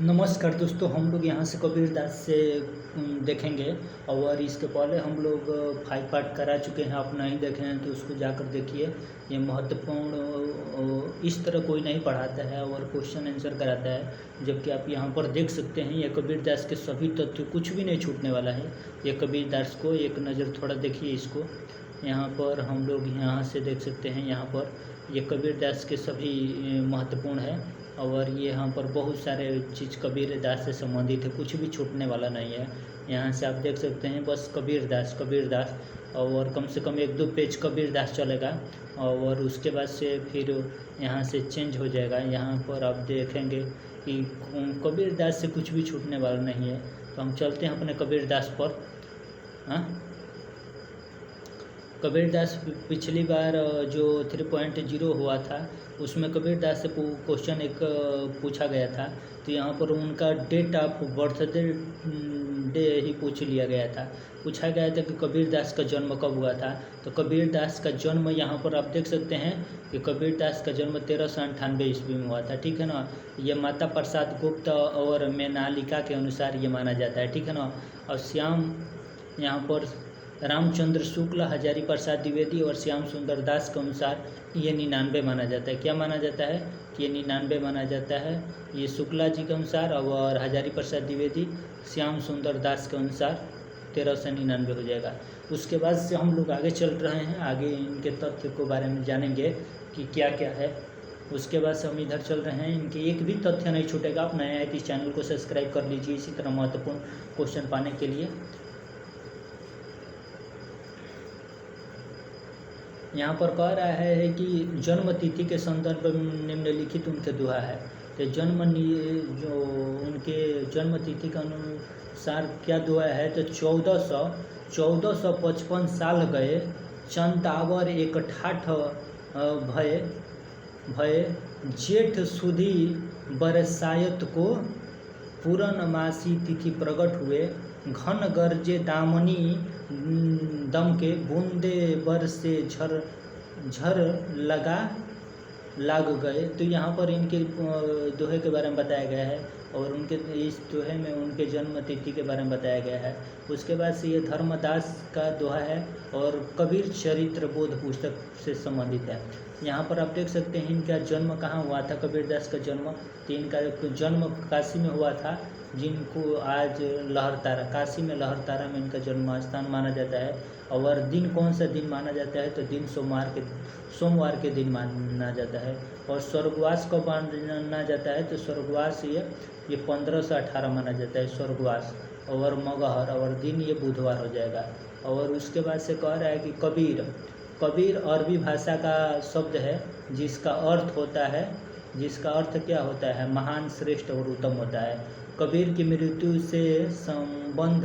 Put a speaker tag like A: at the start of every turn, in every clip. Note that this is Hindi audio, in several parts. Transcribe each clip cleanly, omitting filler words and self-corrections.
A: नमस्कार दोस्तों, हम लोग यहाँ से कबीरदास से देखेंगे। और इसके पहले हम लोग 5 पार्ट करा चुके हैं। आप नहीं देखे हैं तो उसको जाकर देखिए। ये महत्वपूर्ण इस तरह कोई नहीं पढ़ाता है और क्वेश्चन आंसर कराता है। जबकि आप यहाँ पर देख सकते हैं ये कबीरदास के सभी तथ्य, कुछ भी नहीं छूटने वाला है। ये कबीरदास को एक नज़र थोड़ा देखिए इसको। यहाँ पर हम लोग यहाँ से देख सकते हैं, यहाँ पर ये कबीरदास के सभी महत्वपूर्ण है। और ये यहाँ पर बहुत सारे चीज़ कबीरदास से संबंधित है, कुछ भी छूटने वाला नहीं है। यहाँ से आप देख सकते हैं बस कबीरदास कबीरदास, और कम से कम 1-2 पेज कबीरदास चलेगा। और उसके बाद से फिर यहाँ से चेंज हो जाएगा। यहाँ पर आप देखेंगे कि कबीरदास से कुछ भी छूटने वाला नहीं है। तो हम चलते हैं अपने कबीरदास पर। हाँ, कबीरदास पिछली बार जो 3.0 हुआ था उसमें कबीरदास से क्वेश्चन एक पूछा गया था। तो यहाँ पर उनका डेट ऑफ बर्थडे डे ही पूछ लिया गया था। पूछा गया था कि कबीरदास का जन्म कब हुआ था। तो कबीरदास का जन्म यहाँ पर आप देख सकते हैं कि कबीरदास का जन्म 1398 ईस्वी में हुआ था। ठीक है ना। ये माता प्रसाद गुप्त और मेनालिका के अनुसार ये माना जाता है। ठीक है ना। और श्याम यहाँ पर रामचंद्र शुक्ल, हजारी प्रसाद द्विवेदी और श्याम सुंदर दास के अनुसार ये 99 माना जाता है। क्या माना जाता है कि ये 99 माना जाता है। ये शुक्ला जी के अनुसार और हजारी प्रसाद द्विवेदी, श्याम सुंदर दास के अनुसार 1399 हो जाएगा। उसके बाद से हम लोग आगे चल रहे हैं, आगे इनके तथ्य को बारे में जानेंगे कि क्या क्या है। उसके बाद से हम इधर चल रहे हैं, इनके एक भी तथ्य नहीं छूटेगा। आप नए आए तो इस चैनल को सब्सक्राइब कर लीजिए इसी तरह महत्वपूर्ण क्वेश्चन पाने के लिए। यहाँ पर कह रहा है कि जन्म तिथि के संदर्भ में निम्नलिखित उनके दुआ है। तो जो उनके जन्म तिथि के अनुसार क्या दुआ है। तो 1455 साल गए चंतावर एक ठाठ भय जेठ सुधी बरसायत को पूर्णमासी तिथि प्रकट हुए। घन गरजे दामनी दम के बूंदे बर से झर लाग गए। तो यहाँ पर इनके दोहे के बारे में बताया गया है और उनके इस दोहे में उनके जन्म तिथि के बारे में बताया गया है। उसके बाद से ये धर्मदास का दोहा है और कबीर चरित्र बोध पुस्तक से संबंधित है। यहाँ पर आप देख सकते हैं इनका जन्म कहाँ हुआ था। कबीरदास का जन्म, तो इनका जन्म काशी में हुआ था, जिनको आज लहरतारा, काशी में लहरतारा में इनका जन्म स्थान माना जाता है। और दिन कौन सा दिन माना जाता है। तो दिन सोमवार के दिन माना जाता है। और स्वर्गवास कब माना जाता है। तो स्वर्गवास ये 1518 माना जाता है स्वर्गवास। और मगहर और दिन ये बुधवार हो जाएगा। और उसके बाद से कह रहा है कि कबीर अरबी भाषा का शब्द है जिसका अर्थ क्या होता है, महान, श्रेष्ठ और उत्तम होता है। कबीर की मृत्यु से संबंध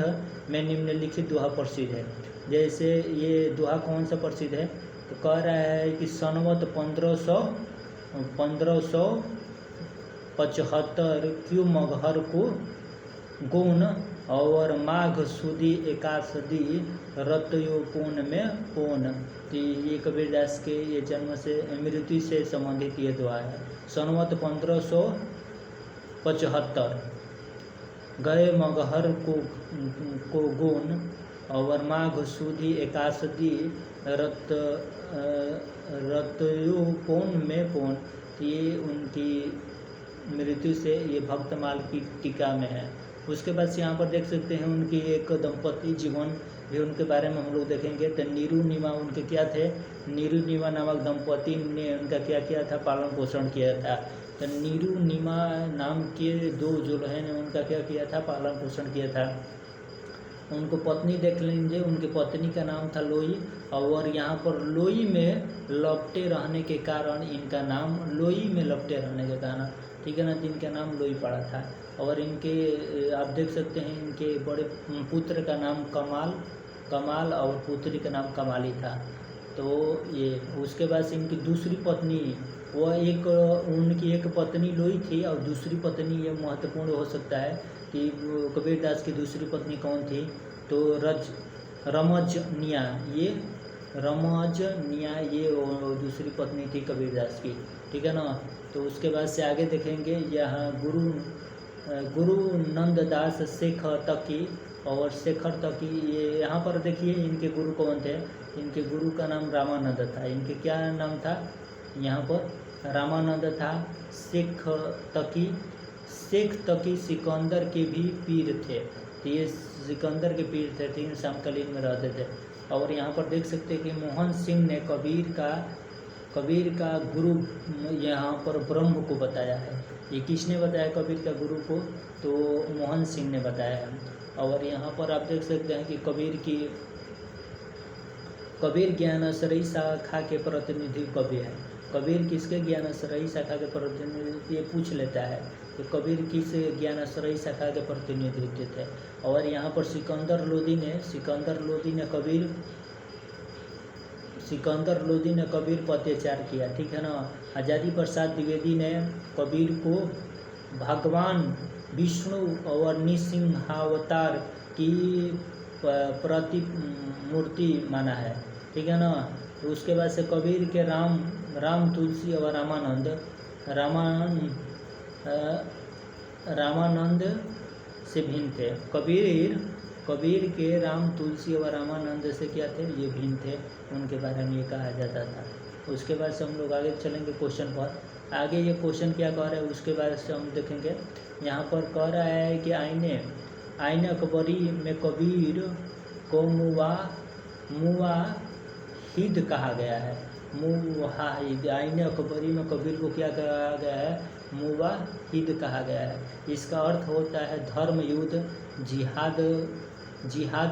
A: में निम्नलिखित दोहा प्रसिद्ध है। जैसे ये दोहा कौन सा प्रसिद्ध है। तो कह रहा है कि सनवत 1575 क्यों मगहर को गुण और माघ सुदी एकादशी रतयोपून में पून। तो ये कबीरदास के ये जन्म से मृत्यु से संबंधित ये दुआ है। सनवत 1575 गए मगहर को गुण और माघ सुदी एकादशी रतयोपून में पून। ये उनकी मृत्यु से ये भक्तमाल की टीका में है। उसके बाद से यहाँ पर देख सकते हैं उनकी एक दंपति जीवन भी उनके बारे में हम लोग देखेंगे। तो नीरू नीमा उनके क्या थे। नीरू नीमा नामक दंपति ने उनका क्या किया था, पालन पोषण किया था। तो नीरू नीमा नाम के 2 दुल्हन ने उनका क्या किया था, पालन पोषण किया था। उनको पत्नी देख लीजिए, उनकी पत्नी का नाम था लोई। और यहाँ पर लोई में लपटे रहने के कारण इनका नाम, लोई में लपटे रहने के कारण, ठीक है ना, इनका नाम लोई पड़ा था। और इनके आप देख सकते हैं इनके बड़े पुत्र का नाम कमाल और पुत्री का नाम कमाली था। तो ये उसके बाद से इनकी दूसरी पत्नी, उनकी एक पत्नी लोई थी और दूसरी पत्नी, ये महत्वपूर्ण हो सकता है कि कबीरदास की दूसरी पत्नी कौन थी। तो रमजनिया ये दूसरी पत्नी थी कबीरदास की। ठीक है ना। तो उसके बाद से आगे देखेंगे यहाँ गुरु नंददास शेख तकी और शेखर तकी, ये यहाँ पर देखिए इनके गुरु कौन थे। इनके गुरु का नाम रामानंद था। इनके क्या नाम था यहाँ पर, रामानंद था। शेख तकी सिकंदर के भी पीर थे। तो ये सिकंदर के पीर थे, तीन समकालीन में रहते थे। और यहाँ पर देख सकते हैं कि मोहन सिंह ने कबीर का गुरु यहाँ पर ब्रह्म को बताया है। ये किसने बताया कबीर का गुरु को, तो मोहन सिंह ने बताया है। और यहाँ पर आप देख सकते हैं कि कबीर ज्ञानश्रयी शाखा के प्रतिनिधि कबीर है। कबीर किसके ज्ञानश्रयी शाखा के प्रतिनिधि, ये पूछ लेता है तो कबीर किस ज्ञानश्रयी शाखा के प्रतिनिधित्व थे। और यहाँ पर सिकंदर लोदी ने कबीर पर अत्याचार किया, ठीक है ना। हजारी प्रसाद द्विवेदी ने कबीर को भगवान विष्णु और नृसिंहावतार की प्रतिमूर्ति माना है, ठीक है ना। तो उसके बाद से कबीर के राम तुलसी और रामानंद से भिन्न थे। कबीर के राम तुलसी और रामानंद से क्या थे, ये भिन्न थे, उनके बारे में ये कहा जाता था। उसके बाद से हम लोग आगे चलेंगे क्वेश्चन पर। आगे ये क्वेश्चन क्या कह रहा है उसके बाद से हम देखेंगे। यहाँ पर कह रहा है कि आईने अकबरी में कबीर को मुवाहिद कहा गया है। मुवाहिद, आईने अकबरी में कबीर को क्या कहा गया है, मुवाहिद कहा गया है। इसका अर्थ होता है धर्म युद्ध, जिहाद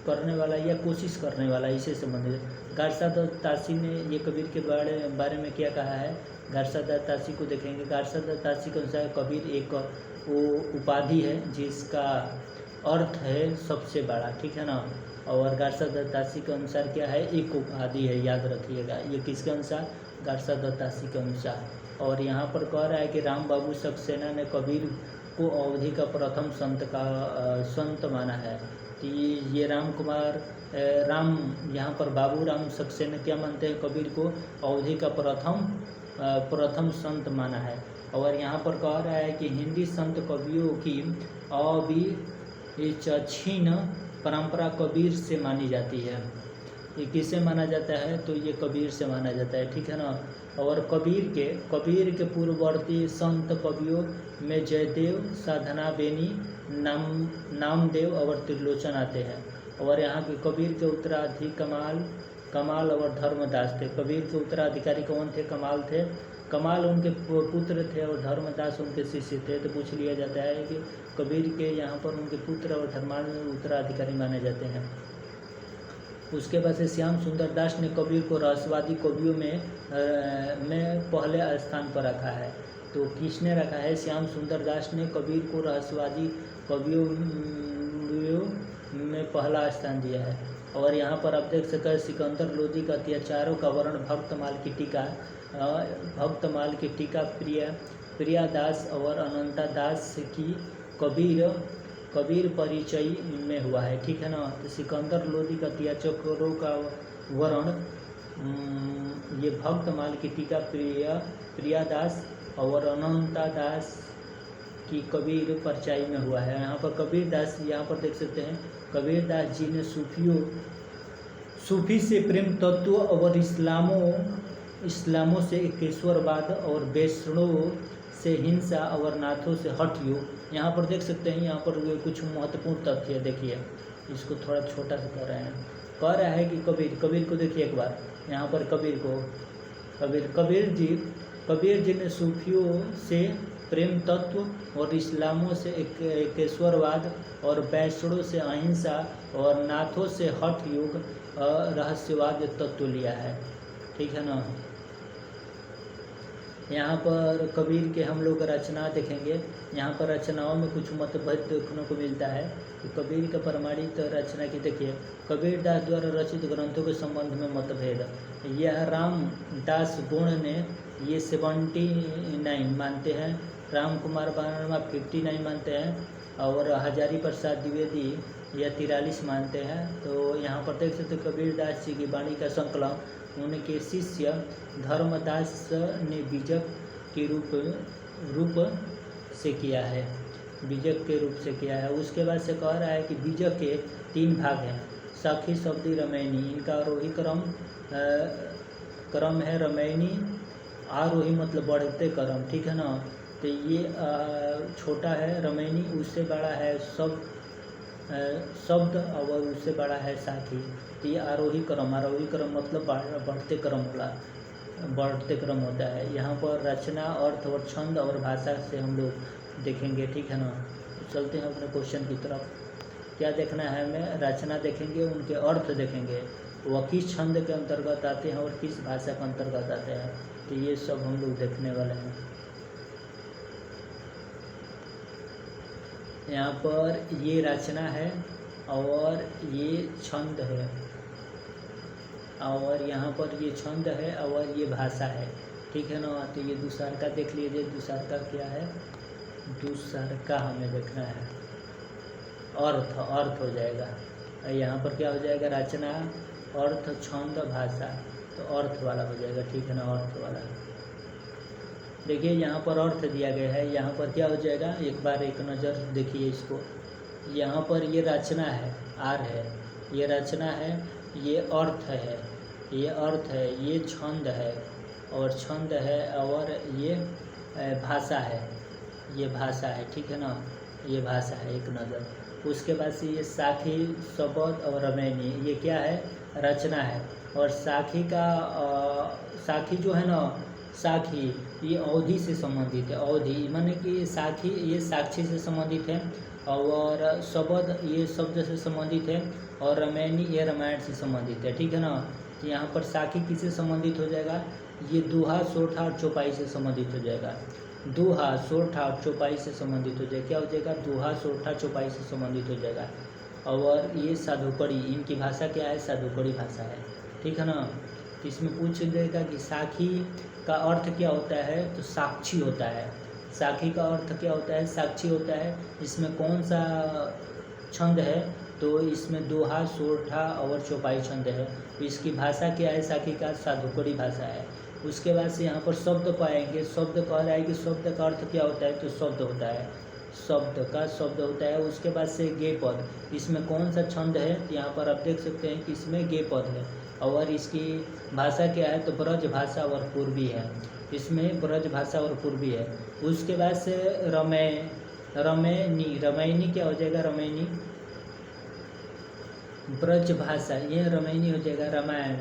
A: करने वाला या कोशिश करने वाला, इससे संबंधित। गारसाद तासी ने ये कबीर के बारे में क्या कहा है, गारसाद तासी को देखेंगे। गारसाद तासी के अनुसार कबीर एक वो उपाधि है जिसका अर्थ है सबसे बड़ा, ठीक है ना। और गारसाद तासी के अनुसार क्या है, एक उपाधि है, याद रखिएगा। ये किसके अनुसार, गारसाद तासी के अनुसार। और यहाँ पर कह रहा है कि राम बाबू सक्सेना ने कबीर को अवधि का प्रथम संत माना है। तो ये राम यहाँ पर बाबू राम सक्सेना क्या मानते हैं, कबीर को अवधि का प्रथम संत माना है। और यहाँ पर कह रहा है कि हिंदी संत कवियों की अविच्छिन्न परंपरा कबीर से मानी जाती है। ये किससे माना जाता है, तो ये कबीर से माना जाता है, ठीक है ना। और कबीर के पूर्ववर्ती संत कवियों में जयदेव, साधना बेनी, नामदेव और त्रिलोचन आते हैं। और यहाँ के कबीर के उत्तराधिकारी कमाल और धर्मदास थे। कबीर के उत्तराधिकारी कौन थे, कमाल थे। कमाल उनके पुत्र थे और धर्मदास उनके शिष्य थे। तो पूछ लिया जाता है कि कबीर के यहाँ पर उनके पुत्र और धर्माल उत्तराधिकारी माने जाते हैं। उसके बाद से श्याम सुंदर दास ने कबीर को रहस्यवादी कवियों में पहले स्थान पर रखा है। तो किसने रखा है, श्याम सुंदर दास ने कबीर को रहस्यवादी कवियों में पहला स्थान दिया है। और यहाँ पर आप देख सकते हैं सिकंदर लोदी का अत्याचारों का वर्णन भक्तमाल की टीका प्रिया दास और अनंता दास की कबीर परिचय में हुआ है, ठीक है ना। तो सिकंदर लोदी का अत्याचारों का वर्णन ये भक्तमाल की टीका प्रिया दास और अनंता दास की कबीर परिचय में हुआ है। यहाँ पर कबीर दास, यहाँ पर देख सकते हैं कबीर दास जी ने सूफी से प्रेम तत्व और इस्लामों से एकेश्वरवाद और वैष्णवों से हिंसा और नाथों से हठ योग। यहाँ पर देख सकते हैं, यहाँ पर कुछ महत्वपूर्ण तथ्य देखिए, इसको थोड़ा छोटा सा कह रहा है कि कबीर को देखिए एक बार। यहाँ पर कबीर जी ने सूफियों से प्रेम तत्व और इस्लामों से एकेश्वरवाद और वैष्णवों से अहिंसा और नाथों से हठ योग रहस्यवाद तत्व लिया है, ठीक है ना। यहाँ पर कबीर के हम लोग रचना देखेंगे। यहाँ पर रचनाओं में कुछ मतभेद देखने को मिलता है। तो कबीर के प्रमाणित रचना की देखिए, कबीर दास द्वारा रचित ग्रंथों के संबंध में मतभेद। यह रामदास गुण ने ये 79 मानते हैं, राम कुमार वर्मा 59 मानते हैं और हजारी प्रसाद द्विवेदी यह 43 मानते हैं। तो यहाँ पर देख सकते कबीर दास जी की वाणी का संकलन उनके शिष्य धर्मदास ने बीजक के रूप से किया है, बीजक के रूप से किया है। उसके बाद से कह रहा है कि बीजक के 3 भाग हैं, साखी, शब्दी, रमैनी। इनका आरोही क्रम है रमैनी, आरोही मतलब बढ़ते क्रम, ठीक है ना। तो ये छोटा है रमैनी, उससे बड़ा है शब्द और उससे बड़ा है साखी। तो ये आरोही क्रम मतलब बढ़ते क्रम होता है। यहाँ पर रचना, अर्थ और छंद और भाषा से हम लोग देखेंगे, ठीक है ना। तो चलते हैं अपने क्वेश्चन की तरफ। क्या देखना है हमें? रचना देखेंगे, उनके अर्थ देखेंगे, वह किस छंद के अंतर्गत आते हैं और किस भाषा के अंतर्गत आते हैं। तो ये सब हम लोग देखने वाले हैं। यहाँ पर ये रचना है और ये छंद है, और यहाँ पर ये छंद है और ये भाषा है, ठीक है ना। तो ये दूसर का देख लीजिए, दूसर का क्या है? दूसर का हमें देखना है अर्थ हो जाएगा। यहाँ पर क्या हो जाएगा? रचना, अर्थ, छंद, भाषा। तो अर्थ वाला हो जाएगा, ठीक है ना, अर्थ वाला। देखिए यहाँ पर अर्थ दिया गया है, यहाँ पर क्या हो जाएगा? एक बार एक नज़र देखिए इसको। यहाँ पर ये रचना है, आर है, ये रचना है, ये अर्थ है, ये अर्थ है, ये छंद है और छंद है, और ये भाषा है, ये भाषा है, ठीक है ना, ये भाषा है, एक नज़र। उसके बाद से ये साखी, शब्द और रमैनी, ये क्या है? रचना है। और साखी का साखी जो है ना, साखी ये अवधि से संबंधित है, अवधि माने कि साखी ये साक्षी से संबंधित है, और शब्द ये शब्द से संबंधित है, और रमैनी ये रामायण से संबंधित है, ठीक है ना। तो यहाँ पर साखी किससे संबंधित हो जाएगा? ये दोहा, सोठा और चौपाई से संबंधित हो जाएगा। दोहा, सोठा और चौपाई से संबंधित हो जाएगा। क्या हो जाएगा? दोहा, सोठा, चौपाई से संबंधित हो जाएगा। और ये साधुकड़ी, इनकी भाषा क्या है? साधुकड़ी भाषा है, ठीक है ना। तो इसमें पूछ देगा कि साखी का अर्थ क्या होता है? तो साक्षी होता है। साखी का अर्थ क्या होता है? साक्षी होता है। इसमें कौन सा छंद है? तो इसमें दोहा, सोठा और चौपाई छंद है। तो इसकी भाषा क्या है? साखी का साधुकड़ी भाषा है। उसके बाद से यहाँ पर शब्द पाएंगे। शब्द कह रहा है कि शब्द का अर्थ क्या होता है? तो शब्द होता है, शब्द का शब्द होता है। उसके बाद से गे पद, इसमें कौन सा छंद है? तो यहाँ पर आप देख सकते हैं कि इसमें गे पद है। और इसकी भाषा क्या है? तो ब्रज भाषा और पूर्वी है, इसमें ब्रज भाषा और पूर्वी है। उसके बाद से रमैनी क्या हो जाएगा? रमैनी ब्रज भाषा, ये रमैनी हो जाएगा, रामायण,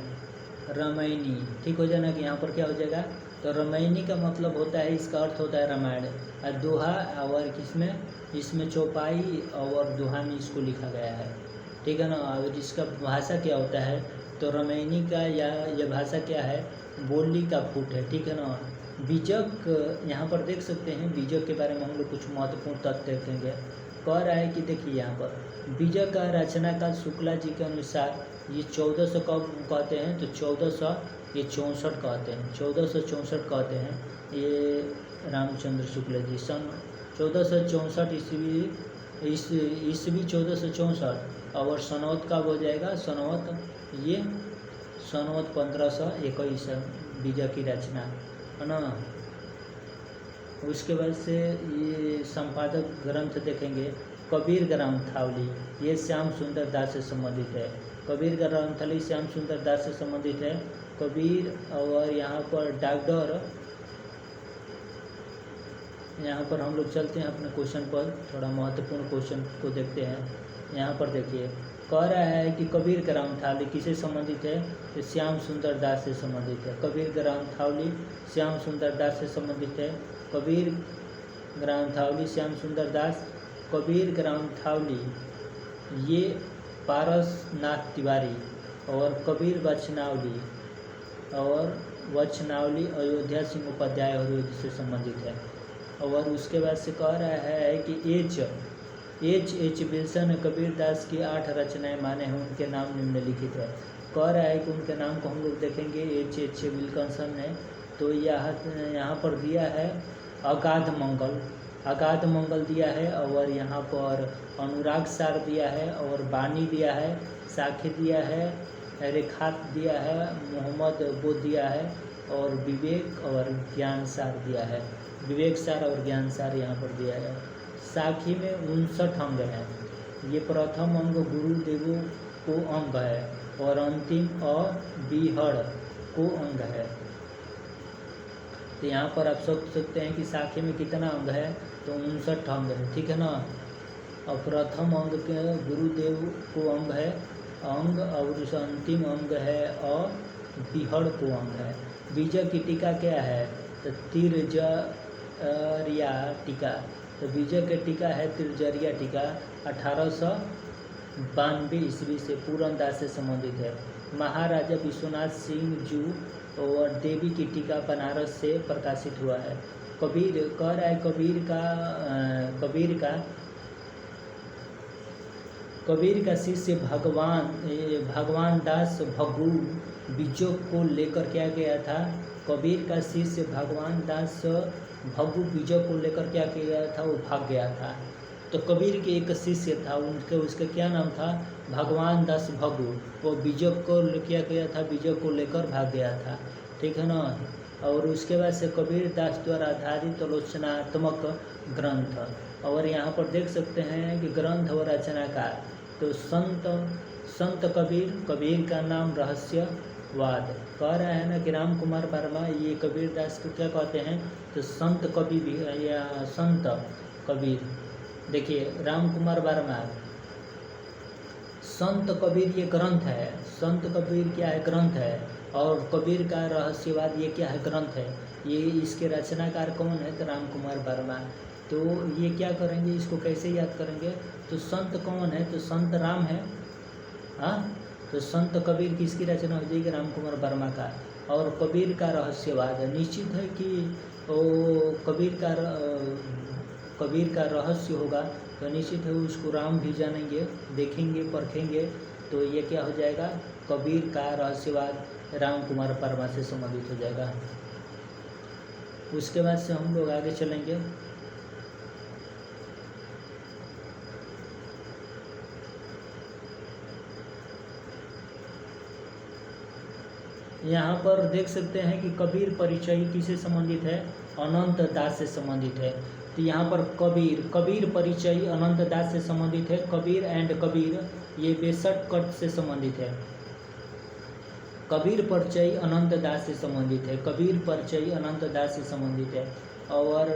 A: रमैनी, ठीक हो जाना कि यहाँ पर क्या हो जाएगा? तो रमैनी का मतलब होता है, इसका अर्थ होता है रामायण। और दोहा और किसमें? इसमें चौपाई और दोहा में इसको लिखा गया है, ठीक है ना। और इसका भाषा क्या होता है? तो रमैनी का या यह भाषा क्या है? बोली का फूट है, ठीक है ना। बीजक यहाँ पर देख सकते हैं, बीजक के बारे में हम लोग कुछ महत्वपूर्ण तथ्य देखेंगे। कह रहा है कि देखिए यहाँ पर बीजक का रचना का शुक्ला जी के अनुसार ये 1400 कब कहते हैं? तो 1464 कहते हैं, 1464 कहते हैं। ये रामचंद्र शुक्ला जी सन 1464 ईस्वी 1464। और सनवत कब हो जाएगा? सनवत ये सनवत 1521 बीजक की रचना है ना। उसके बाद से ये संपादक ग्रंथ देखेंगे। कबीर ग्रंथावली, ये श्याम सुंदर दास से संबंधित है। कबीर ग्रंथावली श्याम सुंदर दास से संबंधित है। कबीर और यहाँ पर डॉक्टर, यहाँ पर हम लोग चलते हैं अपने क्वेश्चन पर, थोड़ा महत्वपूर्ण क्वेश्चन को देखते हैं। यहाँ पर देखिए, कह रहा है कि कबीर ग्रंथावली किससे संबंधित है? तो श्याम सुंदर दास से संबंधित है। कबीर ग्रंथावली श्याम सुंदर दास से संबंधित है। कबीर ग्रंथावली श्याम सुंदर दास। कबीर ग्रंथावली ये पारसनाथ तिवारी। और कबीर वचनावली अयोध्या सिंह उपाध्याय और से संबंधित है। और उसके बाद से कह रहा है कि एच विल्सन कबीरदास की 8 रचनाएं माने हैं, उनके नाम निम्नलिखित है। कह रहा है कि उनके नाम को हम लोग देखेंगे। एच विल्सन है, तो यहाँ पर दिया है अगाध मंगल दिया है, और यहाँ पर अनुराग सार दिया है, और बानी दिया है, साखी दिया है, रेखात दिया है, मोहम्मद बोध दिया है, और विवेक और ज्ञान सार दिया है। विवेक सार और ज्ञान सार यहाँ पर दिया है। साखी में 59 अंग हैं। ये प्रथम अंग गुरुदेवों को अंग है और अंतिम अविहड़ को अंग है। तो यहाँ पर आप सोच सकते हैं कि साखी में कितना अंग है, तो 59 अंग है, ठीक है ना। और प्रथम अंग के गुरुदेव को अंग है अंग, और उस अंतिम अंग है अविहड़ को अंग है। बीजक की टीका क्या है, तो तिरजरिया टीका। तो बीजक की टीका है तिरजरिया टीका, 1892 ईस्वी से पूरन दास से संबंधित है। महाराजा विश्वनाथ सिंह जू और देवी की टीका बनारस से प्रकाशित हुआ है। कबीर कह रहा है कबीर का शिष्य भगवान दास भगू बीजों को लेकर क्या गया था। कबीर का शिष्य भगवान दास भगू बीजों को लेकर क्या किया था, वो भाग गया था। तो कबीर के एक शिष्य था, उसका क्या नाम था, भगवान दास भगू। वो बीजों को क्या किया था, बीजों को लेकर भाग गया था, ठीक है ना। और उसके बाद से कबीर दास द्वारा आधारित आलोचनात्मक ग्रंथ। और यहाँ पर देख सकते हैं कि ग्रंथ और रचनाकार, तो संत कबीर का नाम रहस्यवाद। कह रहा है ना कि राम कुमार वर्मा ये कबीर दास को क्या कहते हैं, तो संत कवि भी या संत कबीर। देखिए राम कुमार वर्मा संत कबीर ये ग्रंथ है, संत कबीर क्या है, ग्रंथ है। और कबीर का रहस्यवाद ये क्या है, ग्रंथ है। ये इसके रचनाकार कौन है, तो राम कुमार वर्मा। तो ये क्या करेंगे, इसको कैसे याद करेंगे, तो संत कौन है, तो संत राम है, हाँ। तो संत कबीर किसकी रचना हो जाएगी, राम कुमार वर्मा का। और कबीर का रहस्यवाद निश्चित है कि वो कबीर का रहस्य होगा, तो निश्चित है उसको राम भी जानेंगे, देखेंगे, परखेंगे। तो ये क्या हो जाएगा, कबीर का रहस्यवाद राम कुमार वर्मा से संबंधित हो जाएगा। उसके बाद से हम लोग आगे चलेंगे। यहाँ पर देख सकते हैं कि कबीर परिचय किससे संबंधित है, अनंत दास से संबंधित है। तो यहाँ पर कबीर परिचय अनंत दास से संबंधित है। कबीर एंड कबीर ये 62 कट से संबंधित है। कबीर परिचय अनंत दास से संबंधित है, कबीर परिचय अनंत दास से संबंधित है। और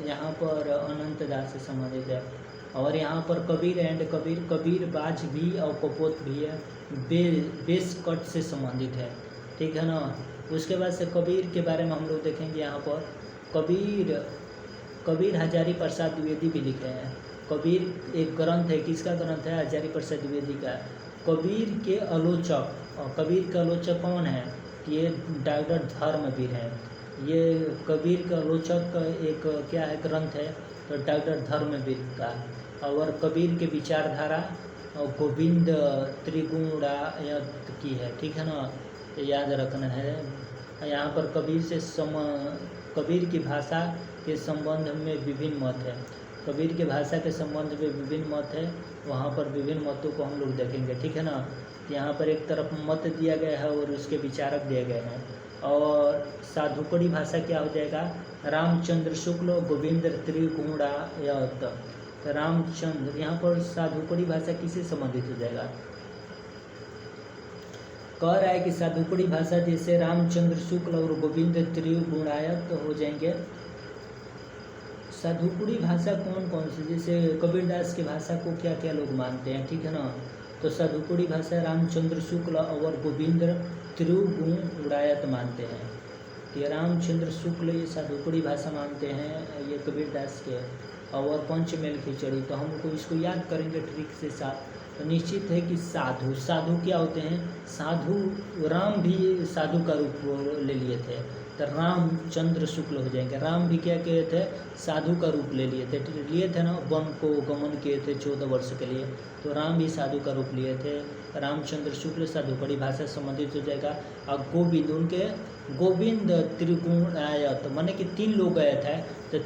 A: यहाँ पर अनंत दास से संबंधित है। और यहाँ पर कबीर एंड कबीर बाज भी और कपोत भी है, 20 कट से संबंधित है, ठीक है ना। उसके बाद से कबीर के बारे में हम लोग देखेंगे। यहाँ पर कबीर हजारी प्रसाद द्विवेदी भी लिखे हैं। कबीर एक ग्रंथ है, किसका ग्रंथ है, हजारी प्रसाद द्विवेदी का। कबीर के आलोचक, और कबीर के आलोचक कौन है, ये डॉक्टर धर्मवीर हैं। ये कबीर का आलोचक एक क्या है, ग्रंथ है, तो डॉक्टर धर्मवीर का। और कबीर के विचारधारा गोविंद त्रिगुणायत की है, ठीक है ना, याद रखना है। यहाँ पर कबीर की भाषा के संबंध में विभिन्न मत है। कबीर की भाषा के संबंध में विभिन्न मत है, वहाँ पर विभिन्न मतों को हम लोग देखेंगे, ठीक है ना। यहाँ पर एक तरफ मत दिया गया है और उसके विचारक दिए गए हैं। और साधुकड़ी भाषा क्या हो जाएगा, रामचंद्र शुक्ल गोविंद त्रिगुणायत। तो रामचंद्र, यहाँ पर साधुकड़ी भाषा किससे संबंधित हो जाएगा, कह रहा है कि साधुकड़ी भाषा जैसे रामचंद्र शुक्ल और गोविंद त्रिगुणायत हो जाएंगे। साधुकड़ी भाषा कौन कौन सी, जैसे कबीरदास की भाषा को क्या क्या लोग मानते हैं, ठीक है ना। तो साधुकड़ी भाषा रामचंद्र शुक्ल और गोविंद त्रिगुणायत मानते हैं। कि रामचंद्र शुक्ल ये साधुकड़ी भाषा मानते हैं, ये कबीरदास के। और पंचमेल खिचड़ी, तो हम इसको याद करेंगे ट्रिक से साथ। तो निश्चित है कि साधु क्या होते हैं, साधु राम भी साधु का रूप ले लिए थे, तो रामचंद्र शुक्ल हो जाएंगे। राम भी क्या किए थे, साधु का रूप ले लिए थे ना, वन को गमन किए थे 14 वर्ष के लिए, तो राम भी साधु का रूप लिए थे। रामचंद्र शुक्ल साधुकड़ी भाषा संबंधित हो जाएगा। और गोविंद त्रिगुणायत, माने कि 3 लोग गए थे, तो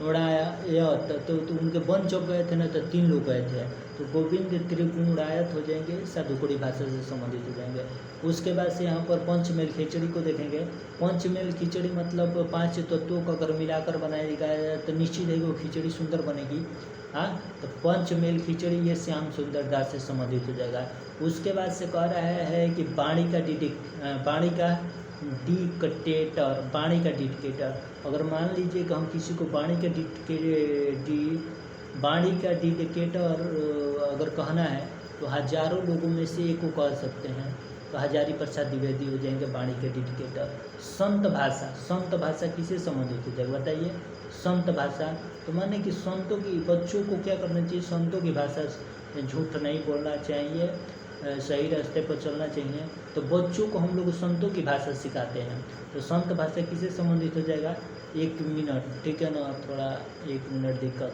A: उड़ाया यह तो उनके वन जब गए थे ना तो 3 लोग गए थे, तो गोविंद त्रिगुण उड़ायत हो जाएंगे, साधुकुड़ी भाषा से संबंधित हो जाएंगे। उसके बाद से यहाँ पर पंचमेल खिचड़ी को देखेंगे। पंचमेल खिचड़ी मतलब 5 तत्वों का अगर मिलाकर बनाया जाए तो निश्चित है कि वो खिचड़ी सुंदर बनेगी। हाँ, तो पंचमेल खिचड़ी ये श्याम सुंदर दास से संबंधित हो जाएगा। उसके बाद से कह रहा है कि बाणी का डिक्टेटर, अगर मान लीजिए कि हम किसी को बाणी का डिक्टेटर अगर कहना है तो हजारों लोगों में से एक को कह सकते हैं, तो हजारी प्रसाद द्विवेदी हो जाएंगे बाणी के डिक्टेटर। संत भाषा किससे संबंधित हो जाएगा बताइए? संत भाषा तो माने कि संतों की, बच्चों को क्या करना चाहिए? संतों की भाषा, झूठ नहीं बोलना चाहिए, सही रास्ते पर चलना चाहिए। तो बच्चों को हम लोग संतों की भाषा सिखाते हैं, तो संत भाषा किससे संबंधित हो जाएगा? 1 मिनट, ठीक है ना, थोड़ा 1 मिनट दिक्कत।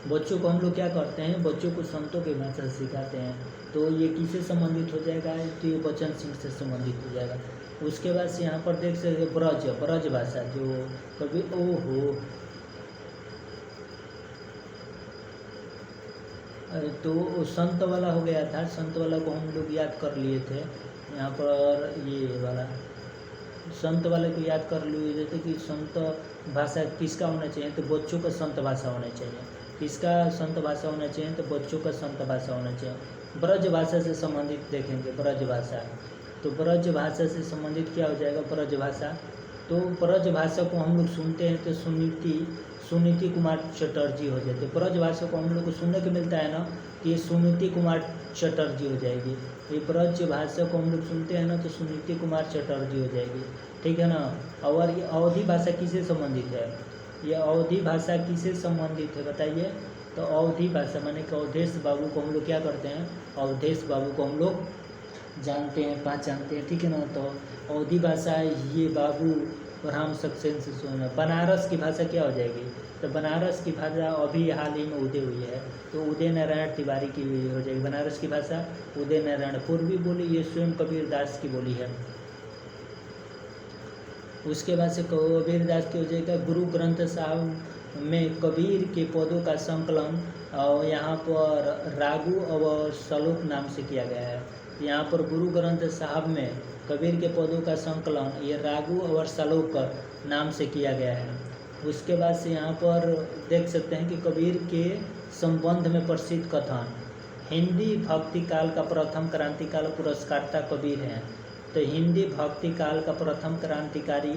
A: बच्चों को हम लोग क्या करते हैं? बच्चों को संतों की भाषा सिखाते हैं, तो ये किससे संबंधित हो जाएगा? तो ये बचन सिंह से संबंधित हो जाएगा। उसके बाद से यहाँ पर देख सकते ब्रज भाषा, जो कभी ओहो, तो संत वाला हो गया था, संत वाला को हम लोग याद कर लिए थे। यहाँ पर ये वाला संत वाले को याद कर लिए थे कि संत भाषा किसका होना चाहिए? तो बच्चों का संत भाषा होना चाहिए। किसका संत भाषा होना चाहिए? तो बच्चों का संत भाषा होना चाहिए। ब्रज भाषा से संबंधित देखेंगे, ब्रज भाषा, तो ब्रज भाषा से संबंधित क्या हो जाएगा? ब्रज भाषा, तो ब्रज भाषा को हम लोग सुनते हैं तो सुनीति कुमार चटर्जी हो जाते। ब्रज भाषा को हम लोग को सुनने को मिलता है ना कि ये सुनीति कुमार चटर्जी हो जाएगी। ये ब्रज भाषा को हम लोग सुनते हैं ना तो सुनीति कुमार चटर्जी हो जाएगी, ठीक है ना। और ये अवधी भाषा किससे संबंधित है? ये अवधी भाषा किससे संबंधित है बताइए? तो अवधी भाषा माने कि अवधेश बाबू को हम लोग क्या करते हैं? अवधेश बाबू को हम लोग जानते हैं, पहचानते हैं, ठीक है ना। तो अवधी भाषा ये बाबू राम सक्सेना से सुना। बनारस की भाषा क्या हो जाएगी? तो बनारस की भाषा अभी हाल ही में उदय हुई है, तो उदय नारायण तिवारी की हो जाएगी। बनारस की भाषा उदय नारायण, पूर्वी बोली ये स्वयं कबीर दास की बोली है। उसके बाद से कबीर दास की हो जाएगा। गुरु ग्रंथ साहब में कबीर के पदों का संकलन और यहाँ पर रागू और सलोक नाम से किया गया है। यहाँ पर गुरु ग्रंथ साहब में कबीर के पदों का संकलन ये रागू और सलोक नाम से किया गया है। उसके बाद से यहाँ पर देख सकते हैं कि कबीर के संबंध में प्रसिद्ध कथन, हिंदी भक्ति काल का प्रथम क्रांतिकाल पुरस्कर्ता कबीर हैं। तो हिंदी भक्ति काल का प्रथम क्रांतिकारी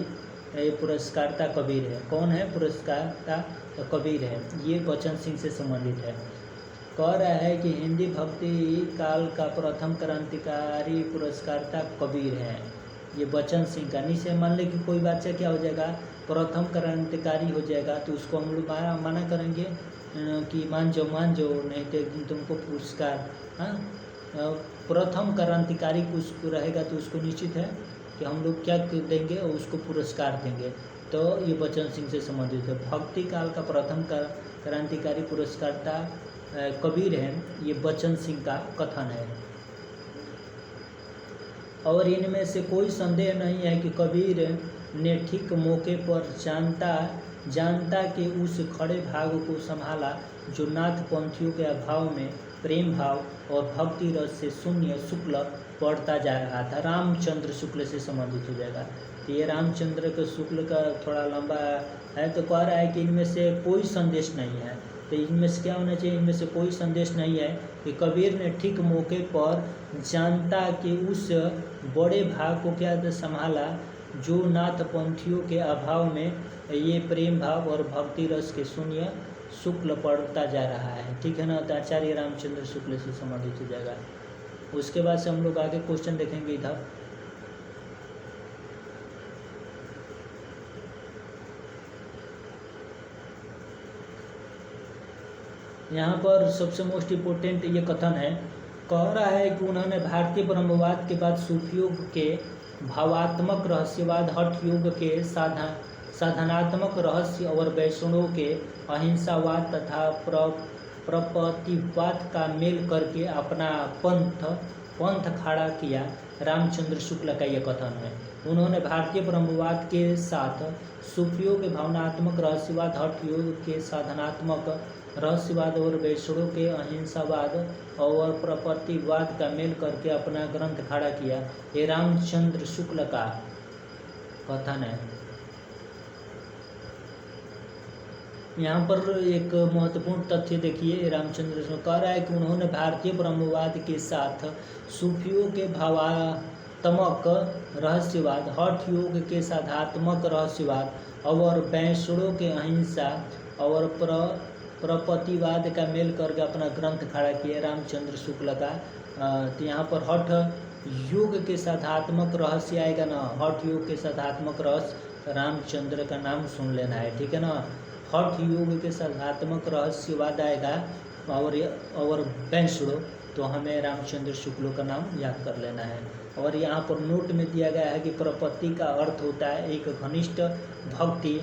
A: पुरस्कर्ता कबीर है। कौन है पुरस्कर्ता? तो कबीर है। ये बचन सिंह से संबंधित है। कह रहा है कि हिंदी भक्ति काल का प्रथम क्रांतिकारी पुरस्कर्ता कबीर है। ये बचन सिंह का नीचे मान ले कि कोई बादशाह क्या हो जाएगा? प्रथम क्रांतिकारी हो जाएगा, तो उसको हम लोग माना करेंगे कि मान जाओ नहीं तो एक दिन तुमको पुरस्कार, हाँ, प्रथम क्रांतिकारी कुछ रहेगा तो उसको निश्चित है कि हम लोग क्या देंगे और उसको पुरस्कार देंगे। तो ये बचन सिंह से संबंधित है। भक्ति काल का प्रथम क्रांतिकारी पुरस्कर्ता कबीर हैं, ये बचन सिंह का कथन है। और इनमें से कोई संदेह नहीं है कि कबीर ने ठीक मौके पर जानता कि उस खड़े भाग को संभाला जो नाथ पंथियों के अभाव में प्रेम भाव और भक्ति रस से शून्य शुक्ल पड़ता जा रहा था। रामचंद्र शुक्ल से संबंधित हो जाएगा। तो ये रामचंद्र के शुक्ल का थोड़ा लंबा है, तो कह रहा है कि इनमें से कोई संदेश नहीं है। तो इनमें से क्या होना चाहिए? इनमें से कोई संदेश नहीं है कि कबीर ने ठीक मौके पर जानता कि उस बड़े भाग को क्या संभाला जो नाथ पंथियों के अभाव में ये प्रेम भाव और भक्ति रस के शून्य शुक्ल पड़ता जा रहा है, ठीक है ना। तो आचार्य रामचंद्र शुक्ल से संबंधित हो जाएगा। उसके बाद से हम लोग आगे क्वेश्चन देखेंगे इधर। यहाँ पर सबसे मोस्ट इम्पोर्टेंट ये कथन है, कह रहा है कि उन्होंने भारतीय ब्रह्मवाद के बाद सूफी योग के भावात्मक रहस्यवाद, हठ योग के साधनात्मक रहस्य और वैष्णव के अहिंसावाद तथा प्रपतिवाद का मेल करके अपना पंथ खड़ा किया। रामचंद्र शुक्ल का यह कथन है। उन्होंने भारतीय ब्रह्मवाद के साथ सूफियों के भावनात्मक रहस्यवाद, हठ योग के साधनात्मक रहस्यवाद और वैष्णवों के अहिंसावाद और प्रपत्तिवाद का मेल करके अपना ग्रंथ खड़ा किया। ये रामचंद्र शुक्ल का कथन है। यहाँ पर एक महत्वपूर्ण तथ्य देखिए, रामचंद्र शुक्ल कह रहा है कि उन्होंने भारतीय ब्रह्मवाद के साथ सूफियों के भावात्मक रहस्यवाद, हठ योग के साधनात्मक रहस्यवाद और वैष्णवों के अहिंसा और प्रपत्तिवाद का मेल करके अपना ग्रंथ खड़ा किया। रामचंद्र शुक्ल का तो यहाँ पर हठ योग के साधनात्मक रहस्य आएगा ना, हठ योग के साधनात्मक रहस्य रामचंद्र का नाम सुन लेना है, ठीक है ना। हठ योग के साधनात्मक रहस्यवाद आएगा और वैष्णव, तो हमें रामचंद्र शुक्ल का नाम याद कर लेना है। और यहाँ पर नोट में दिया गया है कि प्रपत्ति का अर्थ होता है एक घनिष्ठ भक्ति,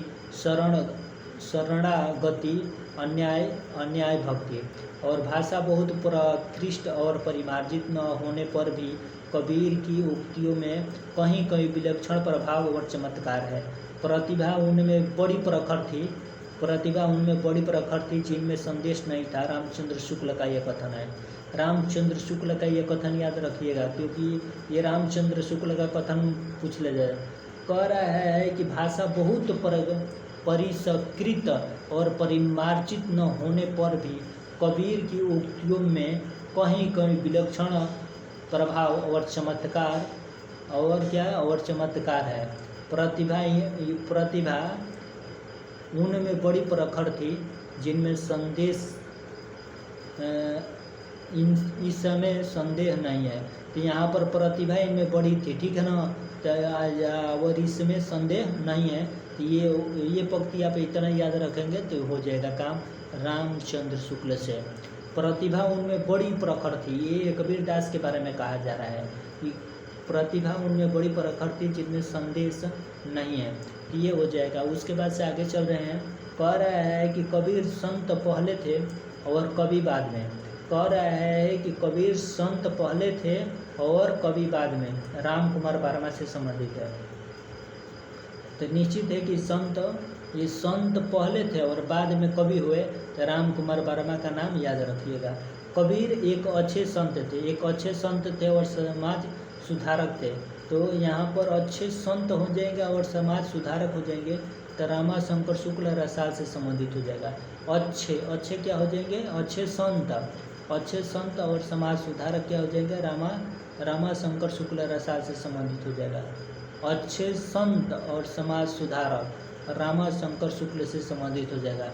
A: शरणागति, अन्याय भक्ति। और भाषा बहुत प्रकृष्ट और परिमार्जित न होने पर भी कबीर की उक्तियों में कहीं कहीं विलक्षण प्रभाव और चमत्कार है। प्रतिभा उनमें बड़ी प्रखर थी जिनमें संदेश नहीं था। रामचंद्र शुक्ल का यह कथन है। रामचंद्र शुक्ल का यह कथन याद रखिएगा, क्योंकि ये रामचंद्र शुक्ल का कथन पूछ ले जाए। कह रहा है कि भाषा बहुत परिष्कृत और परिमार्जित न होने पर भी कबीर की उक्तियों में कहीं कहीं विलक्षण प्रभाव और चमत्कार है। प्रतिभा उनमें बड़ी प्रखर थी जिनमें संदेश इस समय संदेह नहीं है। तो यहाँ पर प्रतिभा इनमें बड़ी थी, ठीक है ना, और इसमें संदेह नहीं है। तो ये पंक्ति आप इतना याद रखेंगे तो हो जाएगा काम रामचंद्र शुक्ल से। प्रतिभा उनमें बड़ी प्रखर थी, ये कबीर दास के बारे में कहा जा रहा है कि प्रतिभा उनमें बड़ी प्रखर थी जिनमें संदेश नहीं है, तो ये हो जाएगा। उसके बाद से आगे चल रहे हैं। कह रहा है कि कबीर संत पहले थे और कवि बाद में। कह रहा है कि कबीर संत पहले थे और कवि बाद में। राम कुमार वर्मा से संबंधित है। तो निश्चित है कि ये संत पहले थे और बाद में कवि हुए। तो राम कुमार वर्मा का नाम याद रखिएगा। कबीर एक अच्छे संत थे और समाज सुधारक थे। तो यहाँ पर अच्छे संत हो जाएंगे और समाज सुधारक हो जाएंगे तो रामा शंकर शुक्ल रसाल से संबंधित हो जाएगा। अच्छे क्या हो जाएंगे? अच्छे संत और समाज सुधारक क्या हो जाएंगे? रामा शंकर शुक्ल रसाल से संबंधित हो जाएगा। अच्छे संत और समाज सुधारक रामा शंकर शुक्ल से संबंधित हो जाएगा।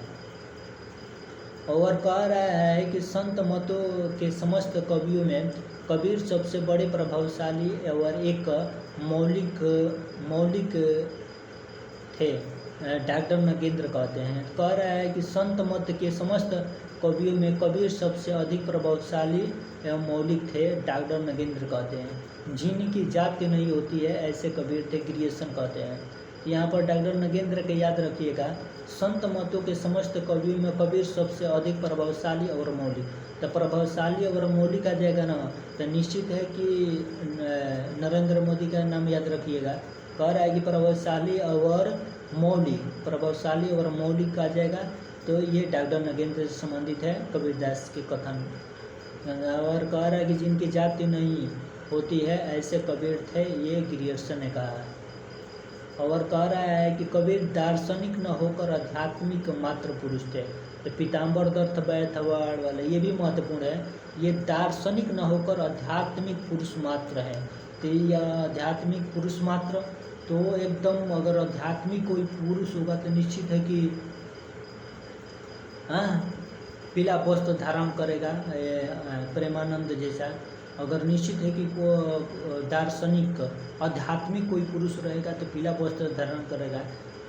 A: और कह रहा है कि संत मतों के समस्त कवियों में कबीर सबसे बड़े प्रभावशाली और एक मौलिक थे। डॉक्टर नगेंद्र कहते हैं। कह रहा है कि संत मत के समस्त कवियों में कबीर सबसे अधिक प्रभावशाली एवं मौलिक थे। डॉक्टर नगेंद्र कहते हैं। जिनकी जाति नहीं होती है ऐसे कबीर थे, ग्रियर्सन कहते हैं। यहाँ पर डॉक्टर नगेंद्र के याद रखिएगा। संत मतों के समस्त कवियों में कबीर सबसे अधिक प्रभावशाली और मौलिक। तो प्रभावशाली और मौलिक आ जाएगा ना, तो निश्चित है कि नरेंद्र मोदी का नाम याद रखिएगा। कह रहा है कि प्रभावशाली और मौलिक आ जाएगा। तो ये डॉक्टर नगेंद्र से संबंधित है कबीरदास के कथन। और कह रहा है कि जिनकी जाति नहीं होती है ऐसे कबीर थे, ये ग्रियर्सन ने कहा। और कह रहा है कि कबीर दार्शनिक न होकर आध्यात्मिक मात्र पुरुष थे। तो पीताम्बर दत्त बैथवाड़ वाले ये भी महत्वपूर्ण है। ये दार्शनिक न होकर आध्यात्मिक पुरुष मात्र है। तो यह आध्यात्मिक पुरुष मात्र तो एकदम, अगर आध्यात्मिक कोई पुरुष होगा तो निश्चित है कि पीला वस्त्र धारण करेगा प्रेमानंद जैसा। अगर निश्चित है कि वो दार्शनिक आध्यात्मिक कोई पुरुष रहेगा तो पीला वस्त्र धारण करेगा।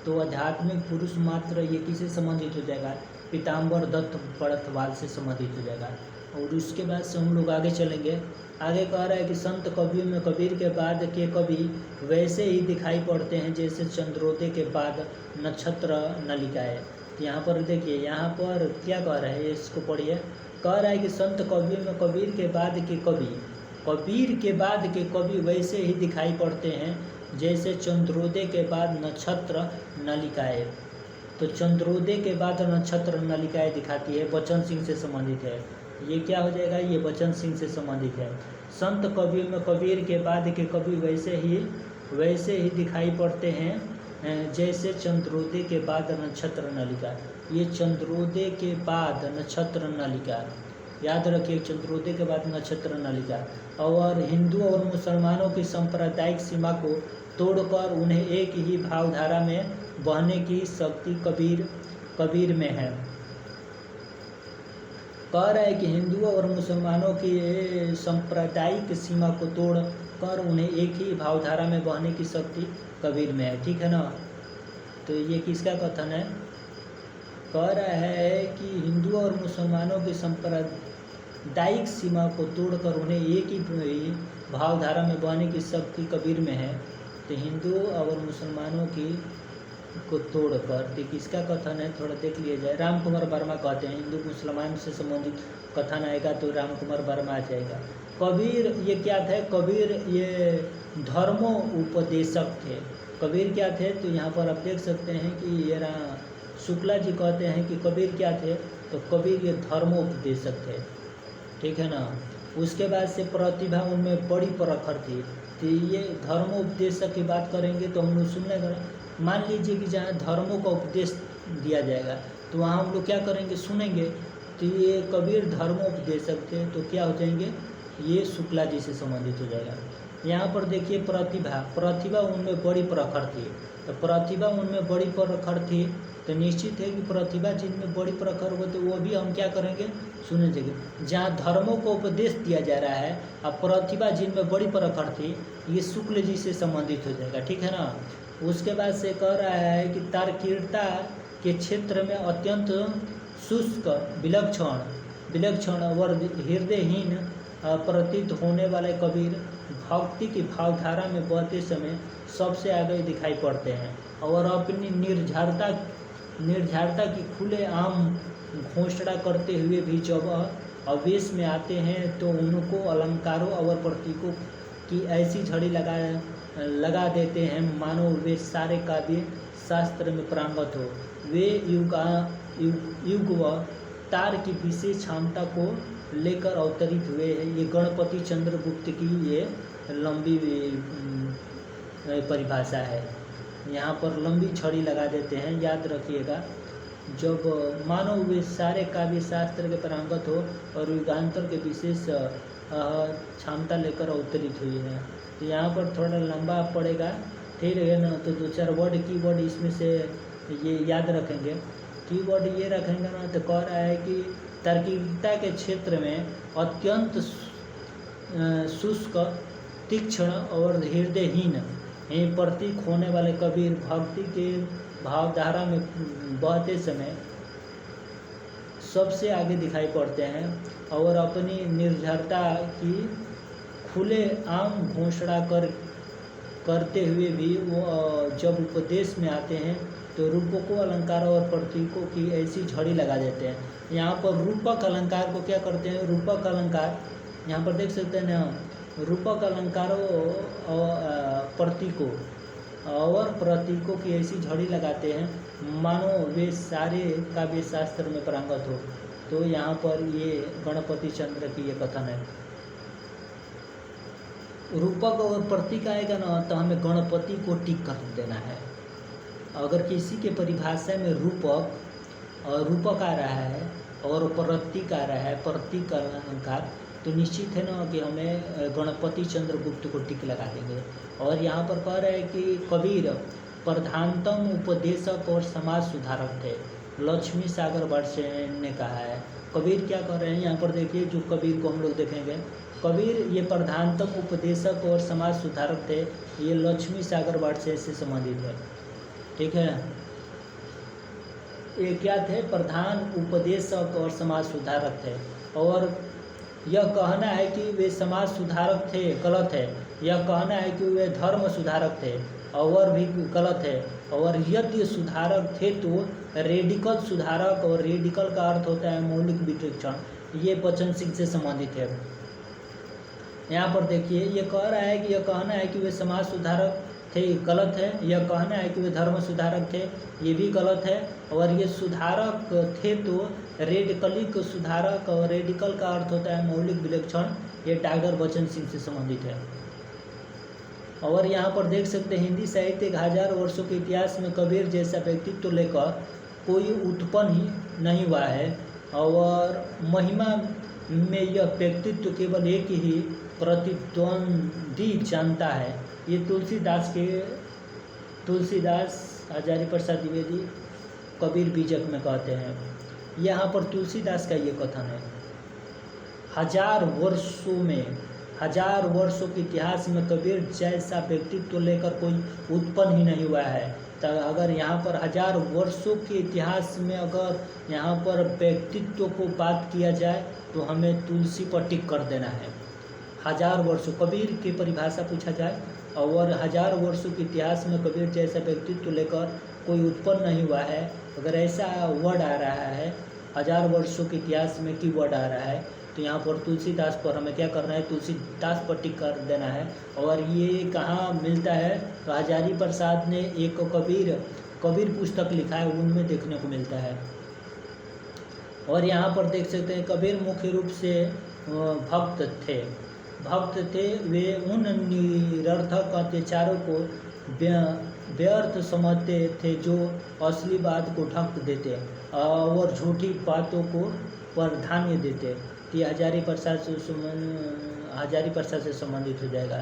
A: तो आध्यात्मिक पुरुष मात्र ये किससे संबंधित हो जाएगा? पीताम्बर दत्त बड़थवाल से संबंधित हो जाएगा। और उसके बाद से हम लोग आगे चलेंगे। आगे कह रहा है कि संत कवियों में कबीर के बाद के कवि वैसे ही दिखाई पड़ते हैं जैसे चंद्रोदय के बाद नक्षत्र नलिकाएं। यहाँ पर देखिए, यहाँ पर क्या कह रहा है, इसको पढ़िए। कह रहा है कि संत कवियों में कबीर के बाद के कवि वैसे ही दिखाई पड़ते हैं जैसे चंद्रोदय के बाद नक्षत्र नलिकाएं। तो चंद्रोदय के बाद नक्षत्र नलिकाएं दिखाती है, बचन सिंह से संबंधित है। ये क्या हो जाएगा, ये बचन सिंह से संबंधित है। संत कबीर में कबीर के बाद के कवि वैसे ही दिखाई पड़ते हैं जैसे चंद्रोदय के बाद नक्षत्र नलिका। ये चंद्रोदय के बाद नक्षत्र नलिका, याद रखिए, चंद्रोदय के बाद नक्षत्र नलिका। और हिंदू और मुसलमानों की सांप्रदायिक सीमा को तोड़कर उन्हें एक ही भावधारा में बहने की शक्ति कबीर में है। कह रहा है कि हिंदुओं और मुसलमानों की सांप्रदायिक सीमा को तोड़कर उन्हें एक ही भावधारा में बहने की शक्ति कबीर में है, ठीक है ना। तो ये किसका कथन है, कह रहा है कि हिंदुओं और मुसलमानों की सांप्रदायिक सीमा को तोड़कर उन्हें एक ही भावधारा में बहने की शक्ति कबीर में है। तो हिंदुओं और मुसलमानों की को तोड़कर, तो किसका कथन है थोड़ा देख लिया जाए। राम कुमार वर्मा कहते हैं, हिंदू मुसलमान से संबंधित कथन आएगा तो राम कुमार वर्मा आ जाएगा। कबीर ये क्या थे, कबीर ये धर्मोपदेशक थे। कबीर क्या थे, तो यहाँ पर आप देख सकते हैं कि ये शुक्ला जी कहते हैं कि कबीर क्या थे, तो कबीर ये धर्मोपदेशक थे, ठीक है ना। उसके बाद से प्रतिभा उनमें बड़ी प्रखर थी। तो ये धर्मोपदेशक की बात करेंगे तो हम लोग सुनने का, मान लीजिए कि जहाँ धर्मों का उपदेश दिया जाएगा तो वहाँ हम लोग क्या करेंगे, सुनेंगे। तो ये कबीर धर्मोपदेशक थे, तो क्या हो जाएंगे, ये शुक्ला जी से संबंधित हो जाएगा। यहाँ पर देखिए प्रतिभा उनमें बड़ी प्रखर थी। तो प्रतिभा उनमें बड़ी प्रखर थी, तो निश्चित है कि प्रतिभा जिनमें बड़ी प्रखर हो तो वो भी हम क्या करेंगे, सुने जाएंगे। जहाँ धर्मों को उपदेश दिया जा रहा है अब प्रतिभा जिनमें बड़ी प्रखर थी, ये शुक्ल जी से संबंधित हो जाएगा, ठीक है ना। उसके बाद से कह रहा है कि तार्किकता के क्षेत्र में अत्यंत शुष्क विलक्षण और हृदयहीन प्रतीत होने वाले कबीर भक्ति की भावधारा में बहते समय सबसे आगे दिखाई पड़ते हैं और अपनी निर्झरता की खुले आम घोषणा करते हुए भी जब आवेश में आते हैं तो उनको अलंकारों और प्रतीकों की ऐसी झड़ी लगा देते हैं मानो वे सारे काव्य शास्त्र में पारंगत हो। वे युग व तार की विशेष क्षमता को लेकर अवतरित हुए हैं। ये गणपति चंद्रगुप्त की ये लंबी परिभाषा है। यहाँ पर लंबी छड़ी लगा देते हैं, याद रखिएगा। जब मानो वे सारे काव्य शास्त्र के पारंगत हो और युगांतर के विशेष क्षमता लेकर अवतरित हुई है। तो यहाँ पर थोड़ा लंबा पड़ेगा, ठीक है ना। तो दो चार कीवर्ड इसमें से ये याद रखेंगे। कीवर्ड ये रखेंगे ना, तो कह रहा है कि तार्किकता के क्षेत्र में अत्यंत शुष्क, तीक्ष्ण और हृदयहीन प्रतीक होने वाले कबीर भक्ति के भावधारा में बहते समय सबसे आगे दिखाई पड़ते हैं और अपनी निर्झरता की खुले आम घोषणा करते हुए भी वो जब उपदेश में आते हैं तो रूपकों, अलंकारों और प्रतीकों की ऐसी झड़ी लगा देते हैं। यहाँ पर रूपक अलंकार को क्या करते हैं, रूपक अलंकार यहाँ पर देख सकते हैं ना, रूपक अलंकारों और प्रतीकों की ऐसी झड़ी लगाते हैं मानो वे सारे काव्य शास्त्र में पारंगत हो। तो यहाँ पर ये गणपति चंद्र की ये कथन है। रूपक और प्रतीक आएगा ना तो हमें गणपति को टिक कर देना है। अगर किसी के परिभाषा में रूपक आ रहा है और प्रतीक आ रहा है, प्रतीक अलंकार, तो निश्चित है ना कि हमें गणपति चंद्रगुप्त को टिक लगा देंगे। और यहाँ पर कह रहे हैं कि कबीर प्रधानतम उपदेशक और समाज सुधारक थे, लक्ष्मी सागर वर्षेन ने कहा है। कबीर क्या कर रहे हैं, यहाँ पर देखिए, जो कबीर को हम लोग देखेंगे, कबीर ये प्रधानतम उपदेशक और समाज सुधारक थे, ये लक्ष्मी सागर वर्षेन से संबंधित है, ठीक है। ये क्या थे, प्रधान उपदेशक और समाज सुधारक थे। और यह कहना है कि वे समाज सुधारक थे गलत है, यह कहना है कि वे धर्म सुधारक थे और भी गलत है। और यदि सुधारक थे तो रेडिकल सुधारक, और रेडिकल का अर्थ होता है मौलिक विश्लेषण, ये बचन सिंह से संबंधित है। यहाँ पर देखिए, ये कह रहा है कि यह कहना है कि वे समाज सुधारक थे गलत है। यह कहना है कि वे धर्म सुधारक थे, ये भी गलत है। और ये सुधारक थे तो रेडिकलिक सुधारक, और रेडिकल का अर्थ होता है मौलिक विलक्षण, ये डॉक्टर बच्चन सिंह से संबंधित है। और यहाँ पर देख सकते हैं हिंदी साहित्य के 1000 वर्षों के इतिहास में कबीर जैसा व्यक्तित्व लेकर कोई उत्पन्न ही नहीं हुआ है। और महिमा में यह व्यक्तित्व केवल एक ही प्रतिद्वंदी जानता है। ये तुलसीदास हजारी प्रसाद द्विवेदी कबीर बीजक में कहते हैं। यहाँ पर तुलसीदास का ये कथन है, 1000 वर्षों के इतिहास में कबीर जैसा व्यक्तित्व लेकर कोई उत्पन्न ही नहीं हुआ है। तो अगर यहाँ पर 1000 वर्षों के इतिहास में अगर यहाँ पर व्यक्तित्व को बात किया जाए तो हमें तुलसी पर टिक कर देना है। 1000 वर्षों कबीर की परिभाषा पूछा जाए और 1000 वर्षों के इतिहास में कबीर जैसा व्यक्तित्व लेकर कोई उत्पन्न नहीं हुआ है, अगर ऐसा वर्ड आ रहा है 1000 वर्षों के इतिहास में की वर्ड आ रहा है, तो यहाँ पर तुलसीदास पर हमें क्या करना है, तुलसीदास पर टिक कर देना है। और ये कहाँ मिलता है, तो हजारी प्रसाद ने एक कबीर पुस्तक लिखा है, उनमें देखने को मिलता है। और यहाँ पर देख सकते हैं कबीर मुख्य रूप से भक्त थे। वे उन निरर्थक अत्याचारों को व्यर्थ समझते थे जो असली बात को ढक देते और झूठी बातों को प्राधान्य देते। कि हजारी प्रसाद से संबंधित हो जाएगा।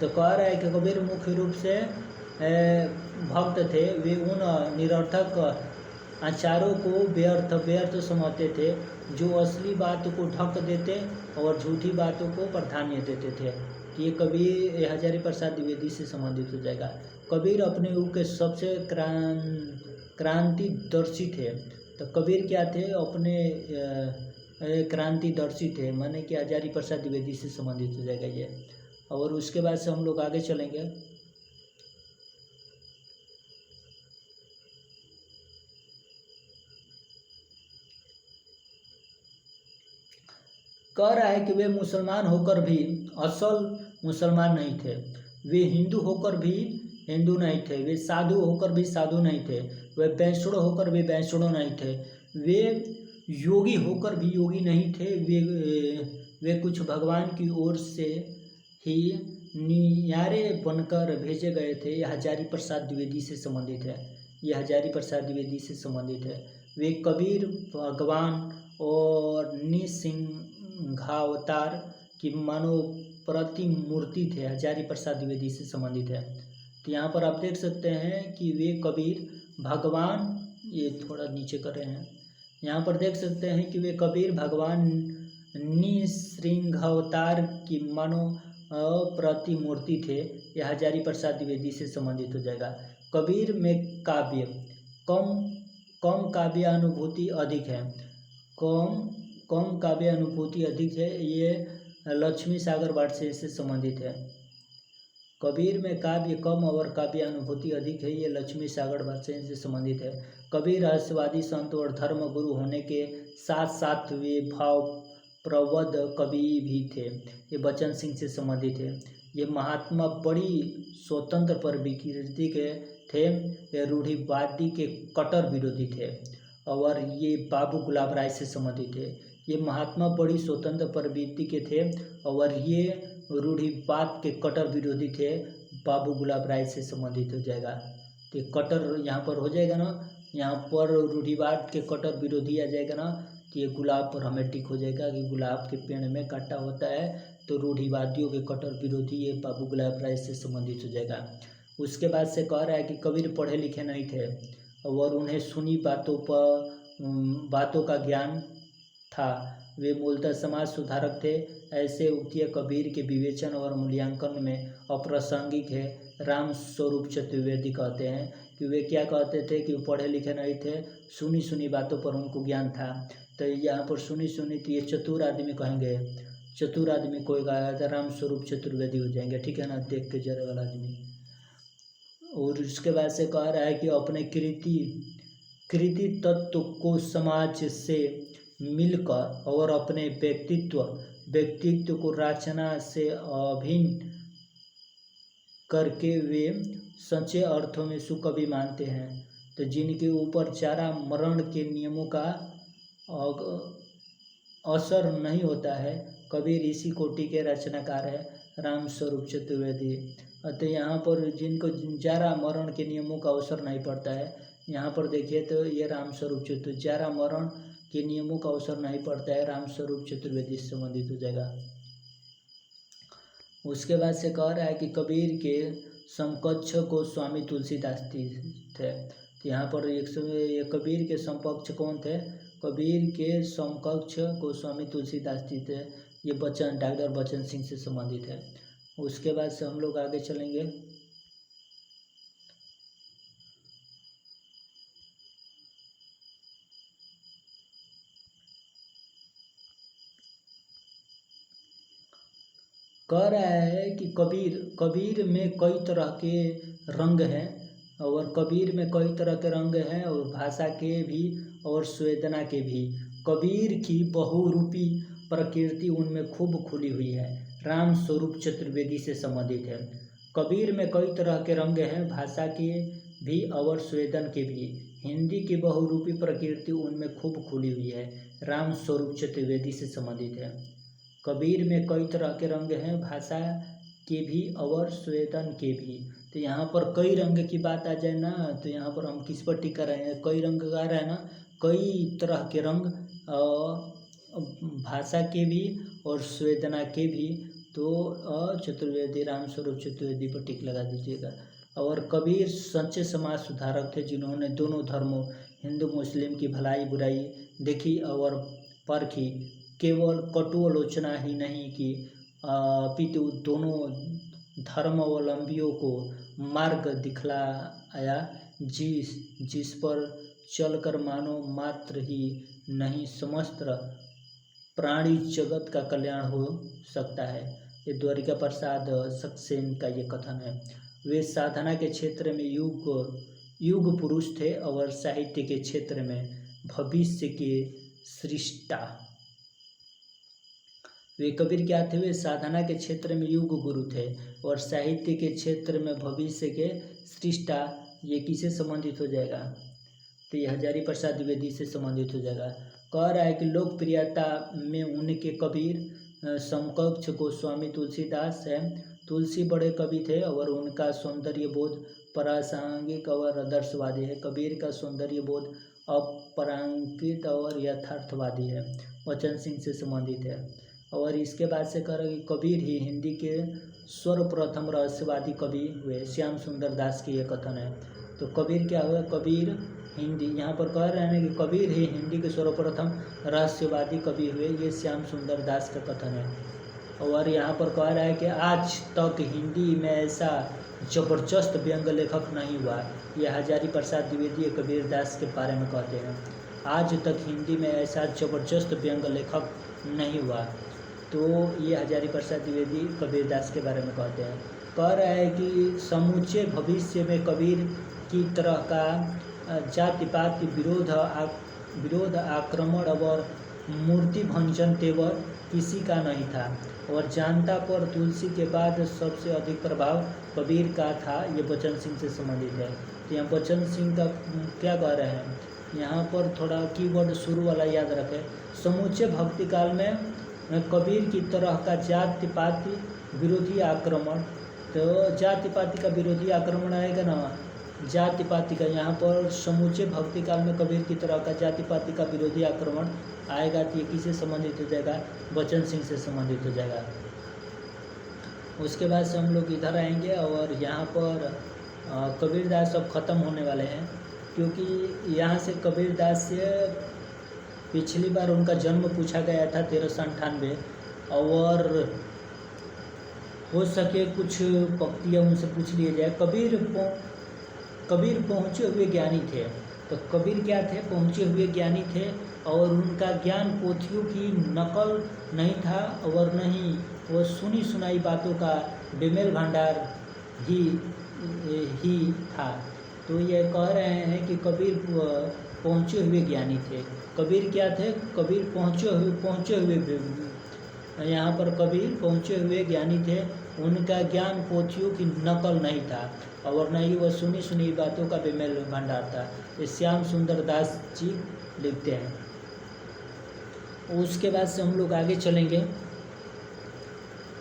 A: तो कह रहा है कि कबीर मुख्य रूप से भक्त थे, वे उन निरर्थक आचारों को व्यर्थ समझते थे जो असली बात को ढक देते और झूठी बातों को प्राधान्य देते थे। ये कबीर हजारी प्रसाद द्विवेदी से संबंधित हो जाएगा। कबीर अपने युग के सबसे क्रांतिदर्शी थे। तो कबीर क्या थे, अपने क्रांतिदर्शी थे, माने कि हजारी प्रसाद द्विवेदी से संबंधित हो जाएगा ये। और उसके बाद से हम लोग आगे चलेंगे। कह रहा है कि वे मुसलमान होकर भी असल मुसलमान नहीं थे, वे हिंदू होकर भी हिंदू नहीं थे, वे साधु होकर भी साधु नहीं थे, वे वैष्णव होकर भी वैष्णव नहीं थे, वे योगी होकर भी योगी नहीं थे, वे कुछ भगवान की ओर से ही नियारे बनकर भेजे गए थे। यह हजारी प्रसाद द्विवेदी से संबंधित है। यह हजारी प्रसाद द्विवेदी से संबंधित है। वे कबीर भगवान और निसिंहावतार की मानव प्रतिमूर्ति थे। हजारी प्रसाद द्विवेदी से संबंधित है। तो यहाँ पर आप देख सकते हैं कि वे कबीर भगवान, ये थोड़ा नीचे कर रहे हैं, यहाँ पर देख सकते हैं कि वे कबीर भगवान निसिंहावतार की मानव प्रतिमूर्ति थे। यह हजारी प्रसाद द्विवेदी से संबंधित हो जाएगा। कबीर में काव्य कम काव्यानुभूति अधिक है। कम काव्यानुभूति अधिक है, ये लक्ष्मी सागर वाटसे से संबंधित है। कबीर में काव्य कम और काव्यानुभूति अधिक है, ये लक्ष्मी सागर वाटसे से संबंधित है। कबीर रहस्यवादी संत और धर्म गुरु होने के साथ साथ वे भाव प्रवद कवि भी थे। ये बच्चन सिंह से संबंधित है। ये महात्मा बड़ी स्वतंत्र पर विकृति के थे, ये रूढ़िवादी के कट्टर विरोधी थे। और ये बाबू गुलाब राय से संबंधित है। ये महात्मा बड़ी स्वतंत्र प्रवृत्ति के थे और ये रूढ़िवाद के कट्टर विरोधी थे। बाबू गुलाब राय से संबंधित हो जाएगा। तो कट्टर यहाँ पर हो जाएगा ना, यहाँ पर रूढ़िवाद के कट्टर विरोधी आ जाएगा ना, तो ये गुलाब पर हमें टिक हो जाएगा कि गुलाब के पेड़ में कांटा होता है, तो रूढ़िवादियों के कट्टर विरोधी ये बाबू गुलाब राय से संबंधित हो जाएगा। उसके बाद से कह रहा है कि कबीर पढ़े लिखे नहीं थे और उन्हें सुनी बातों का ज्ञान था। वे मूलतः समाज सुधारक थे। ऐसे उक्तियाँ कबीर के विवेचन और मूल्यांकन में अप्रासंगिक है। राम स्वरूप चतुर्वेदी कहते हैं कि वे क्या कहते थे कि पढ़े लिखे नहीं थे, सुनी बातों पर उनको ज्ञान था। तो यहाँ पर सुनी तो ये चतुर आदमी कहेंगे, चतुर आदमी कोई कहा था, राम स्वरूप चतुर्वेदी हो जाएंगे, ठीक है ना, देख के जरा वाला आदमी। और उसके बाद से कह रहा है कि अपने कृति तत्व को समाज से मिलकर और अपने व्यक्तित्व को रचना से अभिन्न करके वे सच्चे अर्थों में सुकवि मानते हैं। तो जिनके ऊपर चारा मरण के नियमों का असर नहीं होता है, कबीर इसी कोटि के रचनाकार है, राम स्वरूप चतुर्वेदी। अतः यहाँ पर जिनको जारा मरण के नियमों का अवसर नहीं पड़ता है, यहाँ पर देखिए तो ये राम स्वरूप जारा मरण के नियमों का अवसर नहीं पड़ता है, राम स्वरूप चतुर्वेदी से संबंधित हो जाएगा। उसके बाद से कह रहा है कि कबीर के समकक्ष गोस्वामी तुलसीदास थे। तो यहाँ पर ये कबीर के समकक्ष कौन थे? कबीर के समकक्ष गोस्वामी तुलसीदास जी थे। ये डॉक्टर बच्चन सिंह से संबंधित है। उसके बाद से हम लोग आगे चलेंगे। कह रहा है कि कबीर में कई तरह के रंग हैं, और कबीर में कई तरह के रंग हैं, और भाषा के भी और संवेदना के भी। कबीर की बहुरूपी प्रकृति उनमें खूब खुली हुई है, राम स्वरूप चतुर्वेदी से संबंधित है। कबीर में कई तरह के रंग हैं, भाषा के भी और संवेदन के भी। हिंदी की बहुरूपी प्रकृति उनमें खूब खुली हुई है, राम स्वरूप चतुर्वेदी से संबंधित है। कबीर में कई तरह के रंग हैं, भाषा के भी और संवेदन के भी। तो यहाँ पर कई रंग की बात आ जाए ना, तो यहाँ पर हम किस पर टिका रहे हैं? कई रंग का रहे ना, कई तरह के रंग भाषा के भी और संवेदना के भी। तो चतुर्वेदी, राम स्वरूप चतुर्वेदी पर टिक लगा दीजिएगा। और कबीर सच्चे समाज सुधारक थे, जिन्होंने दोनों धर्मों हिंदू मुस्लिम की भलाई बुराई देखी और परखी। केवल कटुआलोचना ही नहीं की, अपितु दोनों धर्मावलंबियों को मार्ग दिखलाया, जिस पर चलकर मानव मात्र ही नहीं समस्त प्राणी जगत का कल्याण हो सकता है। ये द्वारिका प्रसाद सक्सेना का ये कथन है। वे साधना के क्षेत्र में युग पुरुष थे और साहित्य के क्षेत्र में भविष्य के सृष्टा। वे कबीर क्या थे? वे साधना के क्षेत्र में युग गुरु थे और साहित्य के क्षेत्र में भविष्य के सृष्टा। ये किससे संबंधित हो जाएगा? तो ये हजारी प्रसाद द्विवेदी से संबंधित हो जाएगा। कह रहा है कि लोकप्रियता में उनके कबीर समकक्ष गोस्वामी तुलसीदास है। तुलसी बड़े कवि थे और उनका सौंदर्य बोध प्रासंगिक और आदर्शवादी है। कबीर का सौंदर्य बोध अपरांकित और यथार्थवादी है, बच्चन सिंह से संबंधित है। और इसके बाद से कह रहे कि कबीर ही हिंदी के सर्वप्रथम रहस्यवादी कवि हुए, श्याम सुंदर दास की ये कथन है। तो कबीर क्या हुआ? कबीर हिंदी, यहाँ पर कह रहे हैं कि कबीर ही हिंदी के सर्वप्रथम रहस्यवादी कवि हुए, ये श्याम सुंदर दास का कथन है। और यहाँ पर कह रहा है कि आज तक हिंदी में ऐसा जबरदस्त व्यंग लेखक नहीं हुआ। ये हजारी प्रसाद द्विवेदी कबीर दास के बारे में कहते हैं, आज तक हिंदी में ऐसा जबरदस्त व्यंग लेखक नहीं हुआ। तो ये हजारी प्रसाद द्विवेदी कबीर दास के बारे में कहते हैं। कह रहा है कि समूचे भविष्य में कबीर की तरह का जाति पाति विरोध आक्रमण और मूर्ति भंजन तेवर किसी का नहीं था, और जनता पर तुलसी के बाद सबसे अधिक प्रभाव कबीर का था। ये बच्चन सिंह से संबंधित है। तो यहाँ बच्चन सिंह का क्या कह रहे हैं? यहाँ पर थोड़ा कीवर्ड शुरू वाला याद रखें। समूचे भक्ति काल में कबीर की तरह का जाति पाति विरोधी आक्रमण, तो जाति पाति का विरोधी आक्रमण आएगा ना, जाति पाति का। यहाँ पर समूचे भक्ति काल में कबीर की तरह का जाति पाति का विरोधी आक्रमण आएगा। तो ये किससे संबंधित हो जाएगा? बच्चन सिंह से संबंधित हो जाएगा। उसके बाद से हम लोग इधर आएंगे और यहाँ पर कबीरदास अब ख़त्म होने वाले हैं, क्योंकि यहाँ से कबीरदास से पिछली बार उनका जन्म पूछा गया था 1398, और हो सके कुछ पंक्तियाँ उनसे पूछ लिए जाए। कबीर पहुँचे हुए ज्ञानी थे। तो कबीर क्या थे? पहुँचे हुए ज्ञानी थे, और उनका ज्ञान पोथियों की नकल नहीं था और नहीं वो सुनी सुनाई बातों का बेमेल भंडार ही था। तो ये कह रहे हैं कि कबीर पहुँचे हुए ज्ञानी थे। कबीर क्या थे? कबीर पहुँचे हुए यहाँ पर कबीर पहुँचे हुए ज्ञानी थे। उनका ज्ञान पोथियों की नकल नहीं था और न ही वह सुनी सुनी बातों का बेमेल भंडार था। ये श्याम सुंदर दास जी लिखते हैं। उसके बाद से हम लोग आगे चलेंगे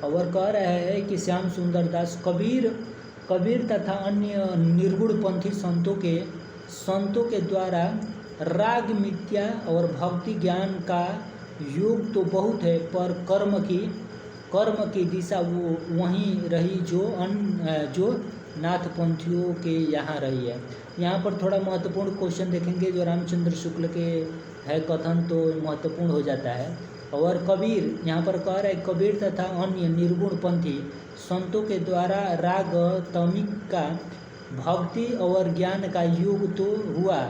A: और कह रहे हैं कि श्याम सुंदर दास कबीर तथा अन्य निर्गुण पंथी संतों के द्वारा राग मिथ्या और भक्ति ज्ञान का योग तो बहुत है, पर कर्म की दिशा वो वहीं रही जो नाथपंथियों के यहाँ रही है। यहाँ पर थोड़ा महत्वपूर्ण क्वेश्चन देखेंगे जो रामचंद्र शुक्ल के है कथन, तो महत्वपूर्ण हो जाता है। और कबीर यहाँ पर कह रहे कबीर तथा अन्य निर्गुण पंथी संतों के द्वारा राग तमिक का भक्ति और ज्ञान का योग तो हुआ,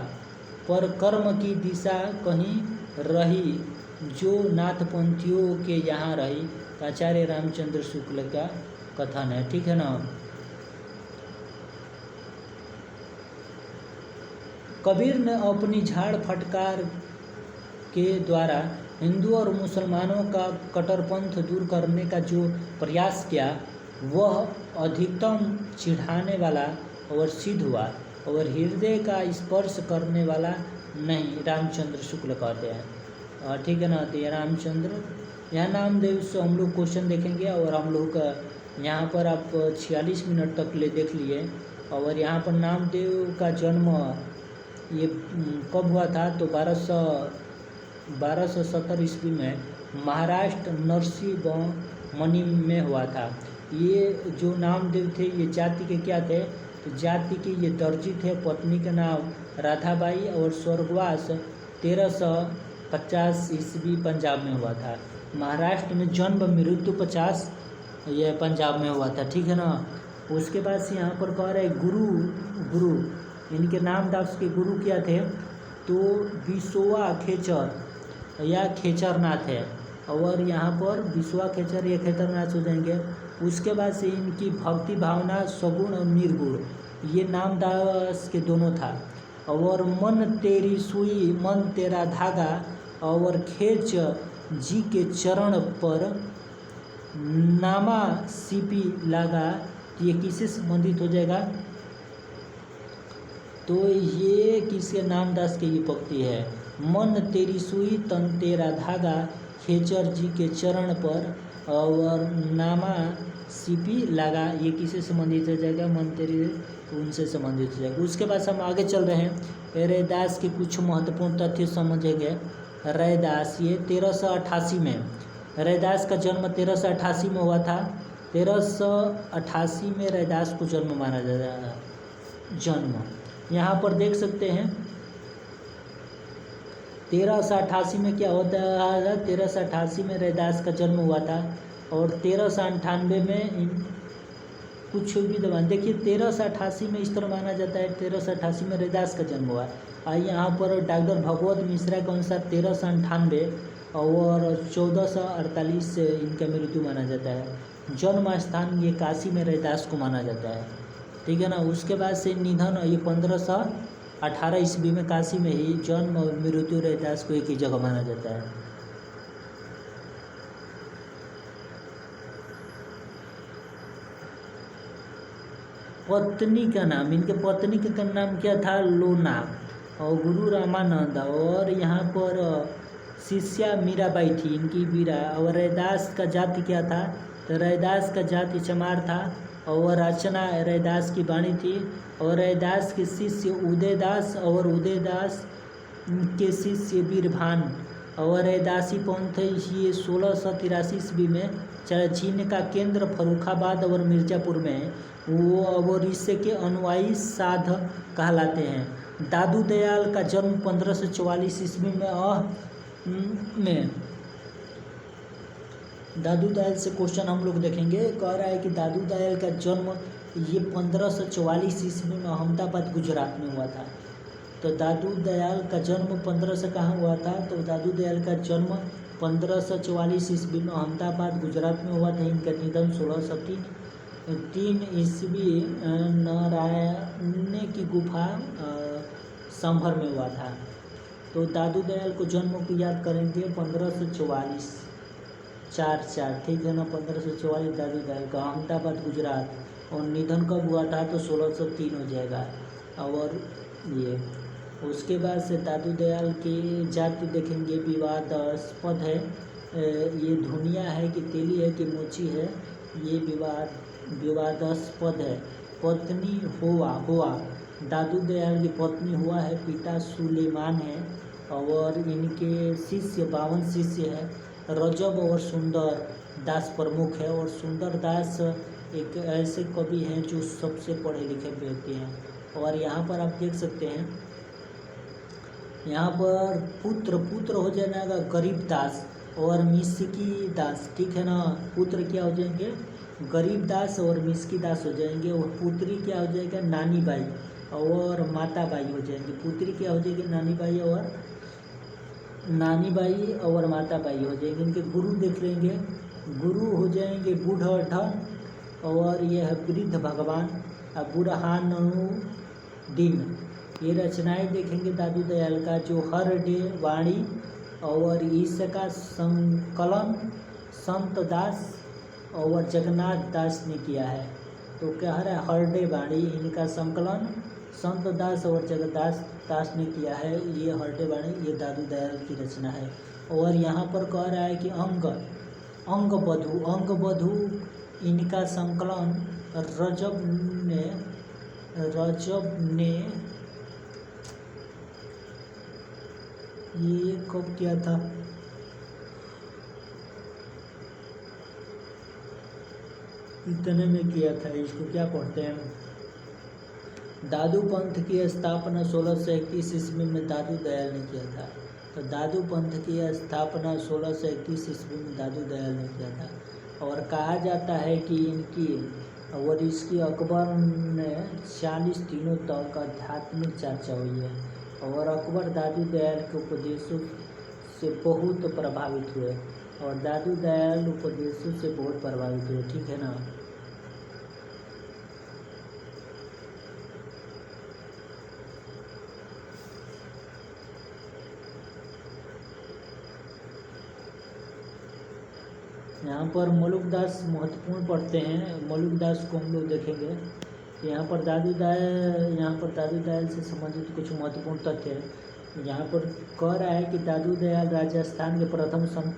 A: पर कर्म की दिशा कहीं रही जो नाथपंथियों के यहाँ रही। आचार्य रामचंद्र शुक्ल का कथन है, ठीक है ना। कबीर ने अपनी झाड़ फटकार के द्वारा हिंदू और मुसलमानों का कट्टरपंथ दूर करने का जो प्रयास किया वह अधिकतम चिढ़ाने वाला और सिद्ध हुआ और हृदय का स्पर्श करने वाला नहीं, रामचंद्र शुक्ल कहते हैं, ठीक है ना। तो ये रामचंद्र, यहाँ नामदेव से हम लोग क्वेश्चन देखेंगे और हम लोग यहाँ पर आप 46 मिनट तक ले देख लिए। और यहाँ पर नामदेव का जन्म ये कब हुआ था, तो 1270 ईस्वी में महाराष्ट्र नरसिंहमणि में हुआ था। ये जो नामदेव थे ये जाति के क्या थे, तो जाति के ये दर्जी थे। पत्नी का नाम राधाबाई और स्वर्गवास 1350 ईस्वी पंजाब में हुआ था। महाराष्ट्र में जन्म मृत्यु 50 ये पंजाब में हुआ था, ठीक है ना। उसके बाद से यहाँ पर कह रहे गुरु इनके नामदास के गुरु क्या थे, तो बिसोआ खेचर या खेचरनाथ है। और यहाँ पर बिसवा खेचर या खेचरनाथ हो जाएंगे। उसके बाद से इनकी भक्ति भावना सगुण और निर्गुण ये नामदास के दोनों था। और मन तेरी सुई मन तेरा धागा और खेच जी के चरण पर नामा सीपी लगा, ये किससे संबंधित हो जाएगा, तो ये किसके नामदास के ये पंक्ति है। मन तेरी सुई तन तेरा धागा खेचर जी के चरण पर और नामा सीपी लगा, ये किससे संबंधित हो जाएगा, मन तेरी उनसे संबंधित हो जाएगा। उसके बाद हम आगे चल रहे हैं। रैदास के कुछ महत्वपूर्ण तथ्य समझेंगे। रैदास ये 1388 में, रैदास का जन्म 1388 में हुआ था। 1388 में रैदास को जन्म माना जाता है। जन्म यहाँ पर देख सकते हैं 1388 में क्या होता है, 1388 में रैदास का जन्म हुआ था। और 1398 में कुछ भी दबान देखिए 1388 में इस तरह माना जाता है। 1388 में रैदास का जन्म हुआ। यहाँ पर डॉक्टर भगवत मिश्रा के अनुसार 1398 और 1448 से इनका मृत्यु माना जाता है। जन्म स्थान ये काशी में रैदास को माना जाता है, ठीक है ना। उसके बाद से निधन ये 1518 ईस्वी में काशी में ही जन्म और मृत्यु रैदास को एक ही जगह माना जाता है। पत्नी का नाम, इनके पत्नी का नाम क्या था, लोना। और गुरु रामानंद। और यहाँ पर शिष्या मीराबाई थी इनकी वीरा। और रैदास का जाति क्या था, तो रैदास का जाति चमार था। और रचना रैदास की वाणी थी। और रैदास के शिष्य उदयदास और उदयदास के शिष्य वीरभान। और रैदासी पंथ ये 1683 ईस्वी में चीन का केंद्र फर्रुखाबाद और मिर्ज़ापुर में वो और इससे के अनुयायी साध कहलाते हैं। दादू दयाल का जन्म 1544 ईस्वी में दादू दयाल से क्वेश्चन हम लोग देखेंगे। कह रहा है कि दादू दयाल का जन्म ये 1544 ईस्वी में अहमदाबाद गुजरात में हुआ था। तो दादू दयाल का जन्म 15 से कहाँ हुआ था, तो दादू दयाल का जन्म 1544 ईस्वी में अहमदाबाद गुजरात में हुआ था। इनका निधन 1603 ईस्वी नारायण की गुफा संभर में हुआ था। तो दादू दयाल को जन्म को याद करेंगे 1544। 44, ठीक है ना। 1544 दादू दयाल का, अहमदाबाद गुजरात। और निधन कब हुआ था तो 1603 हो जाएगा। और ये उसके बाद से दादू दयाल की जाति देखेंगे, विवादास्पद है। ये धुनिया है कि तेली है कि मोची है, ये विवादास्पद है। पत्नी हुआ दादू दयाल की पत्नी हुआ है, पिता सुलेमान है। और इनके शिष्य 52 शिष्य है। रजब और सुंदर दास प्रमुख है। और सुंदर दास एक ऐसे कवि हैं जो सबसे पढ़े लिखे व्यक्ति हैं। और यहाँ पर आप देख सकते हैं, यहाँ पर पुत्र हो जाएगा गरीब दास और मिस्की दास, ठीक है ना। पुत्र क्या हो जाएंगे, गरीब दास और मिस्की दास हो जाएंगे। और पुत्री क्या हो जाएगा, नानी बाई और माता बाई हो जाएंगी। पुत्री क्या हो जाएगी, नानी बाई और माता बाई हो जाएंगे। इनके गुरु देख लेंगे, गुरु हो जाएंगे बूढ़ और यह है वृद्ध भगवान बुरहानुद्दीन। ये रचनाएं देखेंगे दादू दयाल का, जो हर डे वाणी और इसका संकलन संत दास और जगन्नाथ दास ने किया है। तो क्या है, हर डे वाणी, इनका संकलन संत दास और जगन्नाथ दास ने किया है। ये हर डे वाणी ये दादू दयाल की रचना है। और यहाँ पर कह रहा है कि अंग बधू इनका संकलन रजब ने ये कब किया था, इतने में किया था। इसको क्या पढ़ते हैं, दादू पंथ की स्थापना 1631 ईस्वी में दादू दयाल ने किया था। तो दादू पंथ की स्थापना 1631 ईस्वी में दादू दयाल ने किया था। और कहा जाता है कि इनकी और इसकी अकबर ने 40 दिनों तक आध्यात्मिक चर्चा हुई है। और अकबर दादू दयाल के उपदेशों से बहुत प्रभावित हुए। और दादू दयाल उपदेशों से बहुत प्रभावित हुए, ठीक है ना। यहाँ पर मलुकदास महत्वपूर्ण पढ़ते हैं। मलुकदास को हम लोग देखेंगे। यहाँ पर दादू दयाल से संबंधित कुछ महत्वपूर्ण तथ्य है। यहाँ पर कह रहा है कि दादू दयाल राजस्थान के प्रथम संत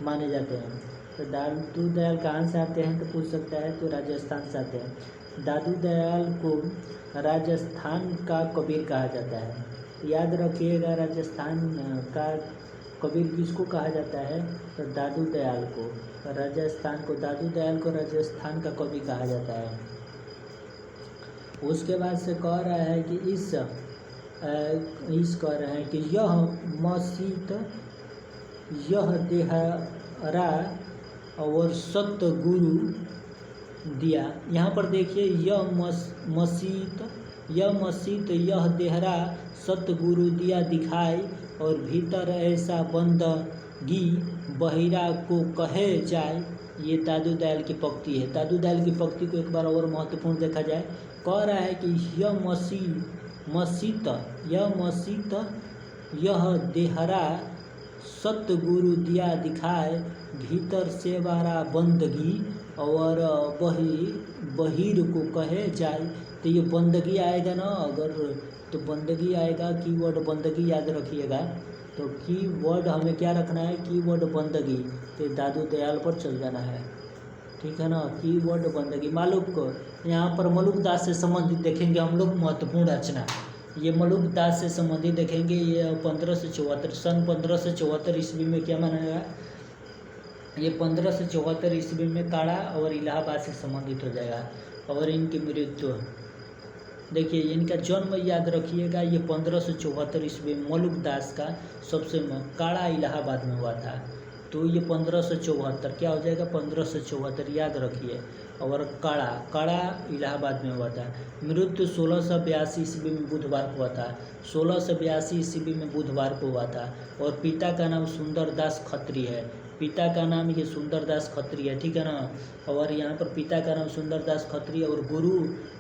A: माने जाते हैं। तो दादू दयाल कहाँ से आते हैं तो पूछ सकता है, तो राजस्थान से आते हैं। दादू दयाल को राजस्थान का कबीर कहा जाता है। याद रखिएगा, राजस्थान का कबीर किसको कहा जाता है, तो दादू दयाल को। दादू दयाल को राजस्थान का कवि कहा जाता है। उसके बाद से कह रहा है कि कह रहे हैं कि यह मसीत यह देहरा और सतगुरु दिया। यहाँ पर देखिए, यह मसीत यह देहरा सतगुरु दिया दिखाई, और भीतर ऐसा बंदगी बहिरा को कहे जाए। ये दादू दयाल की पंक्ति है। दादू दयाल की पंक्ति को एक बार और महत्वपूर्ण देखा जाए। कह रहा है कि यह मसीत यह देहरा सतगुरु दिया दिखाए, भीतर से बारा बंदगी और बहिर को कहे जाए। तो ये बंदगी आएगा ना, अगर तो बंदगी आएगा, कीवर्ड बंदगी याद रखिएगा। तो कीवर्ड हमें क्या रखना है, कीवर्ड बंदगी। तो दादू दयाल पर चल जाना है, ठीक है ना। कीवर्ड बंदगी। यहाँ पर मलुकदास से संबंधित देखेंगे हम लोग महत्वपूर्ण रचना। ये मलुकदास से संबंधित देखेंगे। ये 1574 सन 1574 ईस्वी में क्या माना गया, ये 1574 ईस्वी में काड़ा और इलाहाबाद से संबंधित हो जाएगा। और इनकी मृत्यु देखिए, इनका जन्म याद रखिएगा, ये 1574 ईस्वी में मलुकदास का सबसे काड़ा इलाहाबाद में हुआ था। तो ये 1574 क्या हो जाएगा, 1574 याद रखिए। और काड़ा इलाहाबाद में हुआ था। मृत्यु 1682 ईस्वी में बुधवार को हुआ था। 1682 ईस्वी में बुधवार को हुआ था। और पिता का नाम सुंदरदास खत्री है। पिता का नाम ये सुंदरदास खत्री है, ठीक है ना। और यहाँ पर पिता का नाम सुंदरदास खत्री और गुरु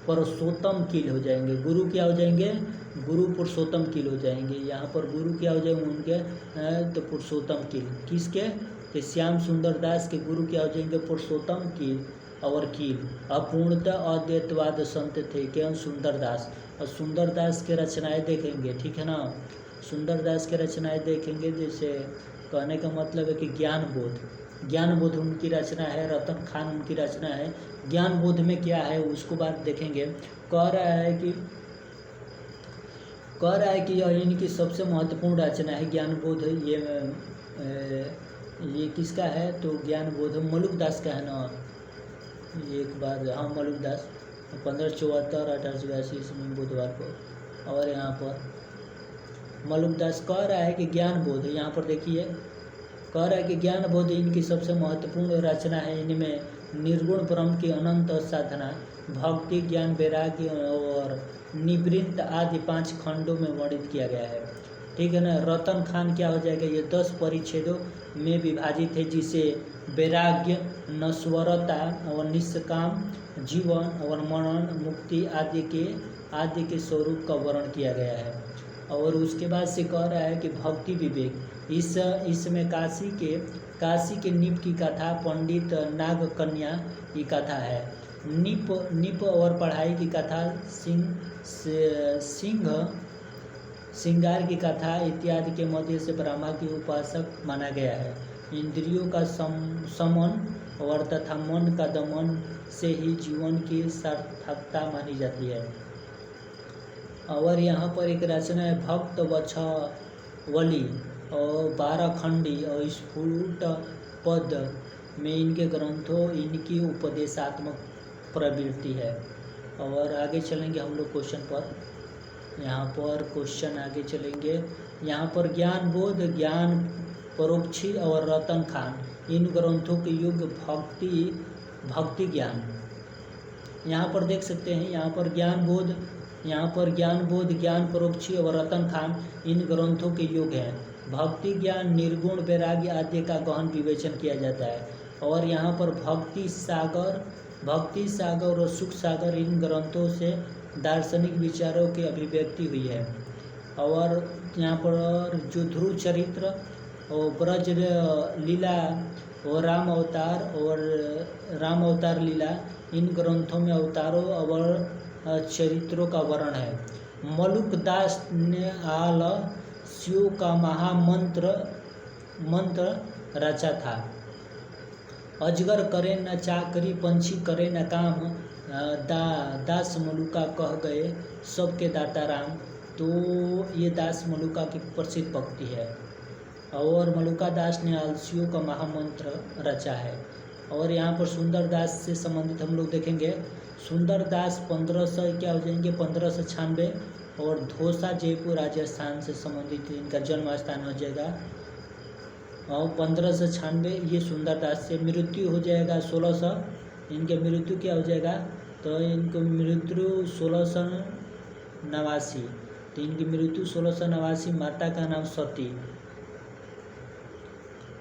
A: पुरुषोत्तम कील हो जाएंगे। गुरु क्या हो जाएंगे, गुरु पुरुषोत्तम कील हो जाएंगे। यहाँ पर गुरु क्या हो जाएंगे उनके, तो पुरुषोत्तम कील। किसके, तो श्याम सुंदर दास के गुरु क्या हो जाएंगे? पुरुषोत्तम की और कील। अपूर्णतः अद्वैतवाद संत थे क्या? सुंदर दास। और सुंदर दास के रचनाएं देखेंगे, ठीक है ना। सुंदर दास के रचनाएं देखेंगे, जैसे कहने का मतलब है कि ज्ञान बोध उनकी रचना है। रतन खान उनकी रचना है। ज्ञान बोध में क्या है उसको बात देखेंगे। कह रहा है कि यह इनकी सबसे महत्वपूर्ण रचना है ज्ञान बोध। ये किसका है? तो ज्ञान बोध मलुक दास का है ना। एक बार हाँ, मलुक दास 1574 1882 ईस्वी बुधवार को। और यहाँ पर मलुक दास कह रहा है कि ज्ञान बोध, यहाँ पर देखिए कह रहा है कि ज्ञान बोध इनकी सबसे महत्वपूर्ण रचना है। इनमें निर्गुण ब्रह्म की अनंत साधना, भक्ति, ज्ञान, वैराग्य और निवृत्त आदि 5 खंडों में वर्णित किया गया है, ठीक है ना। रतन खान क्या हो जाएगा? ये 10 परिच्छेदों में विभाजित है, जिसे वैराग्य, नश्वरता और निष्काम जीवन और मरण मुक्ति आदि के स्वरूप का वर्णन किया गया है। और उसके बाद से कह रहा है कि भक्ति विवेक, इसमें काशी के नीप की कथा, पंडित नाग कन्या की कथा है। नीप और पढ़ाई की कथा, सिंगार की कथा इत्यादि के मध्य से ब्रह्मा की उपासक माना गया है। इंद्रियों का समन और तथा मन का दमन से ही जीवन की सार्थकता मानी जाती है। और यहाँ पर एक रचना है भक्त वछवली और 12 खंडी और स्फुट पद में इनके ग्रंथों इनकी उपदेशात्मक प्रवृत्ति है। और आगे चलेंगे हम लोग क्वेश्चन पर। यहाँ पर क्वेश्चन आगे चलेंगे। यहाँ पर ज्ञान बोध, ज्ञान परोक्षी और रतन खान इन ग्रंथों के युग भक्ति ज्ञान। यहाँ पर देख सकते हैं, यहाँ पर ज्ञान बोध, ज्ञान परोक्षी और रतन खान इन ग्रंथों के युग हैं। भक्ति ज्ञान, निर्गुण वैराग्य आदि का गहन विवेचन किया जाता है। और यहाँ पर भक्ति सागर और सुख सागर इन ग्रंथों से दार्शनिक विचारों की अभिव्यक्ति हुई है। और यहाँ पर जो ध्रुव चरित्र और ब्रज लीला और राम अवतार लीला इन ग्रंथों में अवतारों और चरित्रों का वर्णन है। मलुक दास ने आलस्यों का मंत्र रचा था। अजगर करे न चाकरी, पंछी करे न काम, दास मलुका कह गए सबके दाता राम। तो ये दास मलुका की प्रसिद्ध पंक्ति है। और मलुका दास ने आलसियों का महामंत्र रचा है। और यहाँ पर सुंदर दास से संबंधित हम लोग देखेंगे। सुंदर दास 1500 क्या हो जाएंगे? 1596 और धोसा जयपुर राजस्थान से संबंधित इनका जन्म स्थान हो जाएगा। और 1596 ये सुंदर दास से मृत्यु हो जाएगा 1600। इनके मृत्यु क्या हो जाएगा? तो इनको मृत्यु 1689। तो इनकी मृत्यु 1689। माता का नाम सती,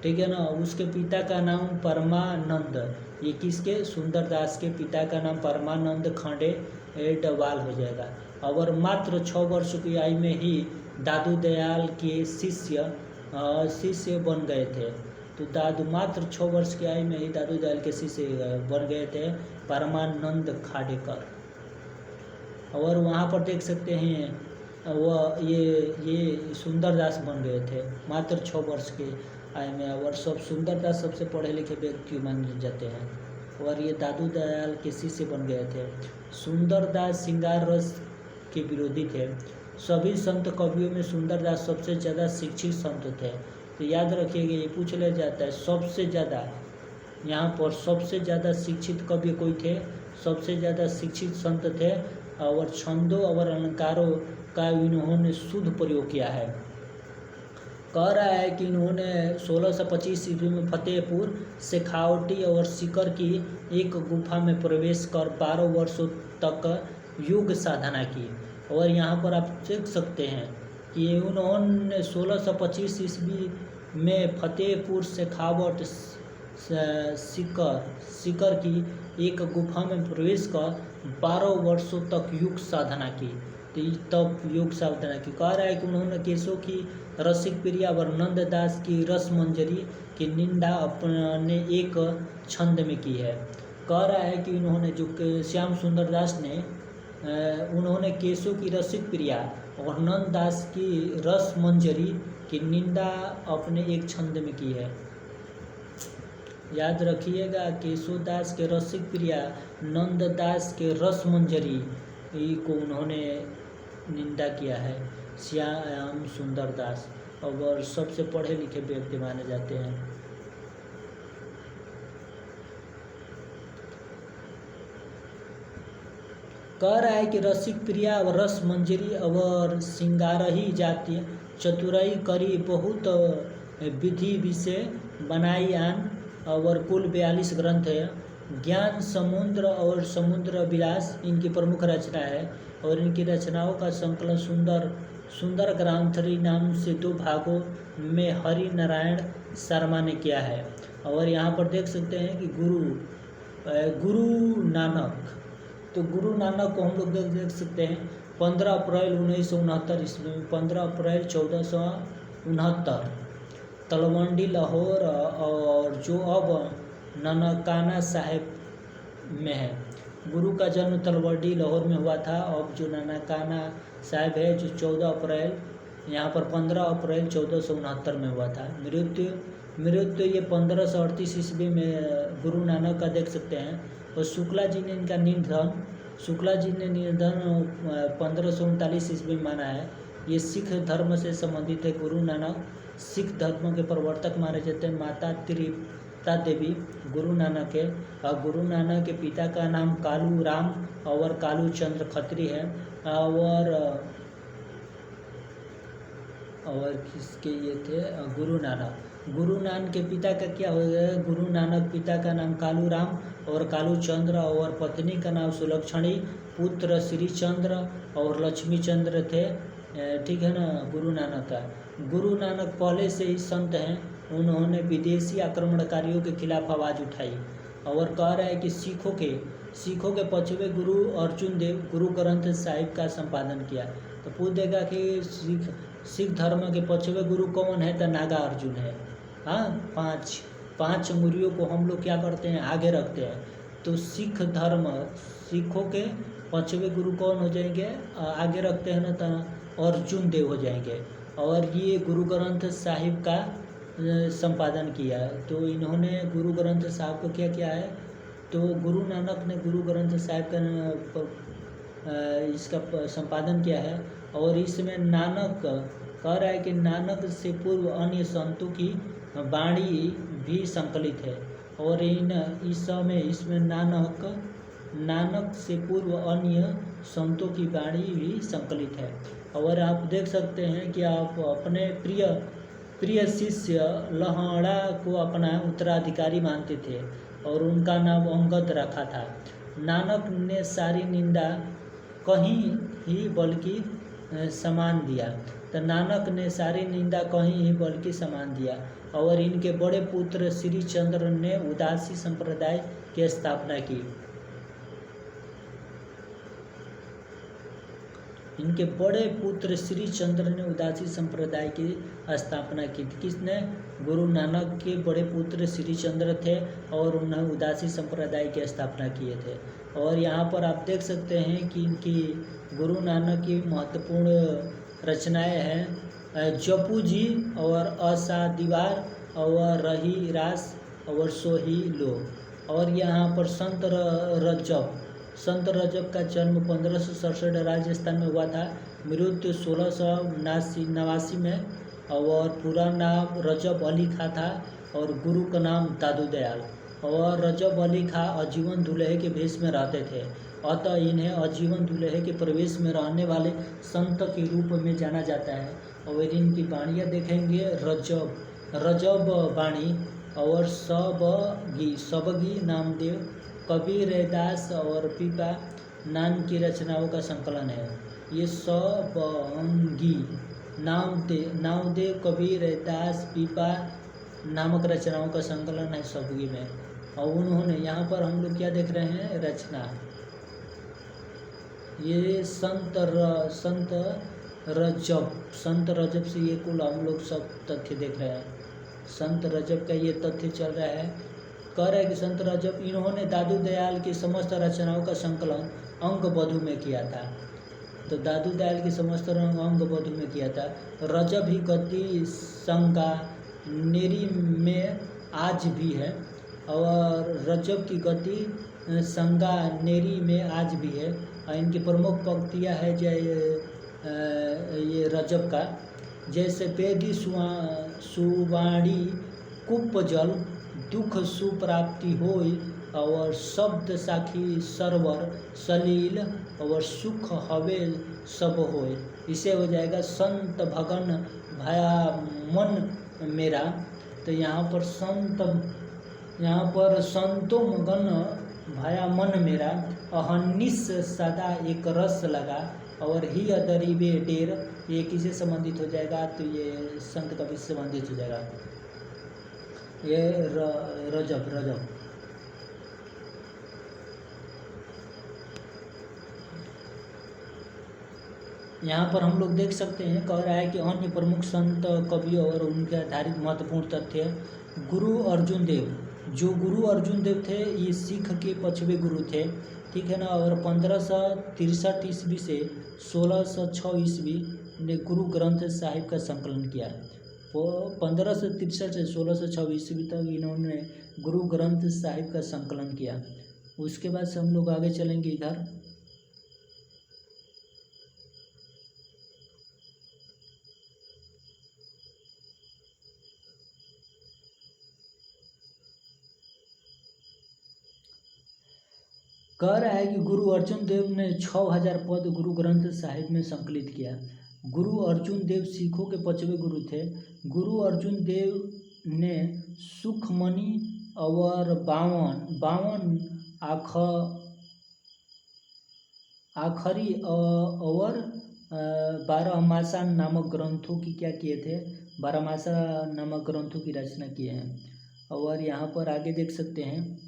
A: ठीक है ना। उसके पिता का नाम परमानंद। ये किसके? सुंदर दास के पिता का नाम परमानंद खंडेलवाल हो जाएगा। और मात्र 6 वर्ष की आयु में ही दादू दयाल के शिष्य बन गए थे। तो मात्र 6 वर्ष की आयु में ही दादू दयाल के शिष्य बन गए थे परमानंद खाडेकर। और वहाँ पर देख सकते हैं वह ये सुंदर दास बन गए थे मात्र 6 वर्ष के आयु में। और सुंदर दास सबसे पढ़े लिखे व्यक्ति माने जाते हैं। और ये दादू दयाल के शिष्य बन गए थे। सुंदर दास श्रृंगार रस के विरोधी थे। सभी संत कवियों में सुंदर दास सबसे ज़्यादा शिक्षित संत थे। तो याद रखिएगा, ये पूछ लिया जाता है सबसे ज़्यादा, यहाँ पर सबसे ज़्यादा शिक्षित कवि कोई थे? सबसे ज़्यादा शिक्षित संत थे। और छंदों और अलंकारों का इन्होंने शुद्ध प्रयोग किया है। कह रहा है कि इन्होंने 1625 ईस्वी में फतेहपुर शेखावटी और सीकर की एक गुफा में प्रवेश कर 12 वर्षों तक योग साधना की। और यहाँ पर आप देख सकते हैं कि उन्होंने 1625 ईस्वी में फतेहपुर शेखावट सीकर की एक गुफा में प्रवेश कर 12 वर्षों तक योग साधना की। तो तब योग सावधान की कह रहा है कि उन्होंने केशव की रसिक प्रिया और नंददास की रस मंजरी की निंदा अपने एक छंद में की है। कह रहा है कि उन्होंने जो श्याम सुंदर दास ने उन्होंने केशव की रसिक प्रिया और नंददास की रस मंजरी की निंदा अपने एक छंद में की है। याद रखिएगा, केशवदास के रसिक प्रिया, नंददास के रस मंजरी को उन्होंने निंदा किया है, श्याम सुंदर दास, और सबसे पढ़े लिखे व्यक्ति माने जाते हैं। कह रहा है कि रसिक प्रिया और रस मंजरी और सिंगारही जातीय चतुराई करी बहुत विधि विषय बनाई आन और कुल 42 ग्रंथ है। ज्ञान समुद्र और समुद्र विलास इनकी प्रमुख रचना है और इनकी रचनाओं का संकलन सुंदर ग्रंथरी नाम से 2 भागों में हरि नारायण शर्मा ने किया है। और यहाँ पर देख सकते हैं कि गुरु नानक, तो गुरु नानक को हम लोग देख सकते हैं 15 अप्रैल 1969 ईस्वी में, 15 अप्रैल 1469 तलवंडी लाहौर और जो अब ननकाना साहिब में है। गुरु का जन्म तलवंडी लाहौर में हुआ था। अब जो ननकाना साहिब है जो 14 अप्रैल यहाँ पर 15 अप्रैल 1469 में हुआ था। मृत्यु ये 1538 ईस्वी में गुरु नानक का देख सकते हैं। और शुक्ला जी ने इनका निधन 1539 ईस्वी में माना है। ये सिख धर्म से संबंधित है। गुरु नानक सिख धर्म के प्रवर्तक माने जाते हैं। माता त्रिपता देवी गुरु नानक है। और गुरु नानक के पिता का नाम कालू राम और कालू चंद्र खत्री है। और किसके ये थे, गुरु नानक के पिता का क्या हो गया, गुरु नानक पिता का नाम कालू राम और कालू चंद्र और पत्नी का नाम सुलक्षणी, पुत्र श्री चंद्र और लक्ष्मी चंद्र थे। ठीक है ना। गुरु नानक पहले से ही संत हैं। उन्होंने विदेशी आक्रमणकारियों के खिलाफ आवाज़ उठाई और कह रहा है कि सिखों के 5वें गुरु अर्जुन देव गुरु ग्रंथ साहिब का संपादन किया। तो पूछ देगा कि सिख धर्म के 5वें गुरु कौन है, तो नागा अर्जुन है। हाँ, पांच गुरुओं को हम लोग क्या करते हैं, आगे रखते हैं। तो सिखों के 5वें गुरु कौन हो जाएंगे, आगे रखते हैं ना, तो अर्जुन देव हो जाएंगे। और ये गुरु ग्रंथ साहिब का संपादन किया है। तो इन्होंने गुरु ग्रंथ साहिब को क्या किया है, तो गुरु नानक ने गुरु ग्रंथ साहिब का इसका संपादन किया है। और इसमें नानक कह रहा है कि नानक से पूर्व अन्य संतों की वाणी भी संकलित है। और इस समय इसमें नानक से पूर्व अन्य संतों की वाणी भी संकलित है। और आप देख सकते हैं कि आप अपने प्रिय शिष्य लहड़ा को अपना उत्तराधिकारी मानते थे और उनका नाम अंगद रखा था। नानक ने सारी निंदा कहीं ही बल्कि समान दिया। तो नानक ने सारी निंदा कहीं ही बल्कि समान दिया। और इनके बड़े पुत्र श्री चंद्र ने उदासी संप्रदाय की स्थापना की। इनके बड़े पुत्र श्री चंद्र ने उदासी संप्रदाय की स्थापना की थी। किसने, गुरु नानक के बड़े पुत्र श्री चंद्र थे और उन्होंने उदासी संप्रदाय की स्थापना किए थे। और यहाँ पर आप देख सकते हैं कि इनकी गुरु नानक की महत्वपूर्ण रचनाएं हैं जपू जी और असादीवार और रही रास और सोही लो। और यहाँ पर संत रजब का जन्म 1567 राजस्थान में हुआ था। मृत्यु 1689 में। और पूरा नाम रजब अली खां था और गुरु का नाम दादू दयाल। और रजब अली खां आजीवन दूल्हे के भेष में रहते थे, अतः इन्हें आजीवन दूल्हे के प्रवेश में रहने वाले संत के रूप में जाना जाता है। और इनकी वाणियाँ देखेंगे, रजब वाणी और सबगी नामदेव, कबीर दास और पीपा नाम की रचनाओं का संकलन है। ये सबगी नामदेव, कबीर दास, पीपा नामक रचनाओं का संकलन है सबगी में। और उन्होंने यहाँ पर हम लोग क्या देख रहे हैं, रचना। ये संत रजब से ये कुल हम लोग सब तथ्य देख रहे हैं। संत रजब का ये तथ्य चल रहा है। कह रहा है कि संत रजब इन्होंने दादू दयाल की समस्त रचनाओं का संकलन अंगबधु में किया था। तो दादू दयाल की समस्त अंगबधु में किया था। रजब ही गति संगा नेरी में आज भी है, और रजब की गति संगा नेरी में आज भी है। और इनकी प्रमुख पंक्तियाँ है ये रजब का, जैसे पेदी सुवाणी कुप जल दुख सुप्राप्ति होय, और शब्द साखी सरवर सलील और सुख हवे सब होय। इसे हो जाएगा संत भगन भया मन मेरा। तो यहाँ पर संतों मगन भया मन मेरा, अहनिस सदा एक रस लगा, और ही अदरीबे डेर, ये किसे संबंधित हो जाएगा? तो ये संत कवि से संबंधित हो जाएगा। ये रजब यहाँ पर हम लोग देख सकते हैं। कह रहा है कि अन्य प्रमुख संत कवि और उनके आधारित महत्वपूर्ण तथ्य, गुरु अर्जुन देव। जो गुरु अर्जुन देव थे ये सिख के 5वें गुरु थे, ठीक है ना। और 1563 ईस्वी से 1606 ईस्वी ने गुरु ग्रंथ साहिब का संकलन किया। 1563 से 1606 ईस्वी तक इन्होंने गुरु ग्रंथ साहिब का संकलन किया। उसके बाद से हम लोग आगे चलेंगे इधर। कह रहा है कि गुरु अर्जुन देव ने 6000 पद गुरु ग्रंथ साहिब में संकलित किया। गुरु अर्जुन देव सिखों के 5वें गुरु थे। गुरु अर्जुन देव ने सुखमणि और 52 आखरी और 12मासा नामक ग्रंथों की क्या किए थे? 12मासा नामक ग्रंथों की रचना किए हैं। और यहाँ पर आगे देख सकते हैं,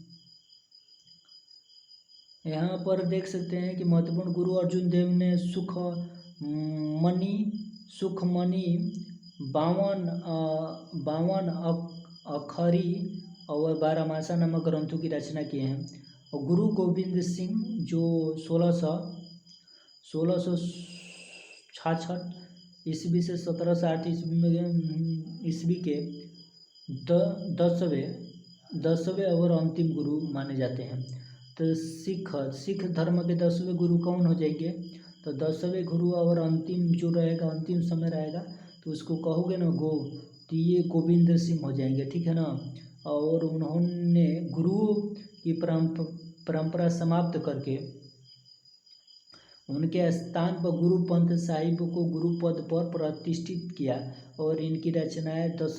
A: यहाँ पर देख सकते हैं कि महत्वपूर्ण गुरु अर्जुन देव ने सुखमणि 52 अखरी और 12मासा नामक ग्रंथों की रचना किए हैं। और गुरु गोविंद सिंह जो 1666 ईस्वी से 1708 ईस्वी के 10वें और अंतिम गुरु माने जाते हैं। तो सिख धर्म के 10वें गुरु कौन हो जाएंगे? तो 10वें गुरु और अंतिम जो रहेगा, अंतिम समय रहेगा, तो उसको कहोगे ना तो ये गोविंद सिंह हो जाएंगे, ठीक है ना। और उन्होंने गुरु की परंपरा समाप्त करके उनके स्थान पर गुरु पंथ साहिब को गुरु पद पर प्रतिष्ठित किया। और इनकी रचनाएं 10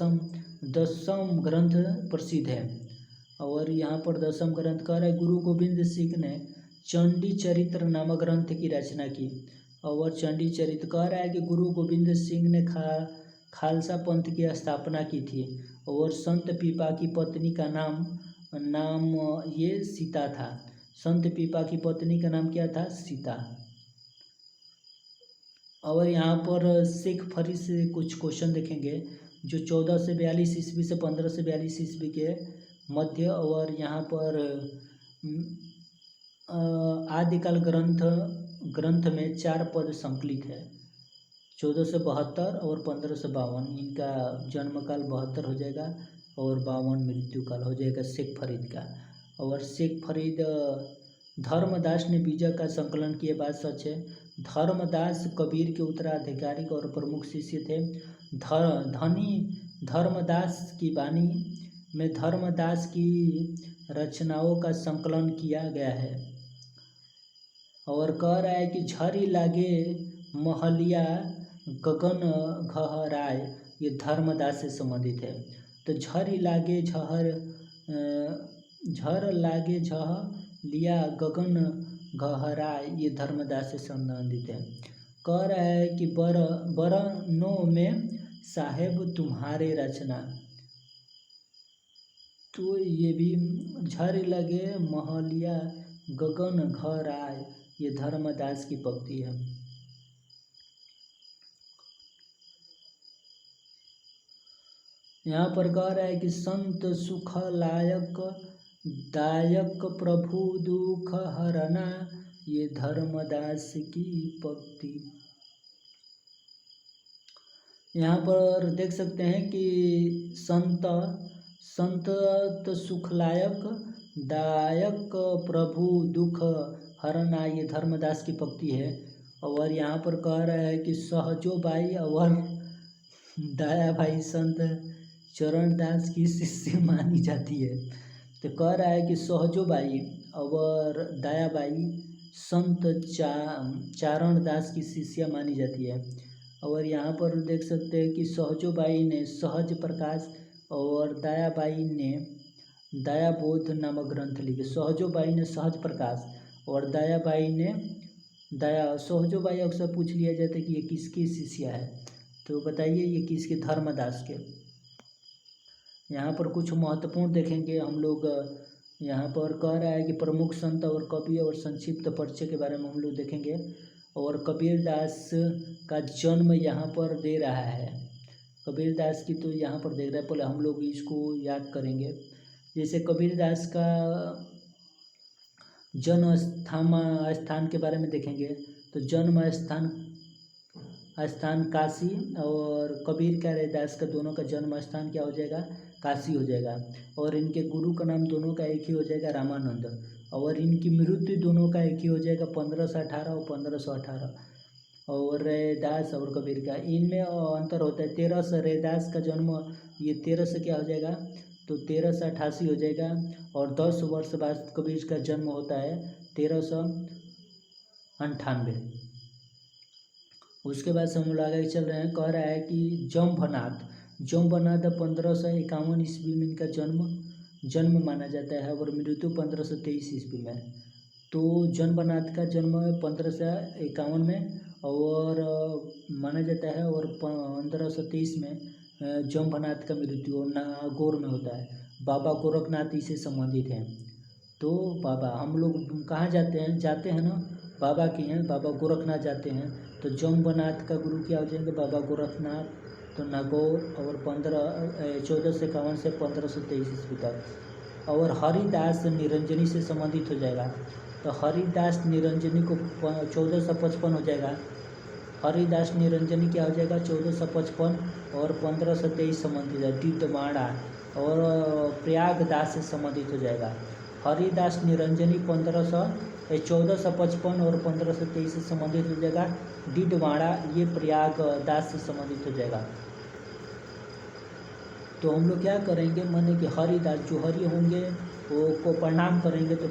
A: ग्रंथ प्रसिद्ध है। और यहाँ पर 10 ग्रंथ कह रहा है, गुरु गोविंद सिंह ने चंडी चरित्र नामक ग्रंथ की रचना की। और चंडी चरित्र कह रहा है कि गुरु गोविंद सिंह ने खालसा पंथ की स्थापना की थी। और संत पीपा की पत्नी का नाम ये सीता था। संत पीपा की पत्नी का नाम क्या था? सीता। और यहाँ पर शेख फरीद से कुछ क्वेश्चन देखेंगे, जो 14 से 42 ईस्वी से 15 से 42 ईस्वी के मध्य। और यहाँ पर आदिकाल ग्रंथ में 4 पद संकलित है, 1472 और 1552। इनका जन्मकाल 72 हो जाएगा और 52 मृत्युकाल हो जाएगा शेख फरीद का। और शेख फरीद धर्मदास ने बीजा का संकलन किए, बात सच है। धर्मदास कबीर के उत्तराधिकारी और प्रमुख शिष्य थे। धर्मदास की वाणी में धर्मदास की रचनाओं का संकलन किया गया है। और कह रहा है कि झरी लागे महलिया गगन गहराय, ये धर्मदास से संबंधित है। तो झर लागे लिया गगन गहराय, ये धर्मदास से संबंधित है। कह रहा है कि बरनों में साहेब तुम्हारे रचना, तो ये भी झर लगे महलिया गगन गहराय, ये धर्मदास की पंक्ति है। यहाँ पर कह रहा है कि संत सुख लायक दायक प्रभु दुख हरना, ये धर्मदास की पंक्ति। यहाँ पर देख सकते हैं कि संत सुखलायक दायक प्रभु दुख हरना, ये धर्मदास की पंक्ति है। और यहाँ पर कह रहा है कि सहजो बाई और दया भाई संत चरणदास की शिष्य मानी जाती है। तो कह रहा है कि सहजो बाई और दया बाई संत चारणदास की शिष्य मानी जाती है। और यहाँ पर देख सकते हैं कि सहजोबाई ने सहज प्रकाश और दयाबाई ने दयाबोध नामक ग्रंथ लिखे। सहजोबाई ने सहज प्रकाश और दयाबाई ने दया। सहजोबाई अक्सर पूछ लिया जाता है कि ये किसकी शिष्या है, तो बताइए ये किसके? धर्मदास के। यहाँ पर कुछ महत्वपूर्ण देखेंगे हम लोग। यहाँ पर कह रहा है कि प्रमुख संत और कवि और संक्षिप्त परिचय के बारे में हम लोग देखेंगे। और कबीरदास का जन्म यहाँ पर दे रहा है। कबीरदास की तो यहाँ पर देख रहा है, पहले हम लोग इसको याद करेंगे। जैसे कबीरदास का जन्म स्थान के बारे में देखेंगे तो जन्म स्थान काशी, और कबीर का रैदास का दोनों का जन्म स्थान क्या हो जाएगा? काशी हो जाएगा। और इनके गुरु का नाम दोनों का एक ही हो जाएगा, रामानंद। और इनकी मृत्यु दोनों का एक ही हो जाएगा, 1518 और 1518। और रैदास और कबीर का इनमें अंतर होता है। 1300 रैदास का जन्म, ये 1300 क्या हो जाएगा? तो 1388 हो जाएगा। और 10 वर्ष बाद कबीर का जन्म होता है 1398। उसके बाद से हम लोग आगे चल रहे हैं। कह रहा है कि जम्भनाथ 1551 ईस्वी में इनका जन्म माना जाता है और मृत्यु 1523 ईस्वी में। तो जम्भनाथ का जन्म 1551 में और माना जाता है, और 1523 में जम्भनाथ का मृत्यु नागौर में होता है। बाबा गोरखनाथ इससे संबंधित हैं। तो बाबा हम लोग कहाँ जाते हैं ना, बाबा की हैं, बाबा गोरखनाथ जाते हैं। तो जम्भनाथ का गुरु क्या हो जाएंगे? बाबा गोरखनाथ। तो नागौर और 1451 से 1523 ईस्वी तक। और हरिदास निरंजनी से संबंधित हो जाएगा। तो हरिदास निरंजनी को 1455 हो जाएगा। हरिदास निरंजनी क्या हो जाएगा? 1455 और 1523 संबंधित है। डिडवाड़ा और प्रयागदास से संबंधित हो जाएगा। हरिदास निरंजनी 1455 और 1523 से संबंधित हो जाएगा। डिडवाड़ा ये प्रयागदास से संबंधित हो जाएगा। तो हम लोग क्या करेंगे, माने कि हरिदास जो हरि होंगे वो को प्रणाम करेंगे तो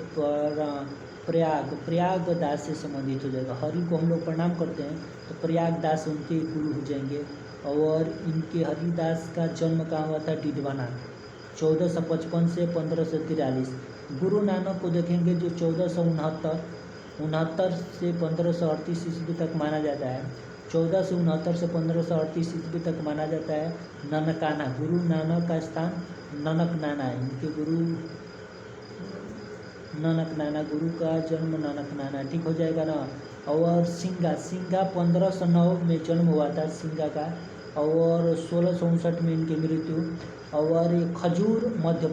A: प्रयागदास से संबंधित हो जाएगा। हरि को हम लोग प्रणाम करते हैं तो प्रयागदास उनके गुरु हो जाएंगे। और इनके हरिदास का जन्म कहाँ हुआ था? डिडवाना, 1455 से 1543। गुरु नानक को देखेंगे जो 1469 से 1538 ईस्वी तक माना जाता है। 1469 से 1538 ईस्वी तक माना जाता है। ननकाना, गुरु नानक का स्थान ननकनाना है। इनके गुरु ननकनाना, गुरु का जन्म ननकनाना, ठीक हो जाएगा ना। और सिंगा 1509 में जन्म हुआ था सिंगा का, और 1659 में इनकी मृत्यु। और ये खजूर मध्य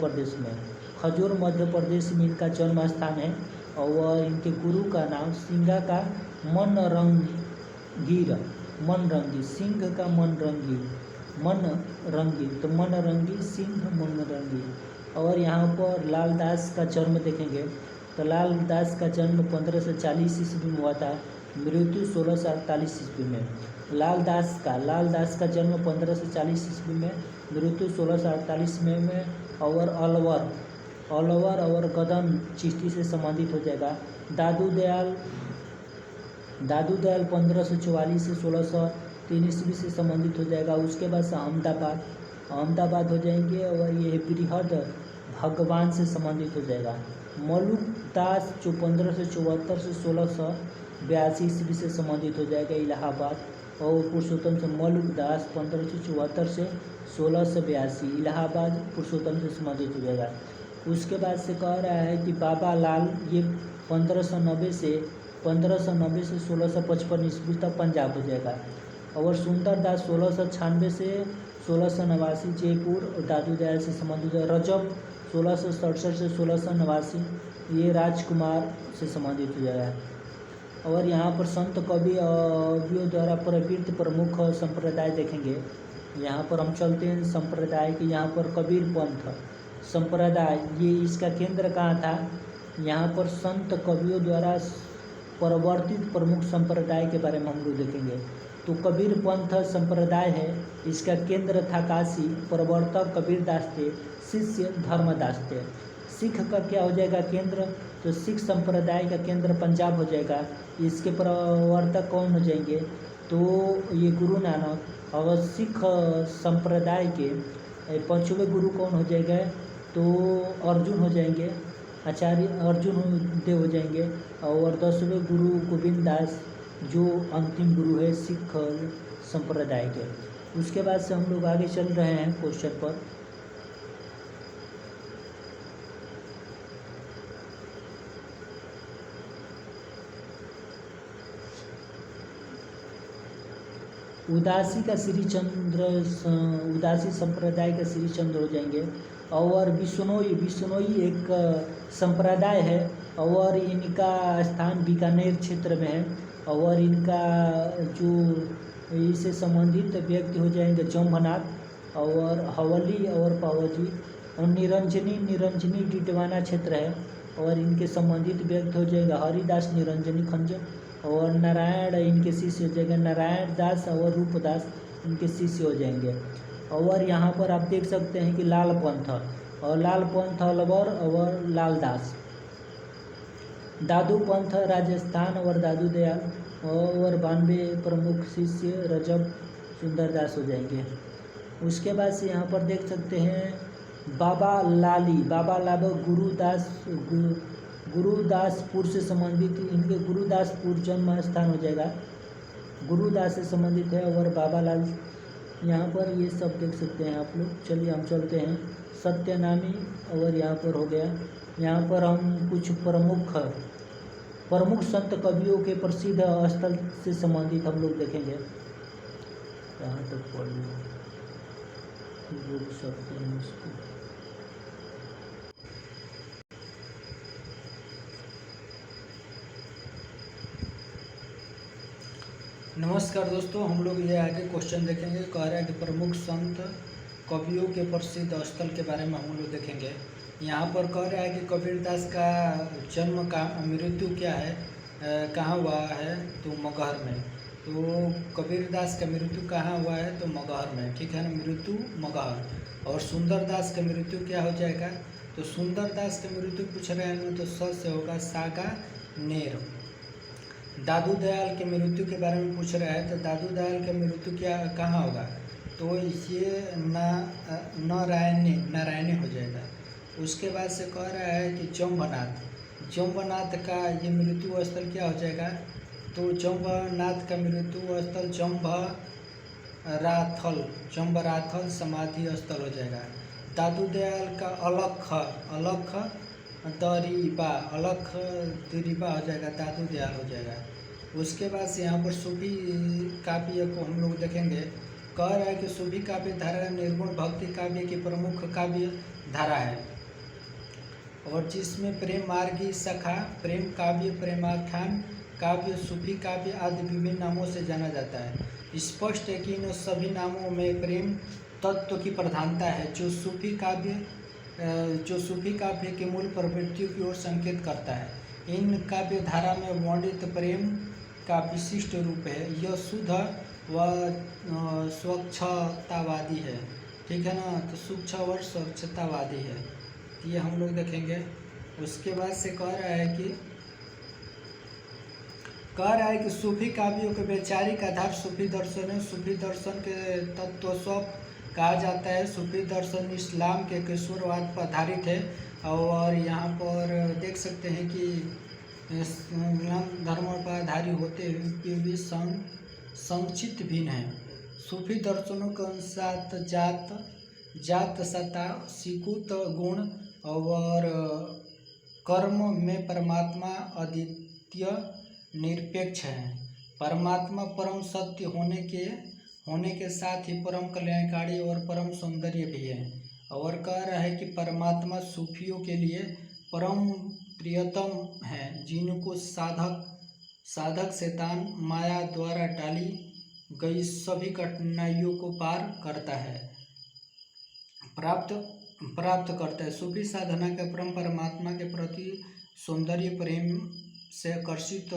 A: प्रदेश में इनका जन्म स्थान है। और इनके गुरु का नाम सिंगा का मनरंगी, सिंह का मनरंगी, तो मनरंगी सिंह मनरंगी। और यहाँ पर लालदास का जन्म देखेंगे तो लालदास का जन्म 1540 ईस्वी में हुआ था, मृत्यु 1648 ईस्वी में। लालदास का जन्म 1540 ईस्वी में, मृत्यु 1648 में। और अलवर और गदन चिश्ती से संबंधित हो जाएगा। दादू दयाल 1544 से 1603 ईस्वी से संबंधित हो जाएगा। उसके बाद से अहमदाबाद हो जाएंगे, और ये बृहद भगवान से संबंधित हो जाएगा। मलुक दास जो 1574 से 1682 ईस्वी से संबंधित हो जाएगा, इलाहाबाद। और पुरुषोत्तम से मलुक दास 1574 से 1682 इलाहाबाद पुरुषोत्तम से संबंधित हो जाएगा। उसके बाद से कह रहा है कि बाबा लाल ये 1590 से 1590 से 1655 ईस्वी तक पंजाब हो जाएगा। और सुंदरदास 1696 से 1689 जयपुर और दादू दयाल से संबंधित है। रजब 1667 से 1689 ये राजकुमार से संबंधित हो जाएगा। और यहाँ पर संत कवियों द्वारा प्रवृत्त प्रमुख संप्रदाय देखेंगे। यहाँ पर हम चलते हैं संप्रदाय के। यहाँ पर कबीर पंथ संप्रदाय, ये इसका केंद्र कहाँ था? यहाँ पर संत कवियों द्वारा प्रवर्तित प्रमुख संप्रदाय के बारे में हम लोग देखेंगे। तो कबीर पंथ संप्रदाय है, इसका केंद्र था काशी, प्रवर्तक कबीर दास थे, शिष्य धर्मदास थे। सिख का क्या हो जाएगा केंद्र? तो सिख संप्रदाय का केंद्र पंजाब हो जाएगा। इसके प्रवर्तक कौन हो जाएंगे? तो ये गुरु नानक। और सिख संप्रदाय के 5वें गुरु कौन हो जाएगा? तो अर्जुन हो जाएंगे, आचार्य अर्जुन देव हो जाएंगे। और 10वें गुरु गोविंद दास, जो अंतिम गुरु है सिख संप्रदाय के। उसके बाद से हम लोग आगे चल रहे हैं क्वेश्चन पर। उदासी का श्री चंद्र, उदासी संप्रदाय का श्री चंद्र हो जाएंगे। और बिश्नोई एक संप्रदाय है और इनका स्थान बीकानेर क्षेत्र में है। और इनका जो इससे संबंधित व्यक्ति हो जाएंगे जम्भनाथ और हवली और पावजी। और निरंजनी डिडवाना क्षेत्र है और इनके संबंधित व्यक्ति हो जाएगा हरिदास निरंजनी खंज। और नारायण इनके शिष्य हो जाएंगे, नारायण दास और रूपदास इनके शिष्य हो जाएंगे। और यहाँ पर आप देख सकते हैं कि लाल पंथ अलवर और लालदास। दादू पंथ राजस्थान और दादू दयाल और 92 प्रमुख शिष्य रजब सुंदरदास हो जाएंगे। उसके बाद से यहाँ पर देख सकते हैं बाबा लाभ गुरुदासपुर से संबंधित, इनके गुरुदासपुर जन्म स्थान हो जाएगा, गुरुदास से संबंधित है। और बाबा लाल यहाँ पर ये सब देख सकते हैं आप लोग। चलिए हम चलते हैं सत्यनामी और यहाँ पर हो गया। यहाँ पर हम कुछ प्रमुख संत कवियों के प्रसिद्ध स्थल से संबंधित हम लोग देखेंगे। यहाँ तक पढ़ सकते हैं इसको। नमस्कार दोस्तों, हम लोग ये आगे क्वेश्चन देखेंगे। कह रहा है कि प्रमुख संत कवियों के प्रसिद्ध स्थल के बारे में हम लोग देखेंगे। यहाँ पर कह रहा है कि कबीरदास का जन्म का मृत्यु क्या है, कहाँ हुआ है? तो मगहर में। तो कबीरदास का मृत्यु कहाँ हुआ है? तो मगहर में, ठीक है ना, मृत्यु मगहर। और सुंदरदास का मृत्यु क्या हो जाएगा? तो सुंदरदास का मृत्यु पूछ रहे हैं तो स से होगा सागा नेर। दादू दयाल के मृत्यु के बारे में पूछ रहा है तो दादू दयाल का मृत्यु क्या कहाँ होगा? तो ये नारायणी हो जाएगा। उसके बाद से कह रहा है कि जम्बनाथ का ये मृत्यु स्थल क्या हो जाएगा? तो जम्बनाथ का मृत्यु स्थल जम्बराथल समाधि स्थल हो जाएगा। दादू दयाल का अलख दरीबा हो जाएगा, दादू दयाल हो जाएगा। उसके बाद से यहाँ पर सूफी काव्य को हम लोग देखेंगे। कह रहा है कि सूफी काव्य धारा निर्गुण भक्ति काव्य की प्रमुख काव्य धारा है और जिसमें प्रेम मार्गी सखा, प्रेम काव्य, प्रेमाख्यान काव्य, सूफी काव्य आदि विभिन्न नामों से जाना जाता है। स्पष्ट है कि इन सभी नामों में प्रेम तत्व की प्रधानता है जो सूफी काव्य के मूल प्रवृत्तियों की ओर संकेत करता है। इन काव्य धारा में वर्णित प्रेम का विशिष्ट रूप है। यह शुद्ध व स्वच्छतावादी है, ठीक है ना, तो शुद्ध और स्वच्छतावादी है, ये हम लोग देखेंगे। उसके बाद से कह रहा है कि सूफी काव्यों के वैचारिक आधार सूफी दर्शन है। सूफी दर्शन के तत्व सब कहा जाता है। सूफी दर्शन इस्लाम के ईश्वरवाद पर आधारित है और यहाँ पर देख सकते हैं कि इस्लाम धर्म पर आधारित होते हुए भी संचित भिन्न है। सूफी दर्शनों के अनुसार जात सत्ता, सिकुत गुण और कर्म में परमात्मा अद्वितीय
B: निरपेक्ष है। परमात्मा परम सत्य होने के साथ ही परम कल्याणकारी और परम सौंदर्य भी है। और कह रहा है कि परमात्मा सूफियों के लिए परम प्रियतम है, जिनको साधक शैतान माया द्वारा टाली गई सभी कठिनाइयों को पार करता है, प्राप्त करता है। सूफी साधना का परम परमात्मा के प्रति सौंदर्य प्रेम से आकर्षित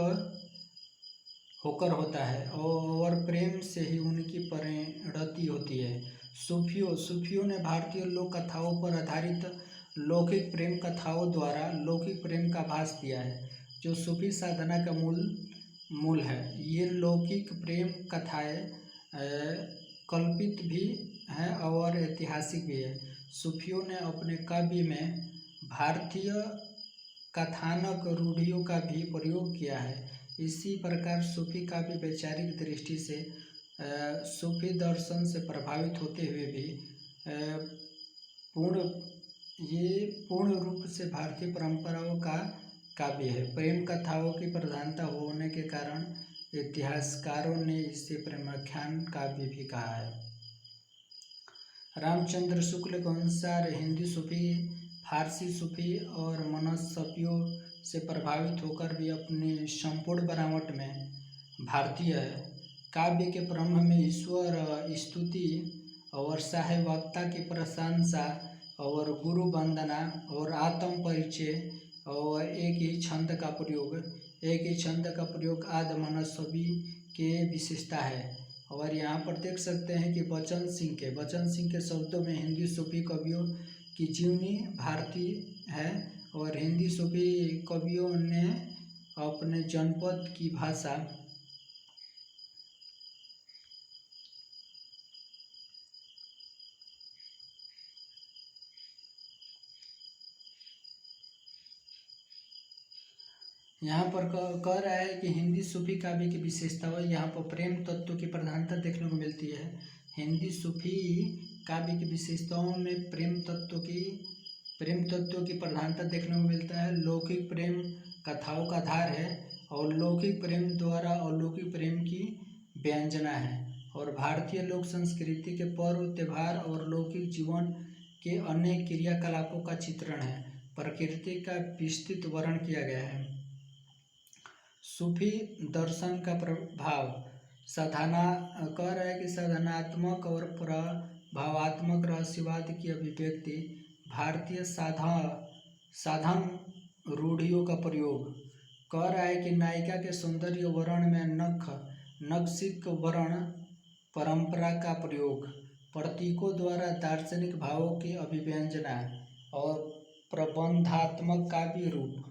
B: होकर होता है और प्रेम से ही उनकी परिणति होती है। सूफियों ने भारतीय लोक कथाओं पर आधारित लौकिक प्रेम कथाओं द्वारा लौकिक प्रेम का आभास दिया है, जो सूफी साधना का मूल है। ये लौकिक प्रेम कथाएं कल्पित भी हैं और ऐतिहासिक भी है। सूफियों ने अपने काव्य में भारतीय कथानक रूढ़ियों का भी प्रयोग किया है। इसी प्रकार सूफी काव्य वैचारिक दृष्टि से सूफी दर्शन से प्रभावित होते हुए भी पूर्ण रूप से भारतीय परंपराओं का काव्य है। प्रेम कथाओं की प्रधानता होने के कारण इतिहासकारों ने इसे प्रेमाख्यान काव्य भी कहा है। रामचंद्र शुक्ल के अनुसार हिंदी सूफी फारसी सूफी और मनसबियों से प्रभावित होकर भी अपनी संपूर्ण बनावट में भारतीय है। काव्य के प्रारंभ में ईश्वर स्तुति और साहित्यवक्ता की प्रशंसा और गुरु वंदना और आत्म परिचय और एक ही छंद का प्रयोग आदि मनसबी के विशेषता है। और यहाँ पर देख सकते हैं कि बचन सिंह के शब्दों में हिंदी सूफी कवियों की जीवनी भारतीय है और हिंदी सूफी कवियों ने अपने जनपद की भाषा यहाँ पर कह रहा है कि हिंदी सूफी काव्य की विशेषता है। यहाँ पर प्रेम तत्व की प्रधानता देखने को मिलती है। हिंदी सूफी काव्य की विशेषताओं में प्रेम तत्व की प्रधानता देखने को मिलता है। लौकिक प्रेम कथाओं का आधार है और लौकिक प्रेम द्वारा अलौकिक प्रेम की व्यंजना है और भारतीय लोक संस्कृति के पर्व त्यौहार और लौकिक जीवन के अनेक क्रियाकलापों का चित्रण है। प्रकृति का विस्तृत वर्णन किया गया है। सूफी दर्शन का प्रभाव साधना कह रहा है कि साधनात्मक और प्रभावात्मक रहस्यवाद की अभिव्यक्ति, भारतीय साधन रूढ़ियों का प्रयोग। कह रहा है कि नायिका के सौंदर्य वर्ण में नक्सिक वर्ण परंपरा का प्रयोग, प्रतीकों द्वारा दार्शनिक भावों की अभिव्यंजना और प्रबंधात्मक काव्य रूप।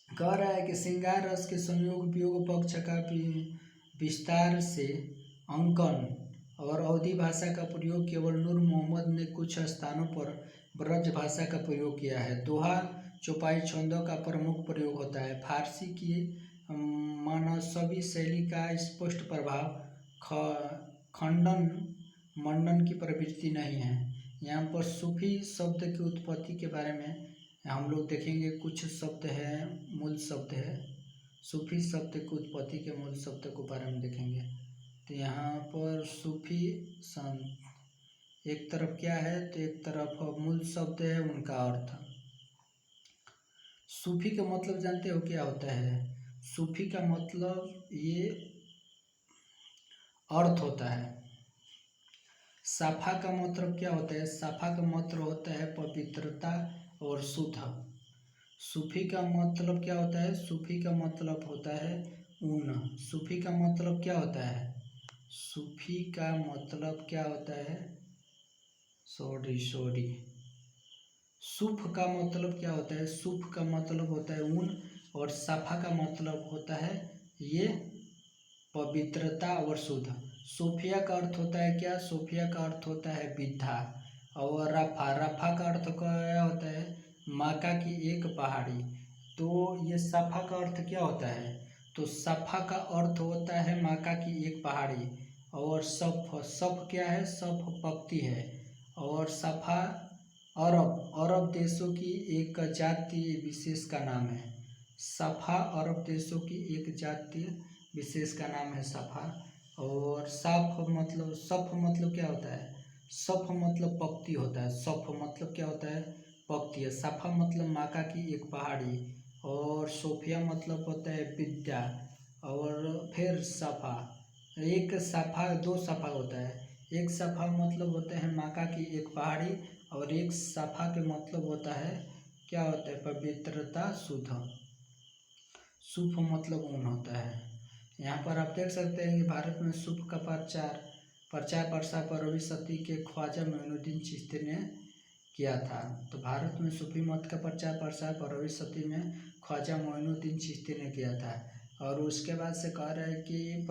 B: कह रहा है कि श्रृंगार रस के संयोग वियोग पक्ष का विस्तार से अंकन और अवधी भाषा का प्रयोग केवल नूर मोहम्मद ने कुछ स्थानों पर ब्रज भाषा का प्रयोग किया है। दोहा चौपाई छंदों का प्रमुख प्रयोग होता है। फारसी की मनसबी शैली का स्पष्ट प्रभाव खंडन मंडन की प्रवृत्ति नहीं है। यहाँ पर सूफी शब्द की उत्पत्ति के बारे में हम लोग देखेंगे। कुछ शब्द है, मूल शब्द है। सूफी शब्द की उत्पत्ति के मूल शब्द के बारे में देखेंगे। तो यहाँ पर सूफी संत एक तरफ क्या है तो एक तरफ मूल शब्द है उनका अर्थ। सूफी का मतलब जानते हो क्या होता है? सूफी का मतलब ये अर्थ होता है। साफा का मतलब क्या होता है? साफा का मतलब होता है पवित्रता और शुद्ध। सूफी का मतलब क्या होता है? सूफी का मतलब होता है ऊन। सूफी का मतलब क्या होता है? सूफी का मतलब क्या होता है? सॉरी सूफ का मतलब क्या होता है? सूफ का मतलब होता है ऊन और साफा का मतलब होता है ये पवित्रता और शुद्ध। सूफिया का अर्थ होता है क्या? सूफिया का अर्थ होता है विद्या। और रफा का अर्थ क्या होता है? मक्का की एक पहाड़ी। तो ये सफा का अर्थ क्या होता है? तो सफा का अर्थ होता है मक्का की एक पहाड़ी। और सफ क्या है? सफ पक्ति है। और सफा अरब देशों की एक जाति विशेष का नाम है। सफ़ा अरब देशों की एक जातीय विशेष का नाम है सफ़ा। और सफ़ मतलब क्या होता है? सफ़ मतलब पक्ति होता है। सफ़ मतलब क्या होता है? पक्ति है। सफ़ा मतलब मक्का की एक पहाड़ी। और सोफिया मतलब होता है विद्या। और फिर सफ़ा, एक सफ़ा दो सफ़ा होता है। एक सफ़ा मतलब होता है मक्का की एक पहाड़ी, और एक सफ़ा के मतलब होता है क्या होता है? पवित्रता, शुद्ध। सूफ मतलब ऊन होता है। यहाँ पर आप देख सकते हैं कि भारत में सूफ का प्रचार प्रसार 12वीं सदी के ख्वाजा मोइनुद्दीन चिश्ती ने किया था। तो भारत में सूफी मत का प्रचार प्रसार 12वीं सदी में ख्वाजा मोइनुद्दीन चिश्ती ने किया था। और उसके बाद से कह रहे हैं कि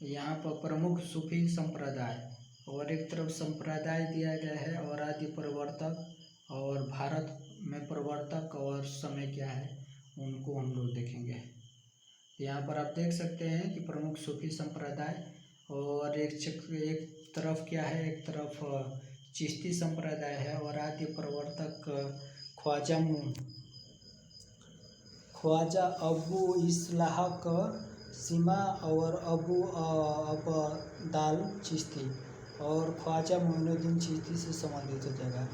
B: यहाँ पर प्रमुख सूफी संप्रदाय, और एक तरफ संप्रदाय दिया गया है और आदि प्रवर्तक, और भारत में प्रवर्तक और समय क्या है उनको हम लोग देखेंगे। यहाँ पर आप देख सकते हैं कि प्रमुख सूफी संप्रदाय, और एक तरफ क्या है, एक तरफ चिश्ती संप्रदाय है, और आदि प्रवर्तक ख्वाजा अबू इस्हाक सीमा और अबू अब्दाल चिश्ती, और ख्वाजा मोइनुद्दीन चिश्ती से संबंधित हो जाएगा।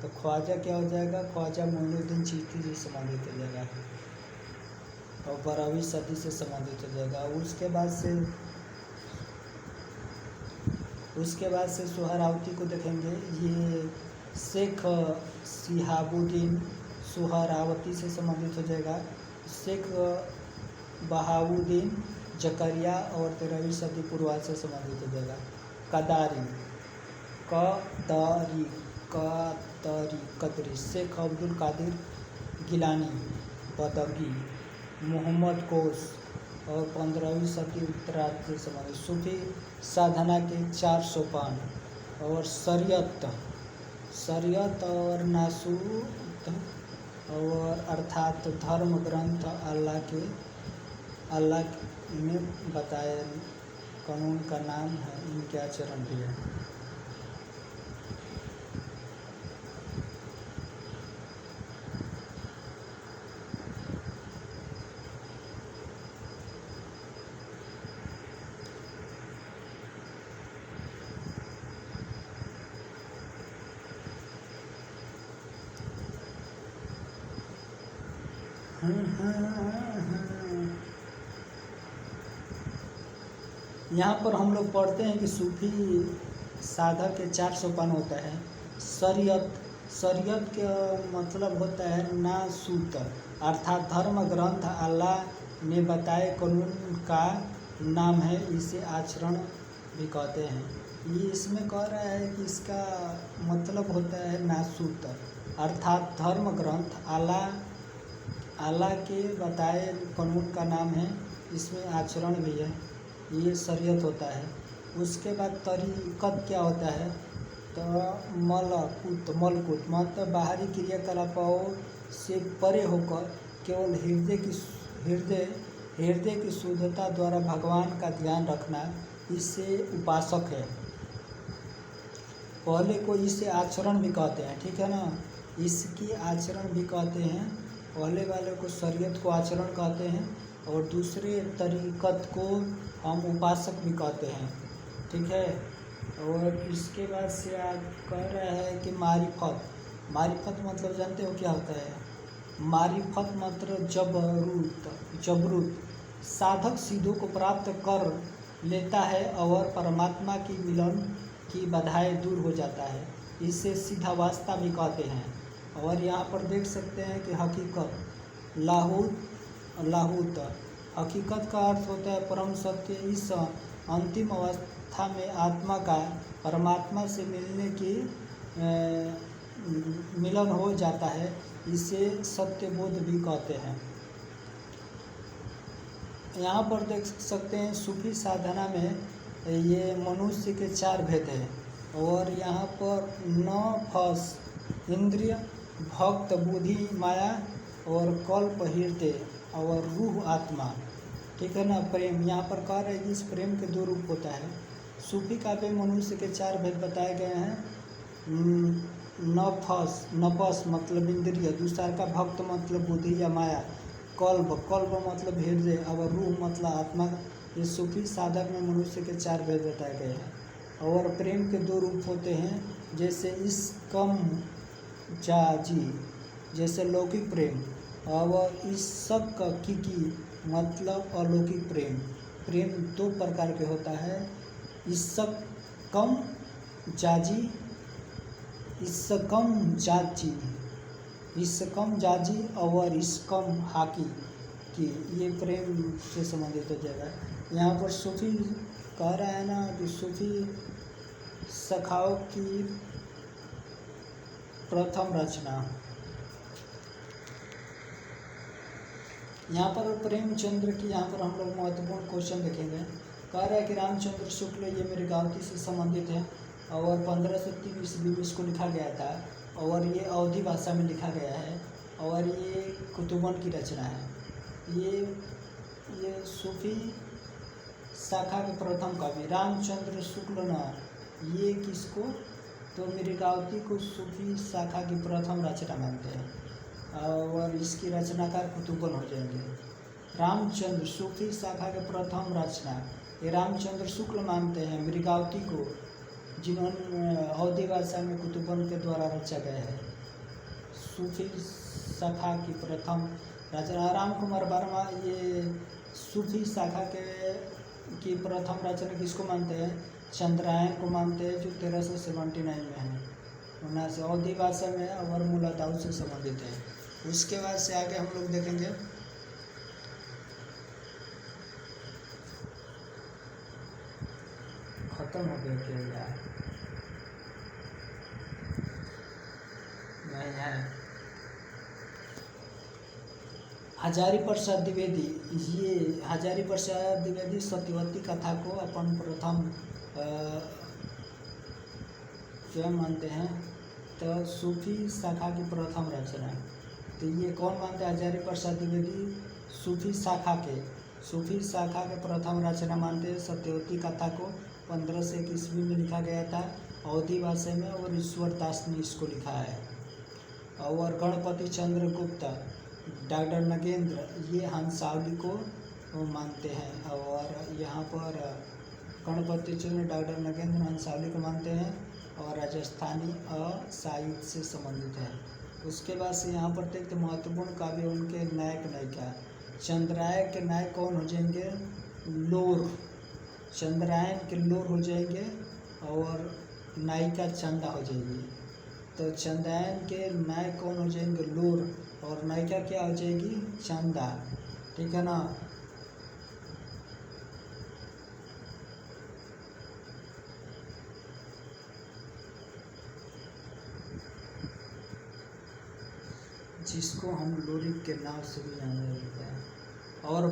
B: तो ख्वाजा क्या हो जाएगा? ख्वाजा मोइनुद्दीन चिश्ती से संबंधित हो जाएगा और 12वीं सदी से संबंधित हो जाएगा। उसके बाद से सोहरावर्दी को देखेंगे। ये शेख शिहाबुद्दीन सोहरावर्दी से संबंधित हो जाएगा। शेख बहाउद्दीन जकरिया और 13वीं सदी पूर्वार्ध से संबंधित हो जाएगा। कदरी शेख अब्दुल कादिर गिलानी बदगी मोहम्मद कोस और 15वीं सदी उत्तरार्ध से संबंधित। सूफी साधना के 4 सोपान और शरीयत और नासूत और अर्थात धर्म ग्रंथ अल्लाह में बताए कानून का नाम है, इनके आचरण भी है। यहाँ पर हम लोग पढ़ते हैं कि सूफी साधक के 4 सोपान होता है। शरीयत का मतलब होता है नासूत, अर्थात धर्म ग्रंथ अल्लाह ने बताए कानून का नाम है, इसे आचरण भी कहते हैं। ये इसमें कह रहा है कि इसका मतलब होता है नासूत, अर्थात धर्म ग्रंथ अल्लाह के बताए कानून का नाम है, इसमें आचरण भी है, ये शरीयत होता है। उसके बाद तरीक़त क्या होता है? तो मलकुत मतलब बाहरी क्रियाकलापों से परे होकर केवल हृदय की शुद्धता द्वारा भगवान का ध्यान रखना, इससे उपासक है। पहले को इसे आचरण भी कहते हैं, ठीक है ना, इसकी आचरण भी कहते हैं। पहले वाले को शरीयत को आचरण कहते हैं और दूसरे तरीक़त को हम उपासक भी कहते हैं, ठीक है। और इसके बाद से आप कह रहे हैं कि मारिफत मतलब जानते हो क्या होता है? मारिफत मतलब जबरूत साधक सीधों को प्राप्त कर लेता है और परमात्मा की मिलन की बाधाएं दूर हो जाता है, इसे सीधा वास्ता भी कहते हैं। और यहाँ पर देख सकते हैं कि हकीकत लाहूत हकीकत का अर्थ होता है परम सत्य। इस अंतिम अवस्था में आत्मा का परमात्मा से मिलन हो जाता है, इसे सत्यबोध भी कहते हैं। यहाँ पर देख सकते हैं सूफी साधना में ये मनुष्य के 4 भेद हैं। और यहाँ पर नफस इंद्रिय, भक्त बुद्धि माया और कल्प हृदय और रूह आत्मा, ठीक है ना। प्रेम यहाँ पर कह रहे हैं कि इस प्रेम के 2 रूप होता है। सूफी काव्य मनुष्य के 4 भेद बताए गए हैं। नफस मतलब इंद्रिय, दूसरा का भक्त मतलब बुद्धि या माया, कल्ब, कल्ब मतलब हृदय, और रूह मतलब आत्मा। ये सूफी साधक में मनुष्य के 4 भेद बताए गए हैं। और प्रेम के 2 रूप होते हैं, जैसे इश्कम जाजी, जैसे लौकिक प्रेम, और इश्क की मतलब अलौकिक प्रेम। प्रेम 2 प्रकार के होता है, इश्कम जाजी, इश्कम जाजी, इश्कम जाजी और इश्कम हाकी की, ये प्रेम से संबंधित हो जाएगा। यहाँ पर सूफी कह रहा है ना कि सूफी सखाओं की प्रथम रचना। यहाँ पर प्रेमचंद्र की, यहाँ पर हम लोग महत्वपूर्ण क्वेश्चन देखेंगे। कह रहा है कि रामचंद्र शुक्ल ये मेरे गावती से संबंधित है और 1503 ईस्वी में इसको लिखा गया था, और ये अवधी भाषा में लिखा गया है, और ये कुतुबन की रचना है। ये सूफी शाखा के प्रथम कवि रामचंद्र शुक्ल न, ये किसको, तो मृगावती को सूफी शाखा की प्रथम रचना मानते हैं, और इसकी रचनाकार कुतुबन हो जाएंगे। रामचंद्र सूफी शाखा के प्रथम रचना, ये रामचंद्र शुक्ल मानते हैं मृगावती को, जिन्होंने अवधी भाषा में कुतुबन के द्वारा रचा गया है। सूफी शाखा की प्रथम रचना राम कुमार वर्मा, ये सूफी शाखा की प्रथम रचना किसको मानते हैं, चंद्रायन को मानते हैं, जो 1379 में है, 19 अवधी भाषा में और मूलादाऊ से संबंधित है। उसके बाद से आगे हम लोग देखेंगे खत्म हो गया क्या यार, नहीं है। हजारी प्रसाद द्विवेदी, ये हजारी प्रसाद द्विवेदी सत्यवती कथा को अपन प्रथम क्या मानते हैं, तो सूफी शाखा की प्रथम रचना। तो ये कौन मानते हैं, हजारी प्रसाद द्विवेदी सूफी शाखा के प्रथम रचना मानते हैं। सत्यवती कथा को 1501 ईस्वी में लिखा गया था अवधी भाषा में, और ईश्वर दास ने इसको लिखा है। और गणपति चंद्र गुप्ता, डॉक्टर नगेंद्र, ये हंसावली को मानते हैं, और यहाँ पर गणपति चंद्र डॉक्टर नगेंद्र हंसावली को मानते हैं, और राजस्थानी साहित्य से संबंधित है। उसके बाद से यहाँ पर देखते महत्वपूर्ण काव्य उनके नायक नायिका। चंद्रायन के नायक कौन हो जाएंगे, लोर, चंद्रायन के लोर हो जाएंगे, और नायिका चंदा हो जाएगी। तो चंद्रायन के नायक कौन हो जाएंगे, लोर, और नायिका क्या हो जाएगी, चंदा, ठीक है ना। जिसको हम लोरिक के नाम से भी जाने जाते हैं। और